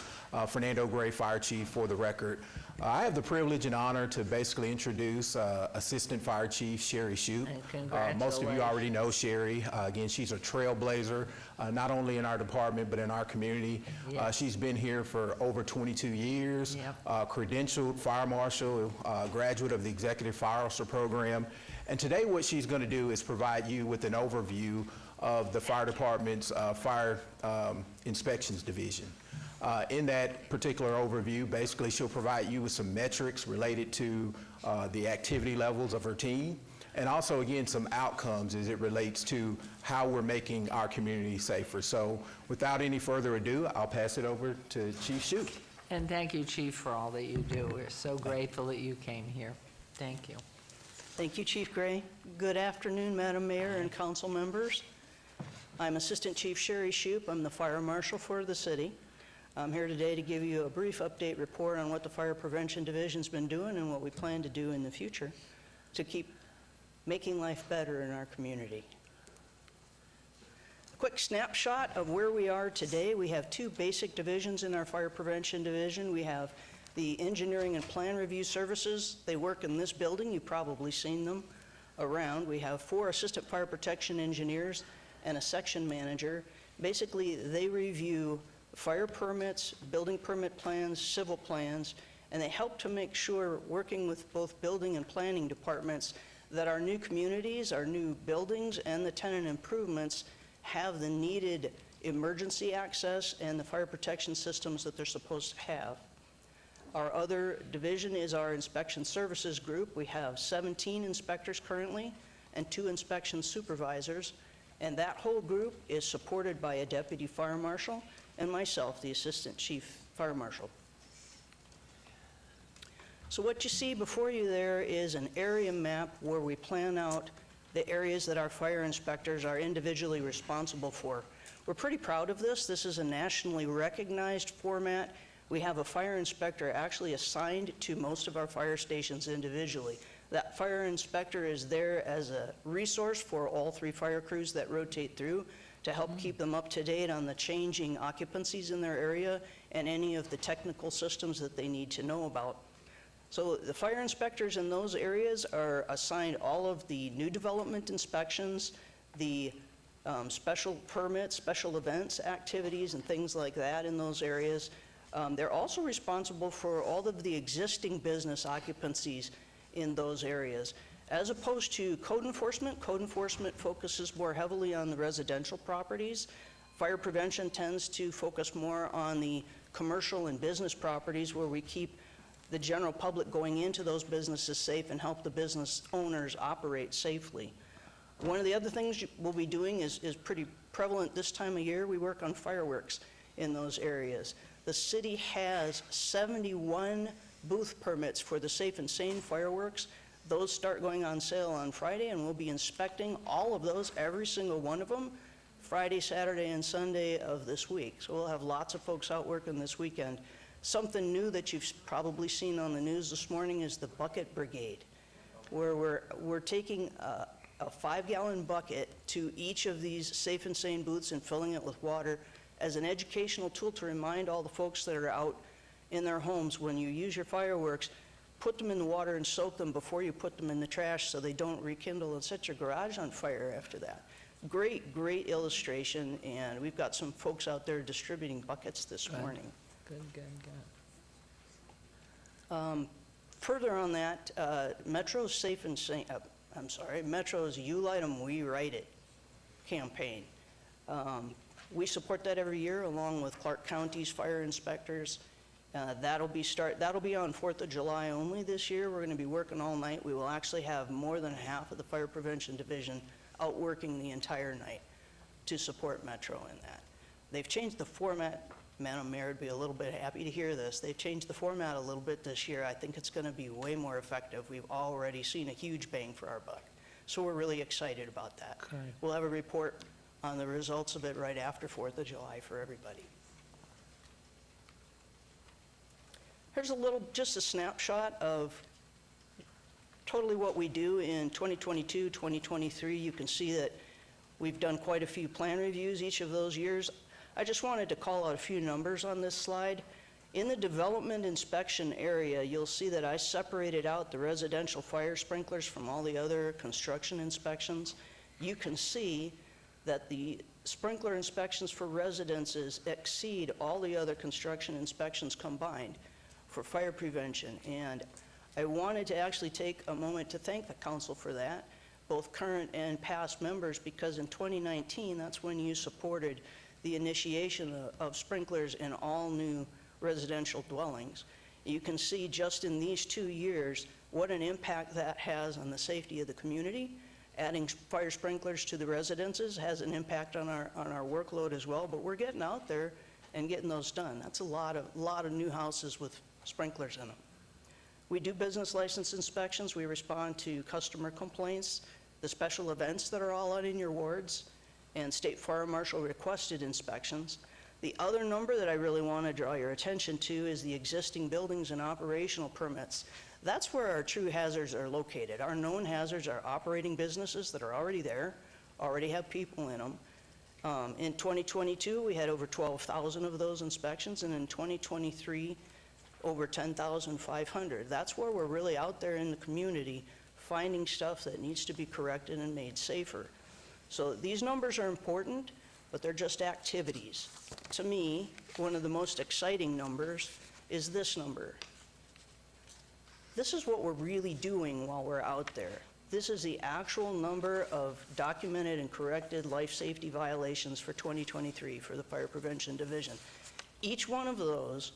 Speaker 19: Fernando Gray, Fire Chief, for the record. I have the privilege and honor to basically introduce Assistant Fire Chief Sherry Shoup. Most of you already know Sherry. Again, she's a trailblazer, not only in our department, but in our community. She's been here for over 22 years, credentialed fire marshal, graduate of the Executive Fire Officer Program. And today what she's going to do is provide you with an overview of the fire department's fire inspections division. In that particular overview, basically she'll provide you with some metrics related to the activity levels of her team, and also again some outcomes as it relates to how we're making our community safer. So without any further ado, I'll pass it over to Chief Shoup.
Speaker 1: And thank you, Chief, for all that you do. We're so grateful that you came here. Thank you.
Speaker 21: Thank you, Chief Gray. Good afternoon, Madam Mayor and council members.
Speaker 2: I'm Assistant Chief Sherry Shoup. I'm the fire marshal for the city. I'm here today to give you a brief update report on what the Fire Prevention Division's been doing and what we plan to do in the future to keep making life better in our community. A quick snapshot of where we are today. We have two basic divisions in our Fire Prevention Division. We have the Engineering and Plan Review Services. They work in this building. You've probably seen them around. We have 4 Assistant Fire Protection Engineers and a section manager. Basically, they review fire permits, building permit plans, civil plans, and they help to make sure, working with both building and planning departments, that our new communities, our new buildings, and the tenant improvements have the needed emergency access and the fire protection systems that they're supposed to have. Our other division is our inspection services group. We have 17 inspectors currently and 2 inspection supervisors, and that whole group is supported by a deputy fire marshal and myself, the assistant chief fire marshal. So what you see before you there is an area map where we plan out the areas that our fire inspectors are individually responsible for. We're pretty proud of this. This is a nationally recognized format. We have a fire inspector actually assigned to most of our fire stations individually. That fire inspector is there as a resource for all 3 fire crews that rotate through to help keep them up to date on the changing occupancies in their area and any of the technical systems that they need to know about. So the fire inspectors in those areas are assigned all of the new development inspections, the special permits, special events, activities, and things like that in those areas. They're also responsible for all of the existing business occupancies in those areas. As opposed to code enforcement focuses more heavily on the residential properties. Fire prevention tends to focus more on the commercial and business properties where we keep the general public going into those businesses safe and help the business owners operate safely. One of the other things we'll be doing is pretty prevalent this time of year. We work on fireworks in those areas. The city has 71 booth permits for the Safe and Sane fireworks. Those start going on sale on Friday, and we'll be inspecting all of those, every single one of them, Friday, Saturday, and Sunday of this week. So we'll have lots of folks out working this weekend. Something new that you've probably seen on the news this morning is the Bucket Brigade, where we're taking a 5-gallon bucket to each of these Safe and Sane booths and filling it with water as an educational tool to remind all the folks that are out in their homes, when you use your fireworks, put them in the water and soak them before you put them in the trash so they don't rekindle and set your garage on fire after that. Great, great illustration, and we've got some folks out there distributing buckets this morning.
Speaker 1: Good.
Speaker 2: Further on that, Metro's Safe and Sane, Metro's You Light 'Em, We Write It campaign. We support that every year along with Clark County's fire inspectors. That'll be on 4th of July only this year. We're going to be working all night. We will actually have more than half of the Fire Prevention Division out working the entire night to support Metro in that. They've changed the format. Madam Mayor would be a little bit happy to hear this. They've changed the format a little bit this year. I think it's going to be way more effective. We've already seen a huge bang for our buck. So we're really excited about that.
Speaker 1: Okay.
Speaker 2: We'll have a report on the results of it right after 4th of July for everybody. Here's just a snapshot of totally what we do in 2022, 2023. You can see that we've done quite a few plan reviews each of those years. I just wanted to call out a few numbers on this slide. In the development inspection area, you'll see that I separated out the residential fire sprinklers from all the other construction inspections. You can see that the sprinkler inspections for residences exceed all the other construction inspections combined for fire prevention. And I wanted to actually take a moment to thank the council for that, both current and past members, because in 2019, that's when you supported the initiation of sprinklers in all new residential dwellings. You can see just in these 2 years what an impact that has on the safety of the community. Adding fire sprinklers to the residences has an impact on our workload as well, but we're getting out there and getting those done. That's a lot of new houses with sprinklers in them. We do business license inspections. We respond to customer complaints, the special events that are all out in your wards, and State Fire Marshal requested inspections. The other number that I really want to draw your attention to is the existing buildings and operational permits. That's where our true hazards are located. Our known hazards are operating businesses that are already there, already have people in them. In 2022, we had over 12,000 of those inspections, and in 2023, over 10,500. That's where we're really out there in the community finding stuff that needs to be corrected and made safer. So these numbers are important, but they're just activities. To me, one of the most exciting numbers is this number. This is what we're really doing while we're out there. This is the actual number of documented and corrected life safety violations for 2023 for the Fire Prevention Division. Each one of those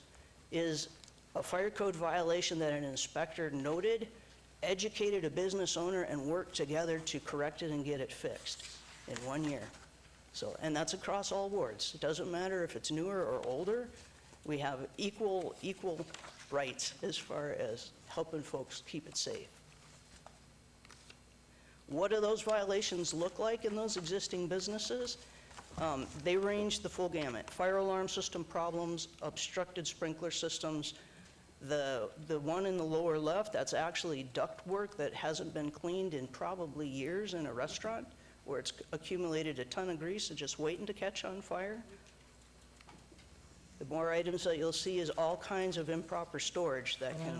Speaker 2: is a fire code violation that an inspector noted, educated a business owner, and worked together to correct it and get it fixed in 1 year. So, and that's across all wards. It doesn't matter if it's newer or older. We have equal rights as far as helping folks keep it safe. What do those violations look like in those existing businesses? They range the full gamut. Fire alarm system problems, obstructed sprinkler systems. The one in the lower left, that's actually duct work that hasn't been cleaned in probably years in a restaurant, where it's accumulated a ton of grease and just waiting to catch on fire. The more items that you'll see is all kinds of improper storage that can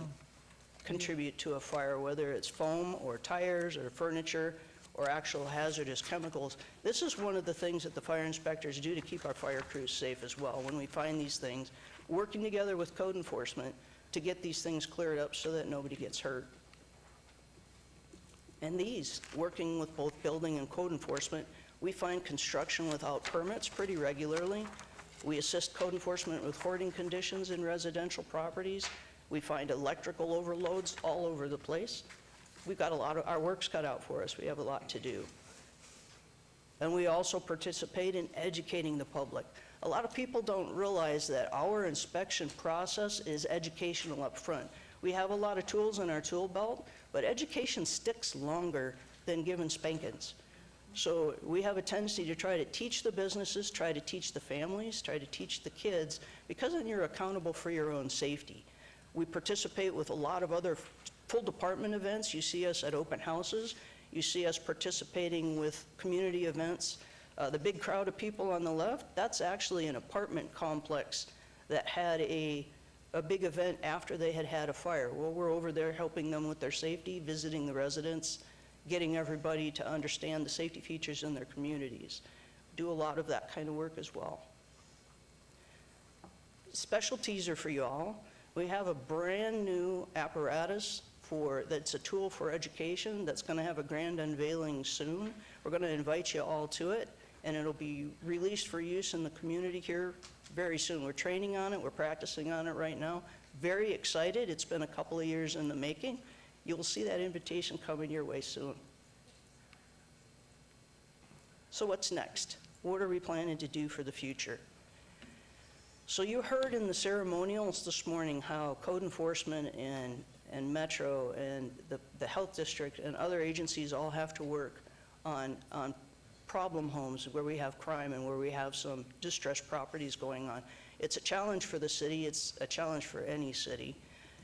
Speaker 2: contribute to a fire, whether it's foam or tires or furniture or actual hazardous chemicals. This is one of the things that the fire inspectors do to keep our fire crews safe as well. When we find these things, working together with code enforcement to get these things cleared up so that nobody gets hurt. And these, working with both building and code enforcement, we find construction without permits pretty regularly. We assist code enforcement with hoarding conditions in residential properties. We find electrical overloads all over the place. We've got a lot of our work's cut out for us. We have a lot to do. And we also participate in educating the public. A lot of people don't realize that our inspection process is educational up front. We have a lot of tools in our tool belt, but education sticks longer than giving spankings. So we have a tendency to try to teach the businesses, try to teach the families, try to teach the kids, because then you're accountable for your own safety. We participate with a lot of other full department events. You see us at open houses. You see us participating with community events. The big crowd of people on the left, that's actually an apartment complex that had a big event after they had had a fire. Well, we're over there helping them with their safety, visiting the residents, getting everybody to understand the safety features in their communities. Do a lot of that kind of work as well. Special teaser for you all. We have a brand new apparatus that's a tool for education that's going to have a grand unveiling soon. We're going to invite you all to it, and it'll be released for use in the community here very soon. We're training on it. We're practicing on it right now. Very excited. It's been a couple of years in the making. You'll see that invitation coming your way soon. So what's next? What are we planning to do for the future? So you heard in the ceremonials this morning how code enforcement and Metro and the health district and other agencies all have to work on problem homes where we have crime and where we have some distressed properties going on. It's a challenge for the city. It's a challenge for any city.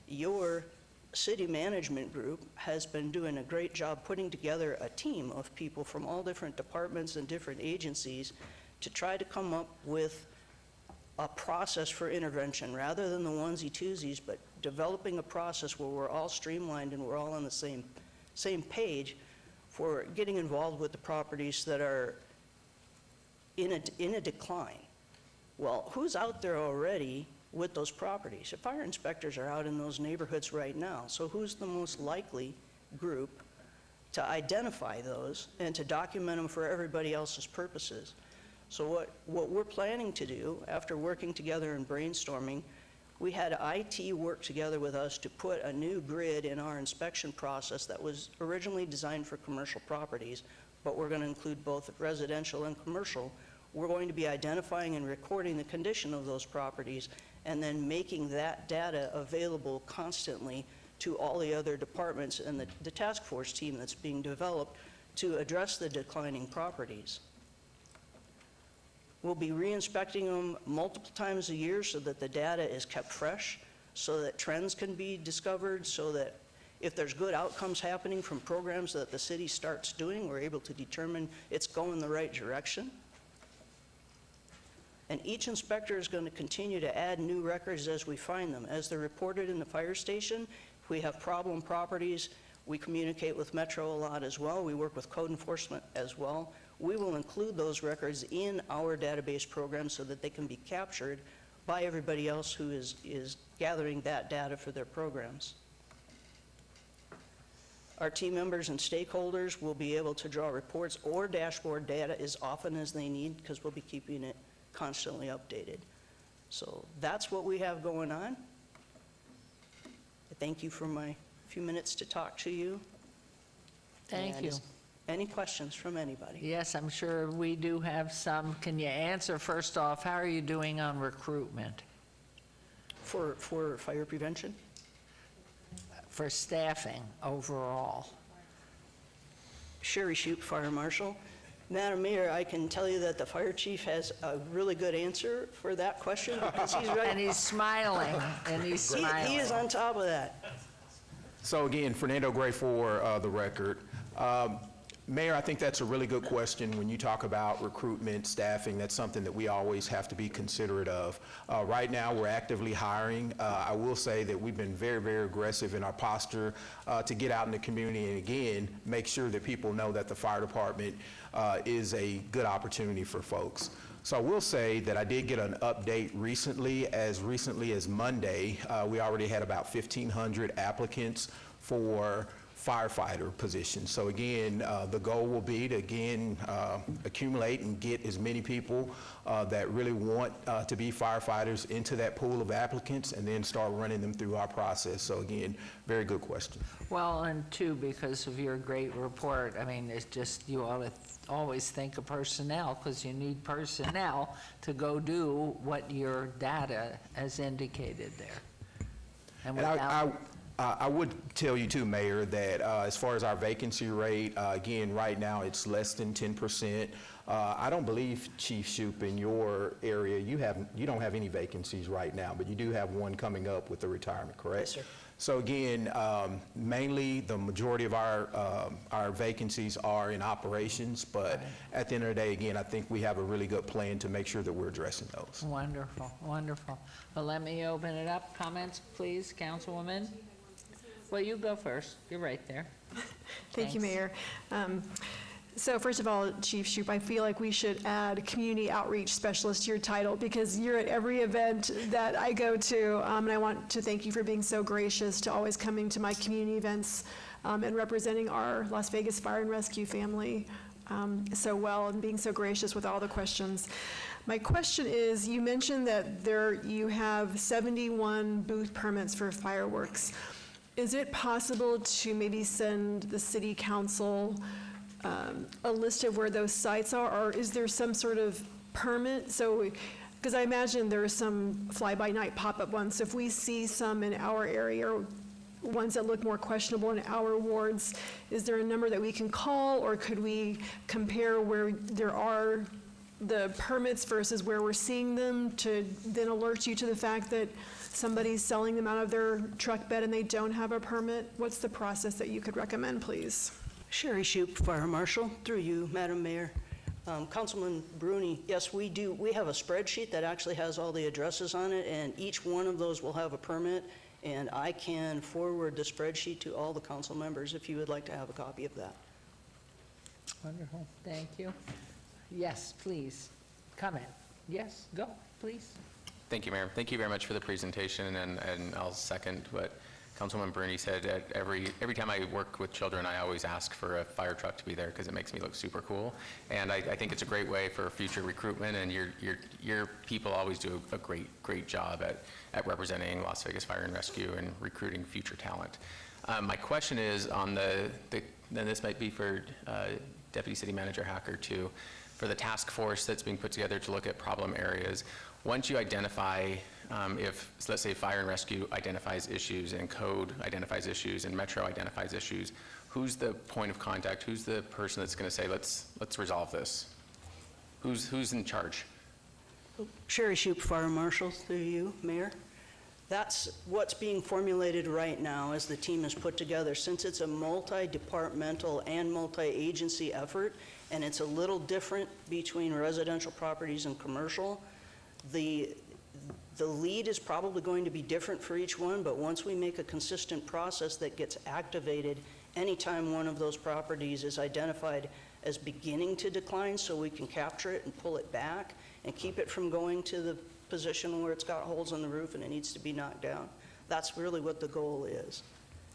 Speaker 2: Your city management group has been doing a great job putting together a team of people from all different departments and different agencies to try to come up with a process for intervention rather than the onesie-twosies, but developing a process where we're all streamlined and we're all on the same page for getting involved with the properties that are in a decline. Well, who's out there already with those properties? The fire inspectors are out in those neighborhoods right now, so who's the most likely group to identify those and to document them for everybody else's purposes? So what we're planning to do, after working together and brainstorming, we had IT work together with us to put a new grid in our inspection process that was originally designed for commercial properties, but we're going to include both residential and commercial. We're going to be identifying and recording the condition of those properties and then making that data available constantly to all the other departments and the task force team that's being developed to address the declining properties. We'll be re-inspecting them multiple times a year so that the data is kept fresh, so that trends can be discovered, so that if there's good outcomes happening from programs that the city starts doing, we're able to determine it's going the right direction. And each inspector is going to continue to add new records as we find them. As they're reported in the fire station, if we have problem properties, we communicate with Metro a lot as well. We work with code enforcement as well. We will include those records in our database program so that they can be captured by everybody else who is gathering that data for their programs. Our team members and stakeholders will be able to draw reports or dashboard data as often as they need because we'll be keeping it constantly updated. So that's what we have going on. I thank you for my few minutes to talk to you.
Speaker 1: Thank
Speaker 2: And
Speaker 1: you.
Speaker 2: Any questions from anybody?
Speaker 1: Yes, I'm sure we do have some. Can you answer first off, how are you doing on recruitment?
Speaker 2: For fire prevention?
Speaker 1: For staffing overall?
Speaker 2: Sherry Shoup, Fire Marshal. Madam Mayor, I can tell you that the fire chief has a really good answer for that question because he's right.
Speaker 1: And he's smiling, and he's smiling.
Speaker 2: He is on top of that.
Speaker 19: So again, Fernando Gray for the record. Mayor, I think that's a really good question. When you talk about recruitment, staffing, that's something that we always have to be considerate of. Right now, we're actively hiring. I will say that we've been very, very aggressive in our posture to get out in the community and again, make sure that people know that the fire department is a good opportunity for folks. So I will say that I did get an update recently as Monday. We already had about 1,500 applicants for firefighter positions. So again, the goal will be to again accumulate and get as many people that really want to be firefighters into that pool of applicants and then start running them through our process. So again, very good question.
Speaker 1: Well, and two, because of your great report, I mean, it's just, you ought to always think of personnel because you need personnel to go do what your data has indicated there. And without
Speaker 19: I would tell you too, Mayor, that as far as our vacancy rate, again, right now it's less than 10%. I don't believe, Chief Shoup, in your area, you don't have any vacancies right now, but you do have one coming up with the retirement, correct?
Speaker 2: Yes, sir.
Speaker 19: So again, mainly the majority of our vacancies are in operations, but at the end of the day, again, I think we have a really good plan to make sure that we're addressing those.
Speaker 1: Wonderful, wonderful. Well, let me open it up. Comments, please, Councilwoman? Well, you go first. You're right there.
Speaker 13: Thank you, Mayor. So first of all, Chief Shoup, I feel like we should add community outreach specialist to your title because you're at every event that I go to, and I want to thank you for being so gracious to always coming to my community events and representing our Las Vegas Fire and Rescue family so well and being so gracious with all the questions. My question is, you mentioned that you have 71 booth permits for fireworks. Is it possible to maybe send the city council a list of where those sites are, or is there some sort of permit? So, because I imagine there are some fly-by-night pop-up ones. So if we see some in our area, or ones that look more questionable in our wards, is there a number that we can call, or could we compare where there are the permits versus where we're seeing them to then alert you to the fact that somebody's selling them out of their truck bed and they don't have a permit? What's the process that you could recommend, please?
Speaker 2: Sherry Shoup, Fire Marshal, through you, Madam Mayor. Councilman Bruni, yes, we do. We have a spreadsheet that actually has all the addresses on it, and each one of those will have a permit, and I can forward the spreadsheet to all the council members if you would like to have a copy of that.
Speaker 1: Wonderful, thank you. Yes, please, comment. Yes, go, please.
Speaker 7: Thank you, Mayor. Thank you very much for the presentation, and I'll second what Councilman Bruni said. Every time I work with children, I always ask for a fire truck to be there because it makes me look super cool. And I think it's a great way for future recruitment, and your people always do a great job at representing Las Vegas Fire and Rescue and recruiting future talent. My question is on and this might be for Deputy City Manager Hacker too, for the task force that's being put together to look at problem areas. Once you identify, if, let's say, Fire and Rescue identifies issues and Code identifies issues and Metro identifies issues, who's the point of contact? Who's the person that's going to say, let's resolve this? Who's in charge?
Speaker 2: Sherry Shoup, Fire Marshal, through you, Mayor. That's what's being formulated right now as the team is put together. Since it's a multi-departmental and multi-agency effort, and it's a little different between residential properties and commercial, the lead is probably going to be different for each one, but once we make a consistent process that gets activated anytime one of those properties is identified as beginning to decline, so we can capture it and pull it back and keep it from going to the position where it's got holes in the roof and it needs to be knocked down. That's really what the goal is.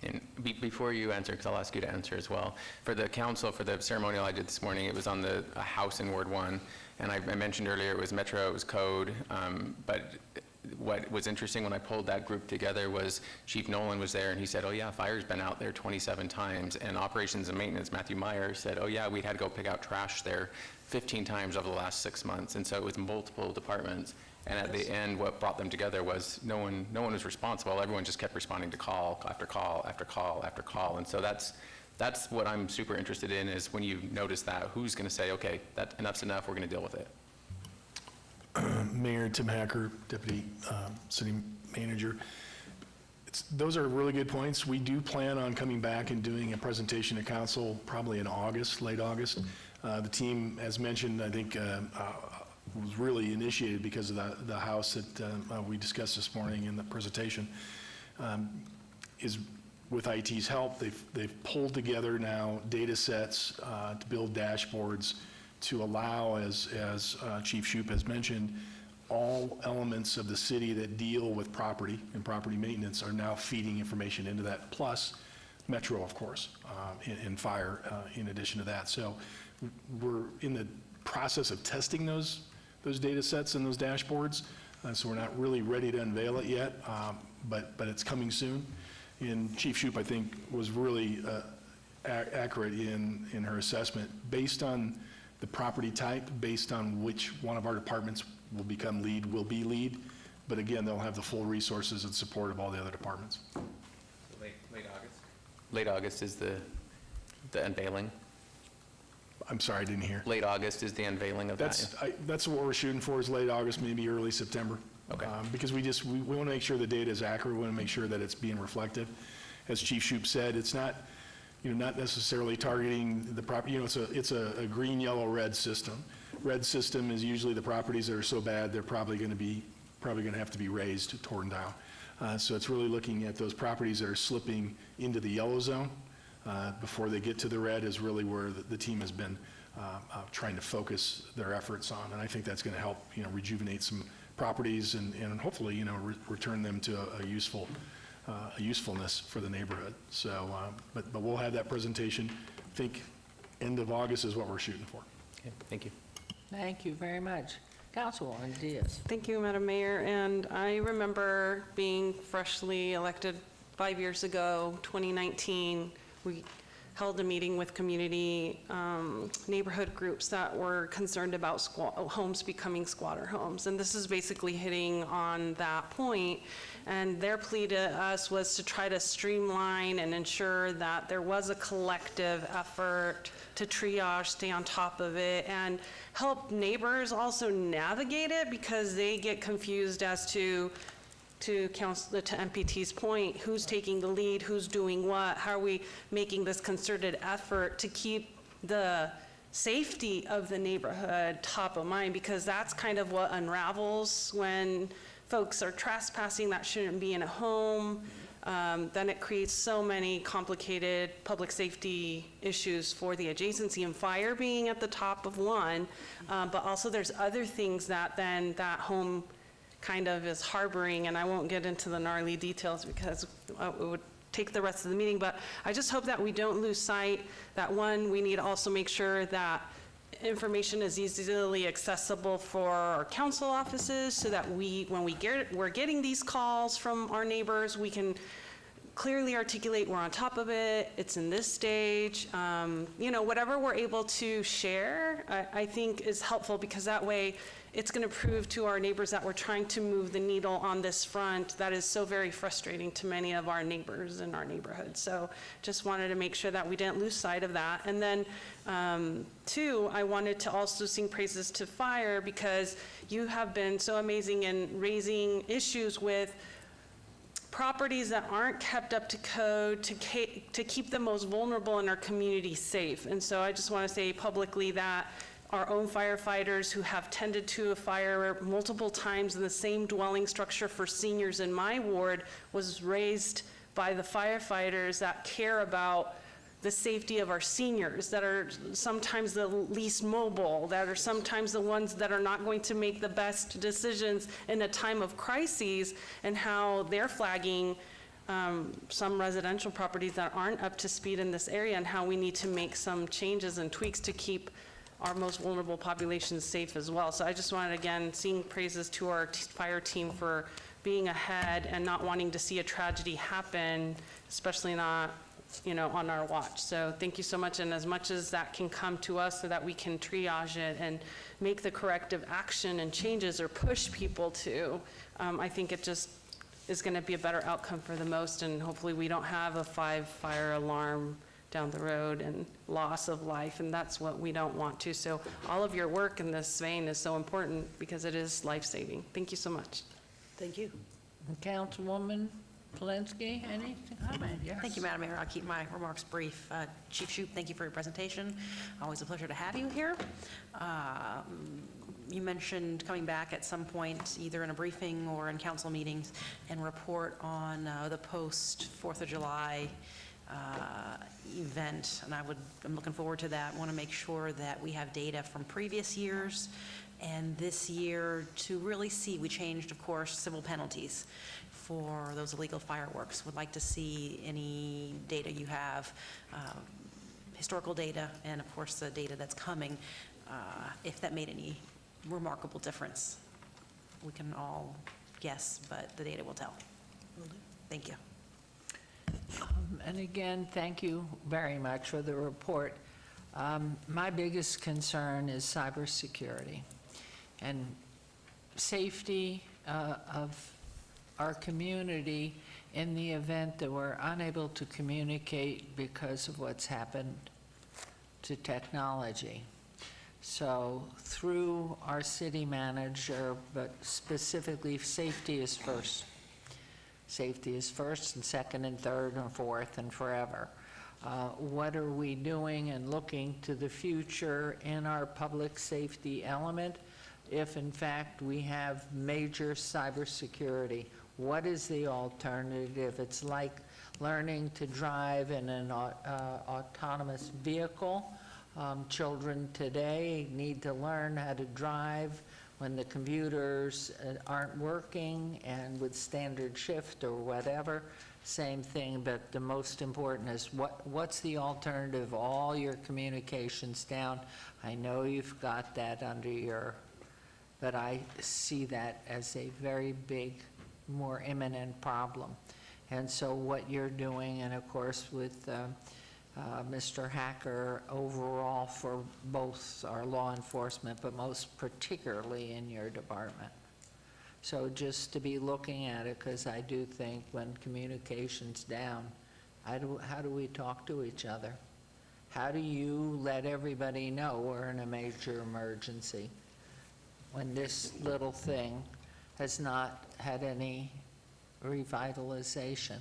Speaker 7: And before you answer, because I'll ask you to answer as well, for the council, for the ceremonial I did this morning, it was on a house in Ward 1, and I mentioned earlier it was Metro, it was code, but what was interesting when I pulled that group together was Chief Nolan was there, and he said, oh yeah, fire's been out there 27 times, and operations and maintenance, Matthew Meyer, said, oh yeah, we'd had to go pick out trash there 15 times over the last 6 months, and so it was multiple departments. And at the end, what brought them together was no one was responsible. Everyone just kept responding to call after call after call after call. And so that's what I'm super interested in, is when you notice that, who's going to say, okay, enough's enough, we're going to deal with it.
Speaker 3: Mayor Tim Hacker, Deputy City Manager. Those are really good points. We do plan on coming back and doing a presentation to council probably in August, late August. The team, as mentioned, I think was really initiated because of the house that we discussed this morning in the presentation. Is with IT's help, they've pulled together now data sets to build dashboards to allow, as Chief Shoup has mentioned, all elements of the city that deal with property and property maintenance are now feeding information into that, plus Metro, of course, and fire in addition to that. So we're in the process of testing those data sets and those dashboards, so we're not really ready to unveil it yet, but it's coming soon. And Chief Shoup, I think, was really accurate in her assessment based on the property type, based on which one of our departments will be lead, but again, they'll have the full resources and support of all the other departments.
Speaker 7: Late August? Late August is the unveiling?
Speaker 3: I'm sorry, I didn't hear.
Speaker 7: Late August is the unveiling of that?
Speaker 3: That's what we're shooting for, is late August, maybe early September.
Speaker 7: Okay.
Speaker 3: Because we want to make sure the data is accurate, we want to make sure that it's being reflective. As Chief Shoup said, it's not, not necessarily targeting the property, it's a green, yellow, red system. Red system is usually the properties that are so bad, they're probably going to have to be raised, torn down. So it's really looking at those properties that are slipping into the yellow zone before they get to the red is really where the team has been trying to focus their efforts on. And I think that's going to help, rejuvenate some properties and hopefully, return them to a usefulness for the neighborhood. So, but we'll have that presentation. I think end of August is what we're shooting for.
Speaker 7: Okay, thank you.
Speaker 1: Thank you very much. Councilwoman Diaz.
Speaker 17: Thank you, Madam Mayor. And I remember being freshly elected 5 years ago, 2019. We held a meeting with community neighborhood groups that were concerned about homes becoming squatter homes. And this is basically hitting on that point. And their plea to us was to try to streamline and ensure that there was a collective effort to triage, stay on top of it, and help neighbors also navigate it, because they get confused as to MPT's point, who's taking the lead, who's doing what, how are we making this concerted effort to keep the safety of the neighborhood top of mind, because that's kind of what unravels when folks are trespassing that shouldn't be in a home. Then it creates so many complicated public safety issues for the adjacency, and fire being at the top of one, but also there's other things that then that home kind of is harboring, and I won't get into the gnarly details because it would take the rest of the meeting, but I just hope that we don't lose sight that, one, we need to also make sure that information is easily accessible for our council offices, so that when we're getting these calls from our neighbors, we can clearly articulate we're on top of it, it's in this stage. Whatever we're able to share, I think is helpful, because that way it's going to prove to our neighbors that we're trying to move the needle on this front that is so very frustrating to many of our neighbors in our neighborhood. So just wanted to make sure that we didn't lose sight of that. And then two, I wanted to also sing praises to fire, because you have been so amazing in raising issues with properties that aren't kept up to code to keep the most vulnerable in our community safe. And so I just want to say publicly that our own firefighters who have tended to a fire multiple times in the same dwelling structure for seniors in my ward was raised by the firefighters that care about the safety of our seniors, that are sometimes the least mobile, that are sometimes the ones that are not going to make the best decisions in a time of crises, and how they're flagging some residential properties that aren't up to speed in this area, and how we need to make some changes and tweaks to keep our most vulnerable populations safe as well. So I just wanted, again, sing praises to our fire team for being ahead and not wanting to see a tragedy happen, especially not on our watch. So thank you so much, and as much as that can come to us so that we can triage it and make the corrective action and changes or push people to, I think it just is going to be a better outcome for the most, and hopefully we don't have a 5-fire alarm down the road and loss of life, and that's what we don't want to. So all of your work in this vein is so important, because it is life-saving. Thank you so much.
Speaker 2: Thank you.
Speaker 1: Councilwoman Polinsky, anything? Yes.
Speaker 9: Thank you, Madam Mayor. I'll keep my remarks brief. Chief Shoup, thank you for your presentation. Always a pleasure to have you here. You mentioned coming back at some point, either in a briefing or in council meetings, and report on the post-4th of July event, and I'm looking forward to that. Want to make sure that we have data from previous years and this year to really see. We changed, of course, civil penalties for those illegal fireworks. Would like to see any data you have, historical data, and of course the data that's coming, if that made any remarkable difference. We can all guess, but the data will tell. Thank you.
Speaker 1: And again, thank you very much for the report. My biggest concern is cybersecurity and safety of our community in the event that we're unable to communicate because of what's happened to technology. So through our city manager, but specifically, safety is first. Safety is first and second and third and fourth and forever. What are we doing and looking to the future in our public safety element if in fact we have major cybersecurity? What is the alternative? It's like learning to drive in an autonomous vehicle. Children today need to learn how to drive when the computers aren't working, and with standard shift or whatever, same thing. But the most important is what's the alternative? All your communications down. I know you've got that under your, but I see that as a very big, more imminent problem. And so what you're doing, and of course with Mr. Hacker overall for both our law enforcement, but most particularly in your department. So just to be looking at it, because I do think when communication's down, how do we talk to each other? How do you let everybody know we're in a major emergency when this little thing has not had any revitalization?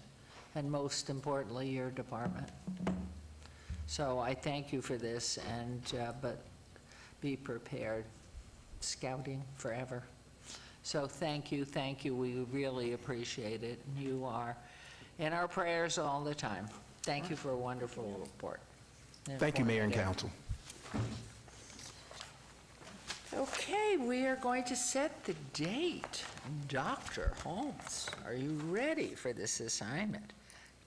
Speaker 1: And most importantly, your department. So I thank you for this, and but be prepared. Scouting forever. So thank you, we really appreciate it. You are in our prayers all the time. Thank you for a wonderful report.
Speaker 19: Thank you, Mayor and Council.
Speaker 1: Okay, we are going to set the date. Dr. Holmes, are you ready for this assignment?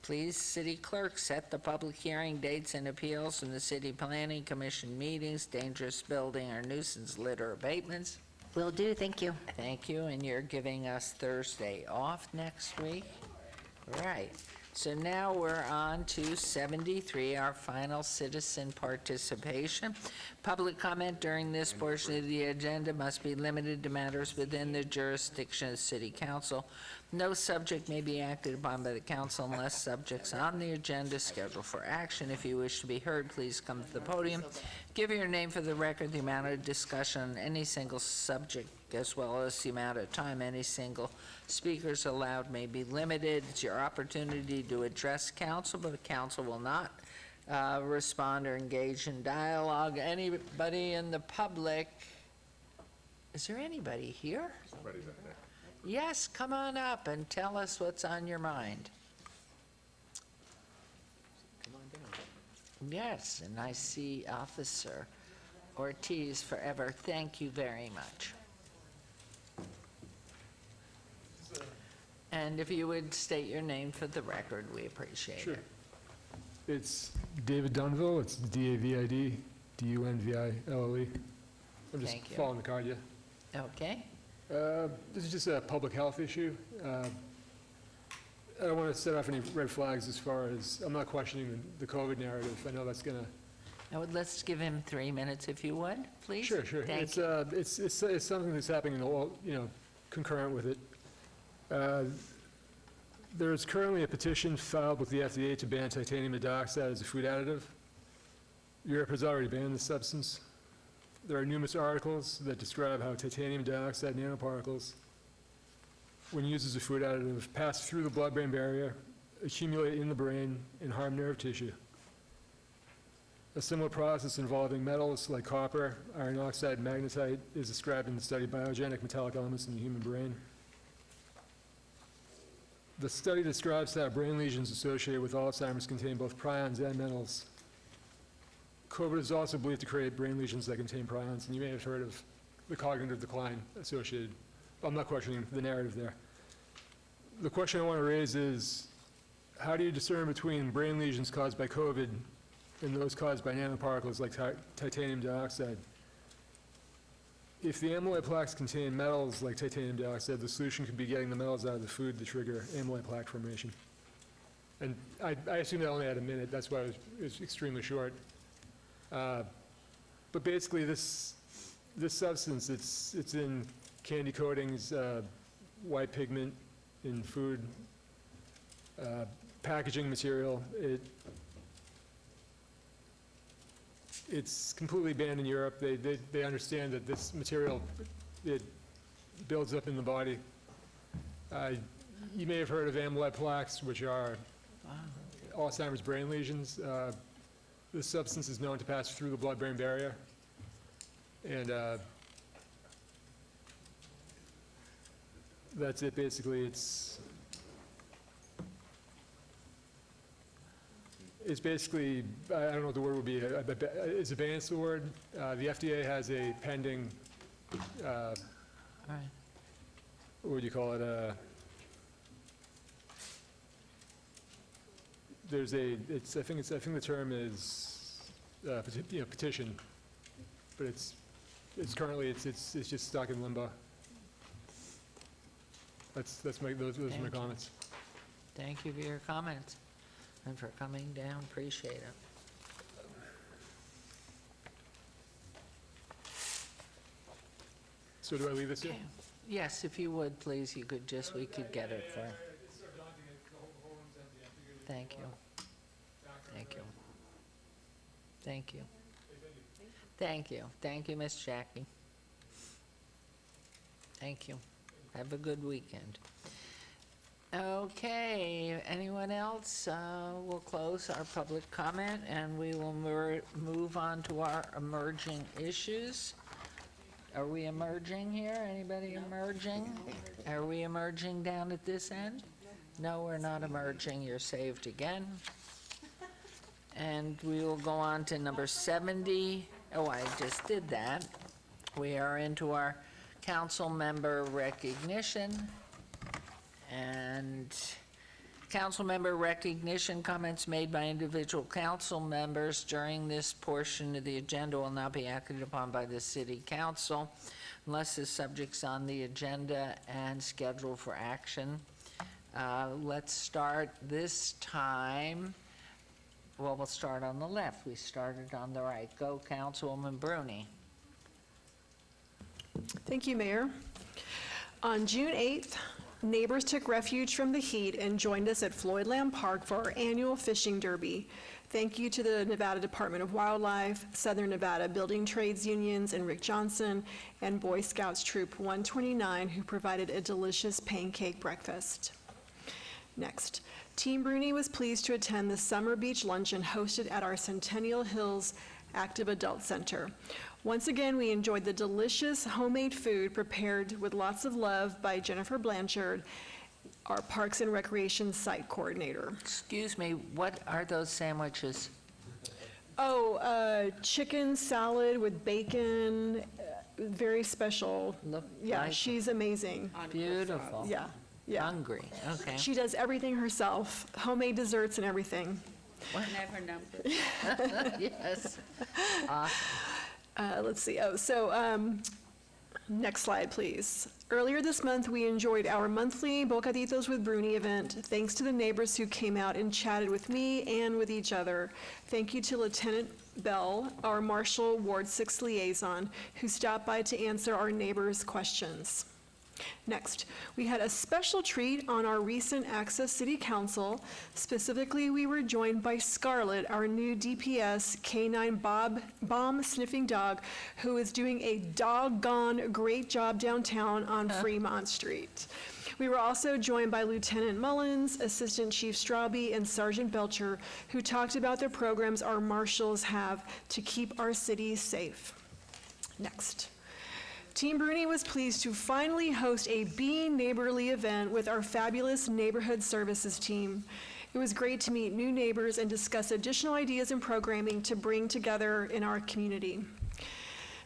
Speaker 1: Please, City Clerk, set the public hearing dates and appeals from the City Planning Commission meetings, dangerous building or nuisance litter abatements.
Speaker 9: Will do, thank you.
Speaker 1: Thank you, and you're giving us Thursday off next week? Right. So now we're on to 73, our final citizen participation. Public comment during this portion of the agenda must be limited to matters within the jurisdiction of the city council. No subject may be acted upon by the council unless subjects on the agenda scheduled for action. If you wish to be heard, please come to the podium. Give your name for the record, the amount of discussion on any single subject, as well as the amount of time any single speakers allowed may be limited. It's your opportunity to address council, but the council will not respond or engage in dialogue. Anybody in the public? Is there anybody here?
Speaker 4: Somebody's up there.
Speaker 1: Yes, come on up and tell us what's on your mind.
Speaker 4: Come on down.
Speaker 1: Yes, and I see Officer Ortiz forever. Thank you very much. And if you would state your name for the record, we appreciate
Speaker 5: Sure.
Speaker 1: it.
Speaker 5: It's David Dunville. It's David Dunville. I'm just
Speaker 1: Thank you.
Speaker 5: following the card, yeah.
Speaker 1: Okay,
Speaker 5: This is just a public health issue. I don't want to set off any red flags as far as, I'm not questioning the COVID narrative. I know that's going to...
Speaker 1: now let's give him 3 minutes if you would, please.
Speaker 5: Sure, sure.
Speaker 1: Thank
Speaker 5: It's,
Speaker 1: you.
Speaker 5: it's something that's happening in the whole, concurrent with it. There is currently a petition filed with the FDA to ban titanium dioxide as a food additive. Europe has already banned the substance. There are numerous articles that describe how titanium dioxide nanoparticles, when used as a food additive, pass through the blood-brain barrier, accumulate in the brain, and harm nerve tissue. A similar process involving metals like copper, iron oxide, and magnetite is described in the study Biogenic Metallic Elements in the Human Brain. The study describes how brain lesions associated with Alzheimer's contain both prions and metals. COVID is also believed to create brain lesions that contain prions, and you may have heard of the cognitive decline associated. I'm not questioning the narrative there. The question I want to raise is, how do you discern between brain lesions caused by COVID and those caused by nanoparticles like titanium dioxide? If the amyloid plaques contain metals like titanium dioxide, the solution could be getting the metals out of the food to trigger amyloid plaque formation. And I assume that only had a minute, that's why it was extremely short. But basically, this substance, it's in candy coatings, white pigment in food, packaging material. It's completely banned in Europe. They understand that this material, it builds up in the body. You may have heard of amyloid plaques, which are Alzheimer's brain lesions. This substance is known to pass through the blood-brain barrier. And that's it, basically. It's basically, I don't know what the word would be, is advanced the word? The FDA has a pending,
Speaker 1: All right.
Speaker 5: what would you call it? There's a, I think the term is, petition, but it's currently, it's just stuck in limbo. Those are my comments.
Speaker 1: Thank you for your comments and for coming down. Appreciate it.
Speaker 5: So do I leave this here?
Speaker 1: Okay. Yes, if you would, please, we could get it for. Thank you. Thank you. Thank you. Thank you. Thank you, Miss Jackie. Thank you. Have a good weekend. Okay, anyone else? We'll close our public comment and we will move on to our emerging issues. Are we emerging here? Anybody emerging? Are we emerging down at this end? No, we're not emerging. You're saved again. And we will go on to number 70. Oh, I just did that. We are into our council member recognition. And council member recognition comments made by individual council members during this portion of the agenda will not be acted upon by the city council unless the subject's on the agenda and scheduled for action. Let's start this time, well, we'll start on the left. We started on the right. Go, Councilwoman Bruni.
Speaker 13: Thank you, Mayor. On June 8th, neighbors took refuge from the heat and joined us at Floydland Park for our annual fishing derby. Thank you to the Nevada Department of Wildlife, Southern Nevada Building Trades Unions, and Rick Johnson, and Boy Scouts Troop 129, who provided a delicious pancake breakfast. Next, Team Bruni was pleased to attend the Summer Beach Luncheon hosted at our Centennial Hills Active Adult Center. Once again, we enjoyed the delicious homemade food prepared with lots of love by Jennifer Blanchard, our Parks and Recreation Site Coordinator.
Speaker 1: Excuse me, what are those sandwiches?
Speaker 13: Oh, chicken salad with bacon, very special. Yeah,
Speaker 1: like
Speaker 13: she's amazing.
Speaker 1: Beautiful.
Speaker 13: Yeah, yeah.
Speaker 1: Hungry, okay.
Speaker 13: She does everything herself, homemade desserts and everything.
Speaker 6: Never numbered.
Speaker 1: Yes. Awesome.
Speaker 13: Let's see, next slide, please. Earlier this month, we enjoyed our monthly Bocaditos with Bruni event, thanks to the neighbors who came out and chatted with me and with each other. Thank you to Lieutenant Bell, our Marshall Ward 6 liaison, who stopped by to answer our neighbors' questions. Next, we had a special treat on our recent Access City Council. Specifically, we were joined by Scarlett, our new DPS canine bomb sniffing dog, who is doing a doggone great job downtown on Fremont Street. We were also joined by Lieutenant Mullins, Assistant Chief Straube, and Sergeant Belcher, who talked about the programs our marshals have to keep our city safe. Next. Team Bruni was pleased to finally host a Being Neighborly event with our fabulous neighborhood services team. It was great to meet new neighbors and discuss additional ideas and programming to bring together in our community.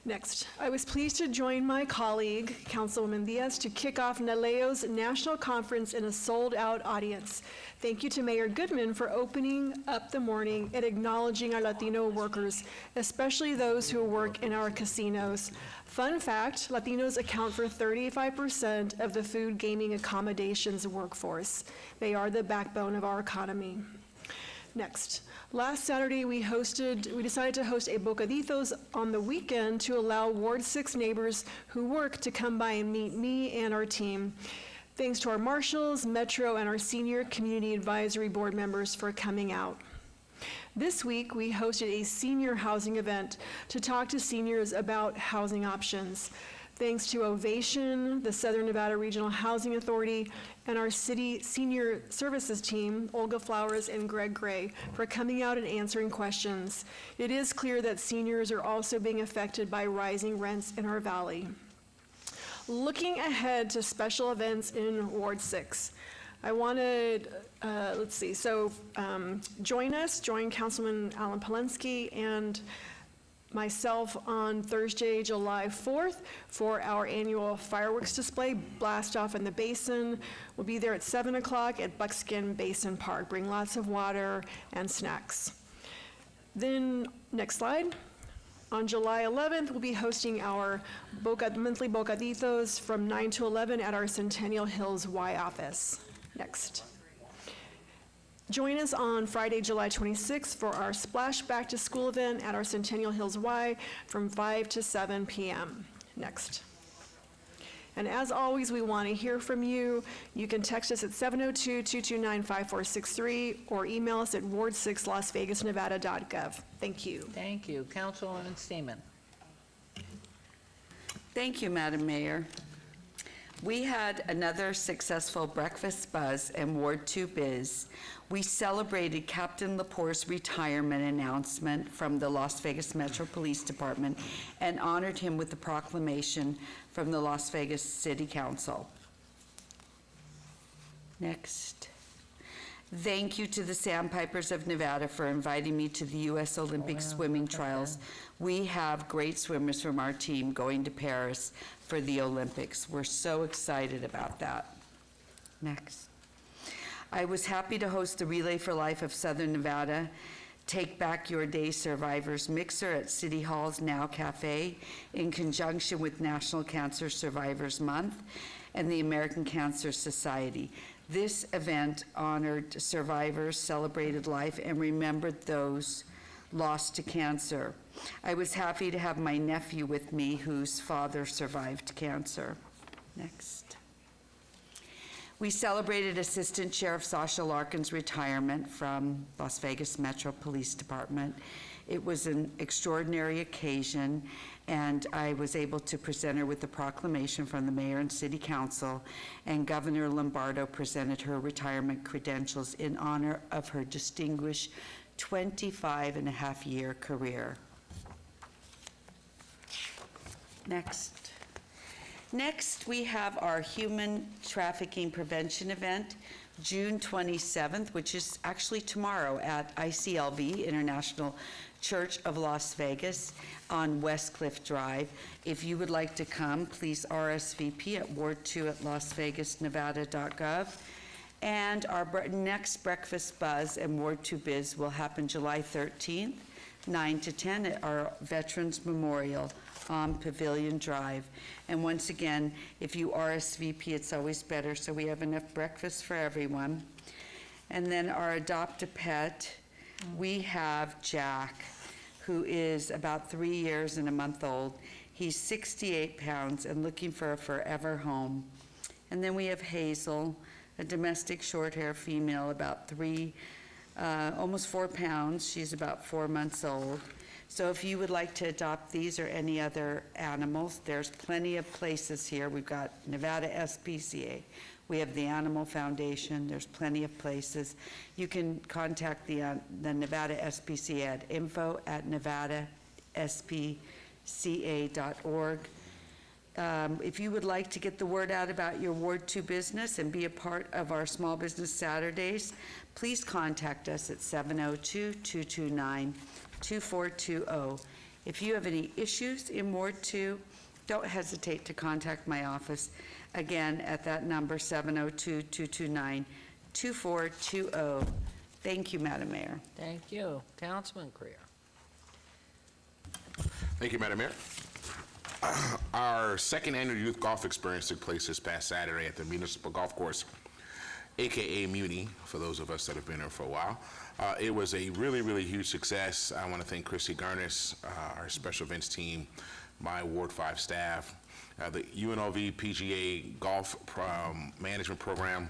Speaker 13: Next, I was pleased to join my colleague, Councilwoman Diaz, to kick off NALEO's National Conference in a sold-out audience. Thank you to Mayor Goodman for opening up the morning and acknowledging our Latino workers, especially those who work in our casinos. Fun fact, Latinos account for 35% of the food gaming accommodations workforce. They are the backbone of our economy. Next, last Saturday we decided to host a Bocaditos on the weekend to allow Ward 6 neighbors who work to come by and meet me and our team. Thanks to our marshals, Metro, and our senior community advisory board members for coming out. This week, we hosted a senior housing event to talk to seniors about housing options. Thanks to Ovation, the Southern Nevada Regional Housing Authority, and our city senior services team, Olga Flowers and Greg Gray, for coming out and answering questions. It is clear that seniors are also being affected by rising rents in our valley. Looking ahead to special events in Ward 6, I wanted, join Councilman Alan Polensky and myself on Thursday, July 4th for our annual fireworks display, Blast Off in the Basin. We'll be there at 7 o'clock at Buckskin Basin Park. Bring lots of water and snacks. Then, next slide. On July 11th, we'll be hosting our monthly Bocaditos from 9 to 11 at our Centennial Hills Y office. Next. Join us on Friday, July 26th for our Splash Back to School event at our Centennial Hills Y from 5 to 7 p.m. Next. And as always, we want to hear from you. You can text us at 702-229-5463 or email us at ward6lasvegasnevada.gov. Thank you.
Speaker 1: Thank you. Councilwoman Steeman.
Speaker 6: Thank you, Madam Mayor. We had another successful breakfast buzz in Ward 2 Biz. We celebrated Captain Lepore's retirement announcement from the Las Vegas Metro Police Department and honored him with the proclamation from the Las Vegas City Council. Next. Thank you to the Sandpipers of Nevada for inviting me to the U.S. Olympic swimming trials. We have great swimmers from our team going to Paris for the Olympics. We're so excited about that. Next. I was happy to host the Relay for Life of Southern Nevada Take Back Your Day Survivors Mixer at City Hall's Now Cafe in conjunction with National Cancer Survivors Month and the American Cancer Society. This event honored survivors, celebrated life, and remembered those lost to cancer. I was happy to have my nephew with me whose father survived cancer. Next. We celebrated Assistant Sheriff Sasha Larkin's retirement from Las Vegas Metro Police Department. It was an extraordinary occasion, and I was able to present her with the proclamation from the mayor and city council, and Governor Lombardo presented her retirement credentials in honor of her distinguished 25-and-a-half-year career. Next. Next, we have our human trafficking prevention event, June 27th, which is actually tomorrow at ICLV, International Church of Las Vegas, on West Cliff Drive. If you would like to come, please RSVP at ward2@lasvegasnevada.gov. And our next Breakfast Buzz and Ward 2 Biz will happen July 13th, 9 to 10 at our Veterans Memorial on Pavilion Drive. And once again, if you RSVP, it's always better, so we have enough breakfast for everyone. And then our Adopt a Pet, we have Jack, who is about 3 years and a month old. He's 68 pounds and looking for a forever home. And then we have Hazel, a domestic short-hair female, about almost 4 pounds. She's about 4 months old. So if you would like to adopt these or any other animals, there's plenty of places here. We've got Nevada SPCA. We have the Animal Foundation. There's plenty of places. You can contact the Nevada SPCA at info@nevadaspca.org. If you would like to get the word out about your Ward 2 business and be a part of our Small Business Saturdays, please contact us at 702-229-2420. If you have any issues in Ward 2, don't hesitate to contact my office, again, at that number, 702-229-2420. Thank you, Madam Mayor.
Speaker 1: Thank you. Councilman Creer.
Speaker 4: Thank you, Madam Mayor. Our second annual youth golf experience took place this past Saturday at the Municipal Golf Course, AKA Muni, for those of us that have been there for a while. It was a really, really huge success. I want to thank Chrissy Garnis, our special events team, my Ward 5 staff, the UNLV PGA Golf Management Program,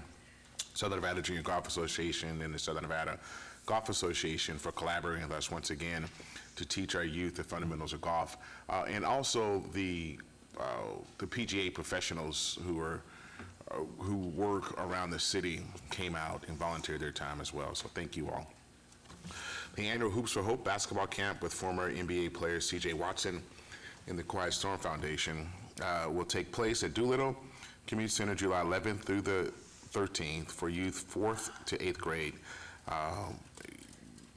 Speaker 4: Southern Nevada Junior Golf Association, and the Southern Nevada Golf Association for collaborating with us once again to teach our youth the fundamentals of golf, and also the PGA professionals who work around the city came out and volunteered their time as well. So thank you all. The annual Hoops for Hope basketball camp with former NBA player C.J. Watson and the Quiet Storm Foundation will take place at Doolittle Community Center July 11th through the 13th for youth 4th to 8th grade.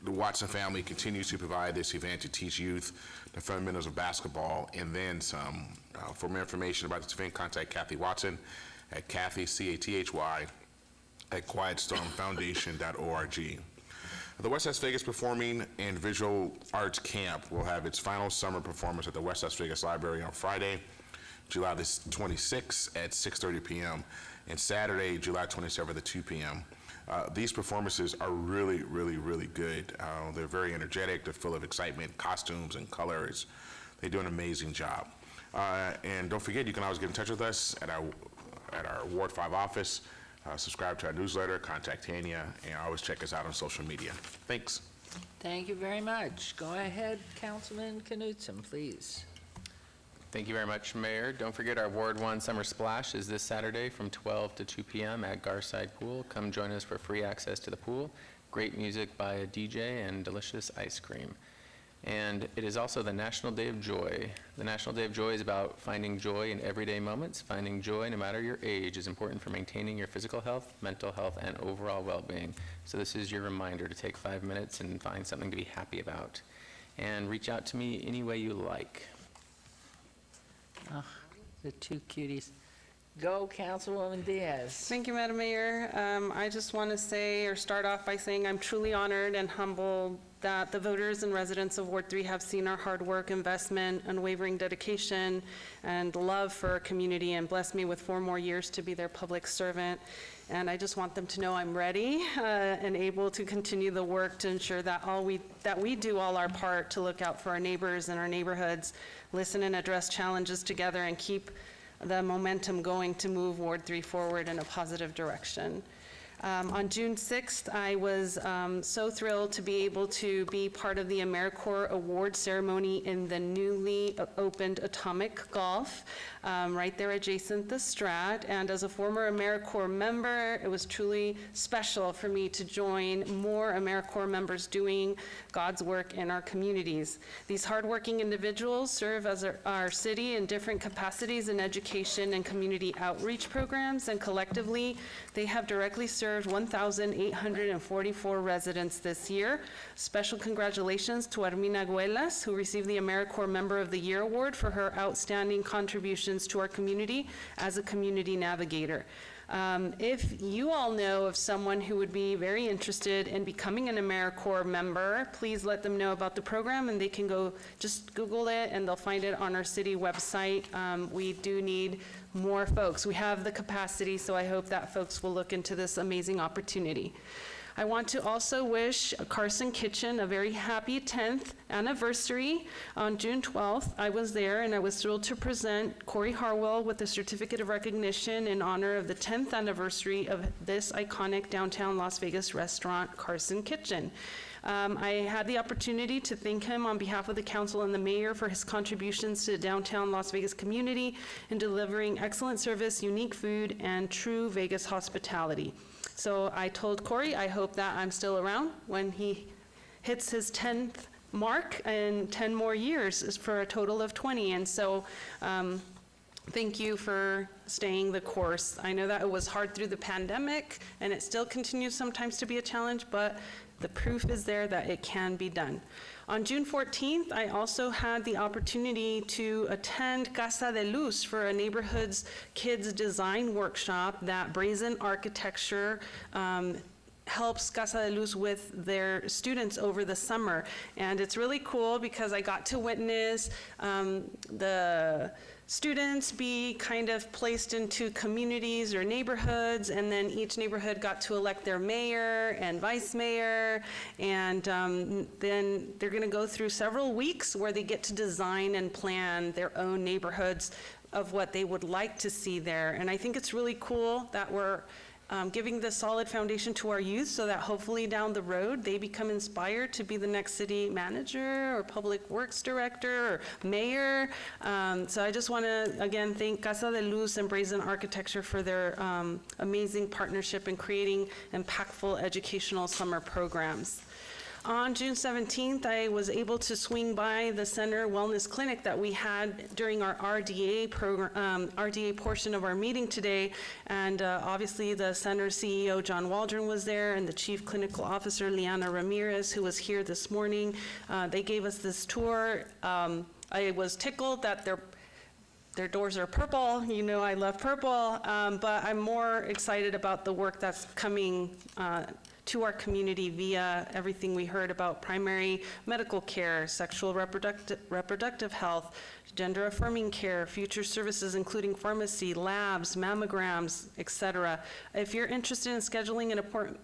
Speaker 4: The Watson family continues to provide this event to teach youth the fundamentals of basketball and then some. For more information about this event, contact Kathy Watson at Kathy, C-A-T-H-Y, at quietstormfoundation.org. The West Las Vegas Performing and Visual Arts Camp will have its final summer performance at the West Las Vegas Library on Friday, July the 26th at 6:30 p.m. and Saturday, July 27th at 2 p.m. These performances are really, really, really good. They're very energetic. They're full of excitement, costumes, and colors. They do an amazing job. And don't forget, you can always get in touch with us at our Ward 5 office. Subscribe to our newsletter, contact Tanya, and always check us out on social media. Thanks.
Speaker 1: Thank you very much. Go ahead, Councilman Knutson, please.
Speaker 7: Thank you very much, Mayor. Don't forget our Ward 1 Summer Splash is this Saturday from 12 to 2 p.m. at Garside Pool. Come join us for free access to the pool, great music by a DJ, and delicious ice cream. And it is also the National Day of Joy. The National Day of Joy is about finding joy in everyday moments. Finding joy, no matter your age, is important for maintaining your physical health, mental health, and overall well-being. So this is your reminder to take 5 minutes and find something to be happy about. And reach out to me any way you like.
Speaker 1: Oh, the two cuties. Go, Councilwoman Diaz.
Speaker 17: Thank you, Madam Mayor. I just want to say or start off by saying I'm truly honored and humbled that the voters and residents of Ward 3 have seen our hard work, investment, unwavering dedication, and love for our community, and blessed me with 4 more years to be their public servant. And I just want them to know I'm ready and able to continue the work to ensure that we do all our part to look out for our neighbors and our neighborhoods, listen and address challenges together, and keep the momentum going to move Ward 3 forward in a positive direction. On June 6th, I was so thrilled to be able to be part of the AmeriCorps Award ceremony in the newly opened Atomic Golf, right there adjacent the Strat. And as a former AmeriCorps member, it was truly special for me to join more AmeriCorps members doing God's work in our communities. These hardworking individuals serve as our city in different capacities in education and community outreach programs, and collectively, they have directly served 1,844 residents this year. Special congratulations to Armina Guelas, who received the AmeriCorps Member of the Year Award for her outstanding contributions to our community as a community navigator. If you all know of someone who would be very interested in becoming an AmeriCorps member, please let them know about the program, and they can go just Google it and they'll find it on our city website. We do need more folks. We have the capacity, so I hope that folks will look into this amazing opportunity. I want to also wish Carson Kitchen a very happy 10th anniversary. On June 12th, I was there, and I was thrilled to present Corey Harwell with a certificate of recognition in honor of the 10th anniversary of this iconic downtown Las Vegas restaurant, Carson Kitchen. I had the opportunity to thank him on behalf of the council and the mayor for his contributions to the downtown Las Vegas community in delivering excellent service, unique food, and true Vegas hospitality. So I told Corey, I hope that I'm still around when he hits his 10th mark in 10 more years for a total of 20. And so thank you for staying the course. I know that it was hard through the pandemic, and it still continues sometimes to be a challenge, but the proof is there that it can be done. On June 14th, I also had the opportunity to attend Casa de Luz for a neighborhood's kids design workshop that Brazen Architecture helps Casa de Luz with their students over the summer. And it's really cool because I got to witness the students be kind of placed into communities or neighborhoods, and then each neighborhood got to elect their mayor and vice mayor, and then they're going to go through several weeks where they get to design and plan their own neighborhoods of what they would like to see there. And I think it's really cool that we're giving this solid foundation to our youth so that hopefully down the road they become inspired to be the next city manager or public works director or mayor. So I just want to again thank Casa de Luz and Brazen Architecture for their amazing partnership in creating impactful educational summer programs. On June 17th, I was able to swing by the Center Wellness Clinic that we had during our RDA program, RDA portion of our meeting today. And obviously the center CEO, John Waldron, was there, and the Chief Clinical Officer, Liana Ramirez, who was here this morning. They gave us this tour. I was tickled that their doors are purple. You know I love purple, but I'm more excited about the work that's coming to our community via everything we heard about primary medical care, sexual reproductive health, gender affirming care, future services including pharmacy, labs, mammograms, etc. If you're interested in scheduling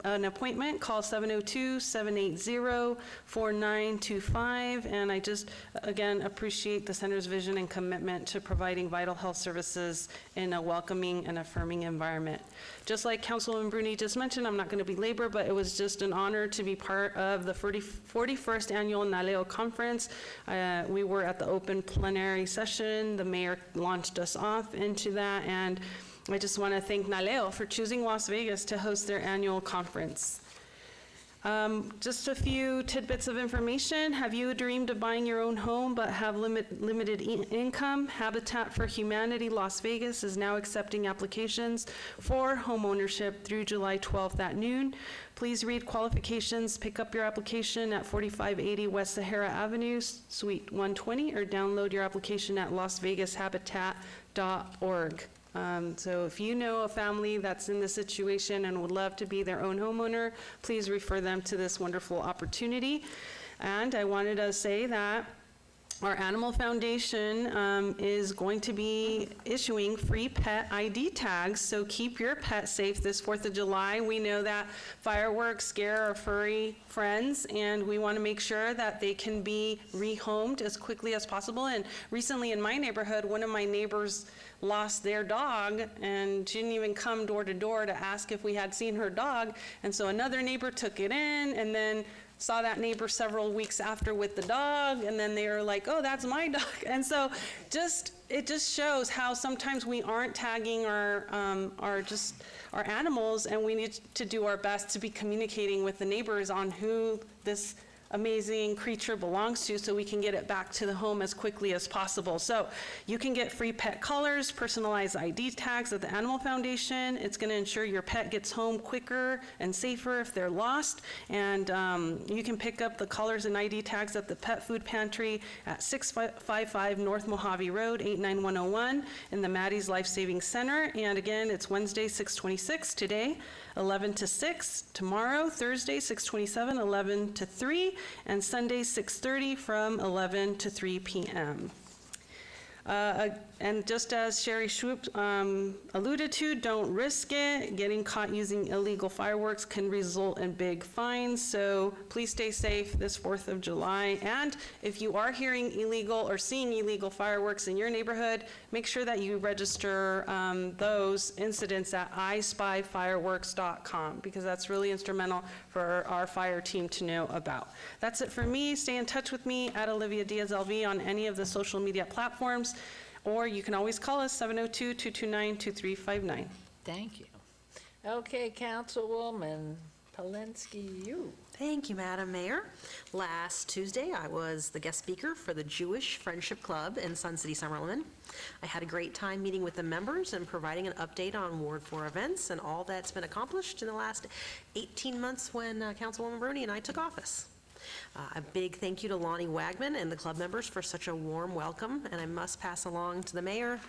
Speaker 17: an appointment, call 702-780-4925. And I just, again, appreciate the center's vision and commitment to providing vital health services in a welcoming and affirming environment. Just like Councilwoman Bruni just mentioned, I'm not going to belabor, but it was just an honor to be part of the 41st Annual NALEO Conference. We were at the open plenary session. The mayor launched us off into that, and I just want to thank NALEO for choosing Las Vegas to host their annual conference. Just a few tidbits of information. Have you dreamed of buying your own home but have limited income? Habitat for Humanity Las Vegas is now accepting applications for home ownership through July 12th at noon. Please read qualifications, pick up your application at 4580 West Sahara Avenue, Suite 120, or download your application at lasvegashabitat.org. So if you know a family that's in this situation and would love to be their own homeowner, please refer them to this wonderful opportunity. And I wanted to say that our Animal Foundation is going to be issuing free pet ID tags, so keep your pet safe this 4th of July. We know that fireworks scare our furry friends, and we want to make sure that they can be rehomed as quickly as possible. And recently in my neighborhood, one of my neighbors lost their dog, and she didn't even come door to door to ask if we had seen her dog. And so another neighbor took it in, and then saw that neighbor several weeks after with the dog, and then they were like, oh, that's my dog. And so it just shows how sometimes we aren't tagging our animals, and we need to do our best to be communicating with the neighbors on who this amazing creature belongs to, so we can get it back to the home as quickly as possible. So you can get free pet collars, personalized ID tags at the Animal Foundation. It's going to ensure your pet gets home quicker and safer if they're lost. And you can pick up the collars and ID tags at the Pet Food Pantry at 655 North Mojave Road, 89101 in the Maddie's Life Saving Center. And again, it's Wednesday, 6/26 today, 11 to 6. Tomorrow, Thursday, 6/27, 11 to 3. And Sunday, 6:30 from 11 to 3 p.m. And just as Sherry Schwoop alluded to, don't risk it. Getting caught using illegal fireworks can result in big fines, so please stay safe this 4th of July. And if you are hearing illegal or seeing illegal fireworks in your neighborhood, make sure that you register those incidents at ispyfireworks.com, because that's really instrumental for our fire team to know about. That's it for me. Stay in touch with me at Olivia Diaz LV on any of the social media platforms, or you can always call us 702-229-2359.
Speaker 1: Thank you. Okay, Councilwoman Polinsky, you.
Speaker 9: Thank you, Madam Mayor. Last Tuesday, I was the guest speaker for the Jewish Friendship Club in Sun City, Summerlin. I had a great time meeting with the members and providing an update on Ward 4 events and all that's been accomplished in the last 18 months when Councilwoman Bruni and I took office. A big thank you to Lonnie Wagman and the club members for such a warm welcome, and I must pass along to the mayor.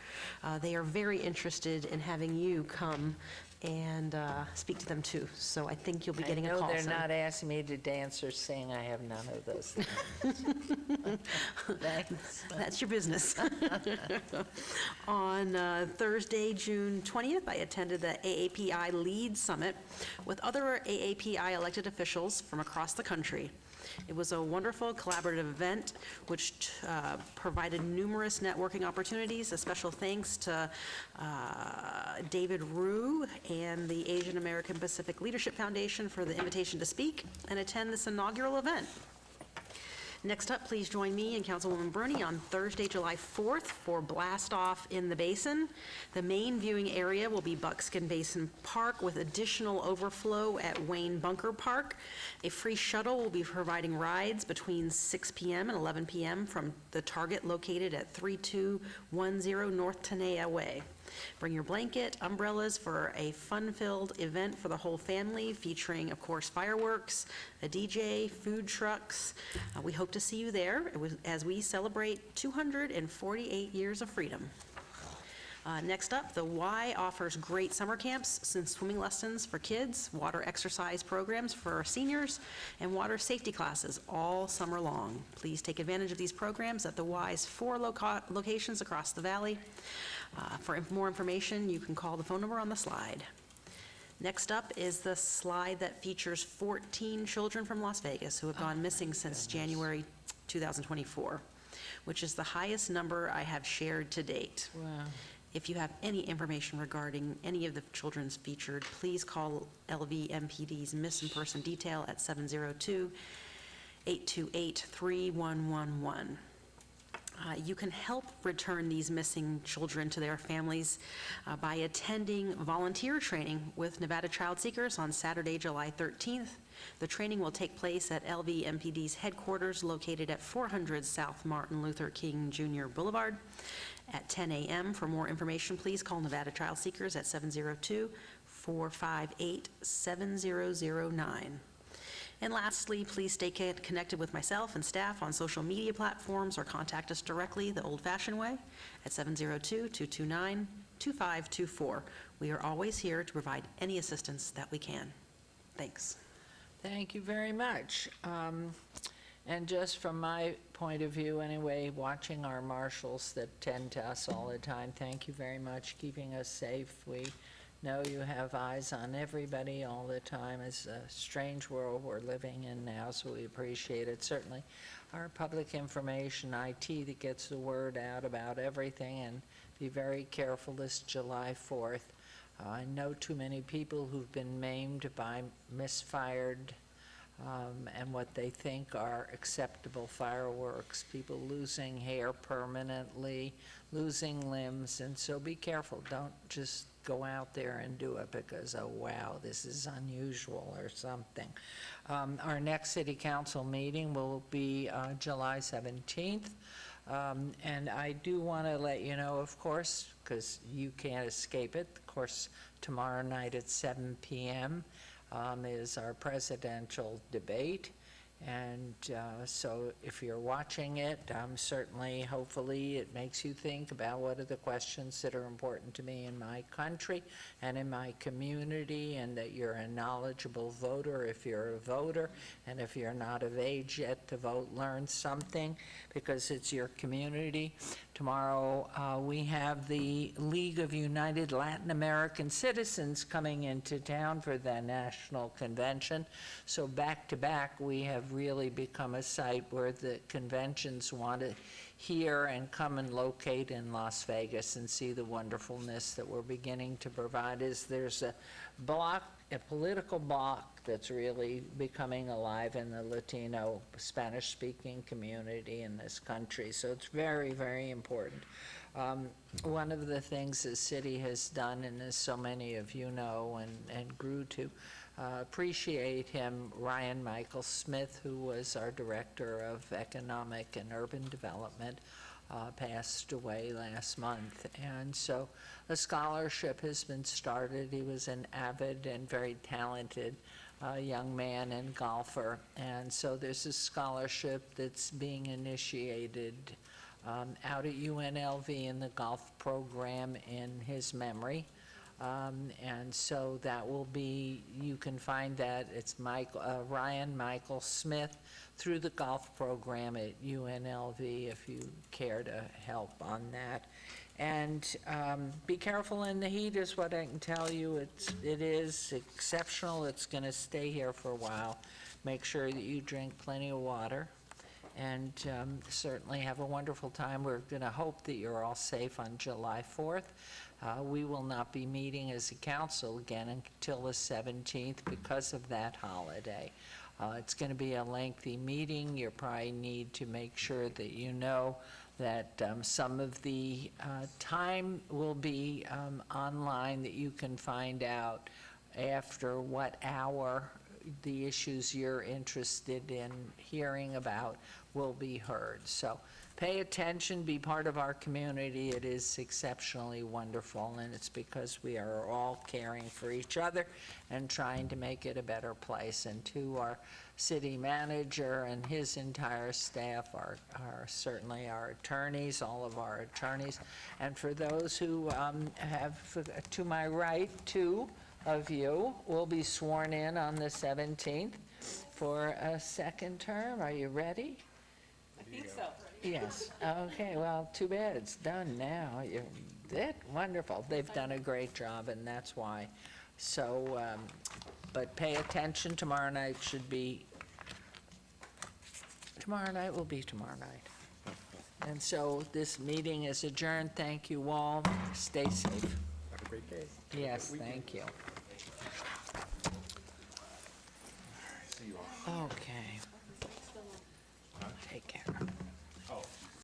Speaker 9: They are very interested in having you come and speak to them too, so I think you'll be getting a call.
Speaker 1: I know they're
Speaker 9: soon.
Speaker 1: not asking me to dance or sing. I have none of those things. Thanks.
Speaker 9: That's your business. On Thursday, June 20th, I attended the AAPI Lead Summit with other AAPI elected officials from across the country. It was a wonderful collaborative event which provided numerous networking opportunities. A special thanks to David Rue and the Asian American Pacific Leadership Foundation for the invitation to speak and attend this inaugural event. Next up, please join me and Councilwoman Bruni on Thursday, July 4th for Blast Off in the Basin. The main viewing area will be Buckskin Basin Park with additional overflow at Wayne Bunker Park. A free shuttle will be providing rides between 6 p.m. and 11 p.m. from the Target located at 3210 North Tenaya Way. Bring your blanket, umbrellas for a fun-filled event for the whole family, featuring, of course, fireworks, a DJ, food trucks. We hope to see you there as we celebrate 248 years of freedom. Next up, the Y offers great summer camps, since swimming lessons for kids, water exercise programs for seniors, and water safety classes all summer long. Please take advantage of these programs at the Y's 4 locations across the valley. For more information, you can call the phone number on the slide. Next up is the slide that features 14 children from Las Vegas who have gone missing since January 2024, which is the highest number I have shared to date.
Speaker 1: Wow.
Speaker 9: If you have any information regarding any of the children's featured, please call LVMPD's Missing Person Detail at 702-828-3111. You can help return these missing children to their families by attending volunteer training with Nevada Child Seekers on Saturday, July 13th. The training will take place at LVMPD's headquarters located at 400 South Martin Luther King Jr. Boulevard at 10 a.m. For more information, please call Nevada Child Seekers at 702-458-7009. And lastly, please stay connected with myself and staff on social media platforms or contact us directly the old-fashioned way at 702-229-2524. We are always here to provide any assistance that we can. Thanks.
Speaker 1: Thank you very much. And just from my point of view anyway, watching our marshals that tend to us all the time, thank you very much, keeping us safe. We know you have eyes on everybody all the time. It's a strange world we're living in now, so we appreciate it. Certainly our public information, IT, that gets the word out about everything, and be very careful this July 4th. I know too many people who've been maimed by misfired and what they think are acceptable fireworks, people losing hair permanently, losing limbs, and so be careful. Don't just go out there and do it because, oh, wow, this is unusual or something. Our next city council meeting will be July 17th. And I do want to let you know, of course, because you can't escape it, of course, tomorrow night at 7 p.m. Is our presidential debate. And so if you're watching it, certainly, hopefully, it makes you think about what are the questions that are important to me in my country and in my community, and that you're a knowledgeable voter if you're a voter, and if you're not of age yet to vote, learn something because it's your community. Tomorrow, we have the League of United Latin American Citizens coming into town for the national convention. So back to back, we have really become a site where the conventions want to hear and come and locate in Las Vegas and see the wonderfulness that we're beginning to provide. There's a block, a political block that's really becoming alive in the Latino Spanish-speaking community in this country. So it's very, very important. One of the things the city has done, and as so many of you know and grew to appreciate him, Ryan Michael Smith, who was our Director of Economic and Urban Development, passed away last month. And so a scholarship has been started. He was an avid and very talented young man and golfer. And so there's a scholarship that's being initiated out at UNLV in the golf program in his memory. And so that will be, you can find that, it's Ryan Michael Smith through the golf program at UNLV if you care to help on that. And be careful in the heat is what I can tell you. It is exceptional. It's going to stay here for a while. Make sure that you drink plenty of water. And certainly have a wonderful time. We're going to hope that you're all safe on July 4th. We will not be meeting as a council again until the 17th because of that holiday. It's going to be a lengthy meeting. You probably need to make sure that you know that some of the time will be online, that you can find out after what hour the issues you're interested in hearing about will be heard. So pay attention, be part of our community. It is exceptionally wonderful, and it's because we are all caring for each other and trying to make it a better place. And to our city manager and his entire staff, certainly our attorneys, all of our attorneys, and for those who have, to my right, two of you will be sworn in on the 17th for a second term. Are you ready?
Speaker 9: I think so.
Speaker 1: Yes. Okay, well, too bad it's done now. Wonderful. They've done a great job, and that's why. So, but pay attention. Tomorrow night will be tomorrow night. And so this meeting is adjourned. Thank you all. Stay safe.
Speaker 7: Have a great day.
Speaker 1: Yes, thank you.
Speaker 7: See you all.
Speaker 1: Okay.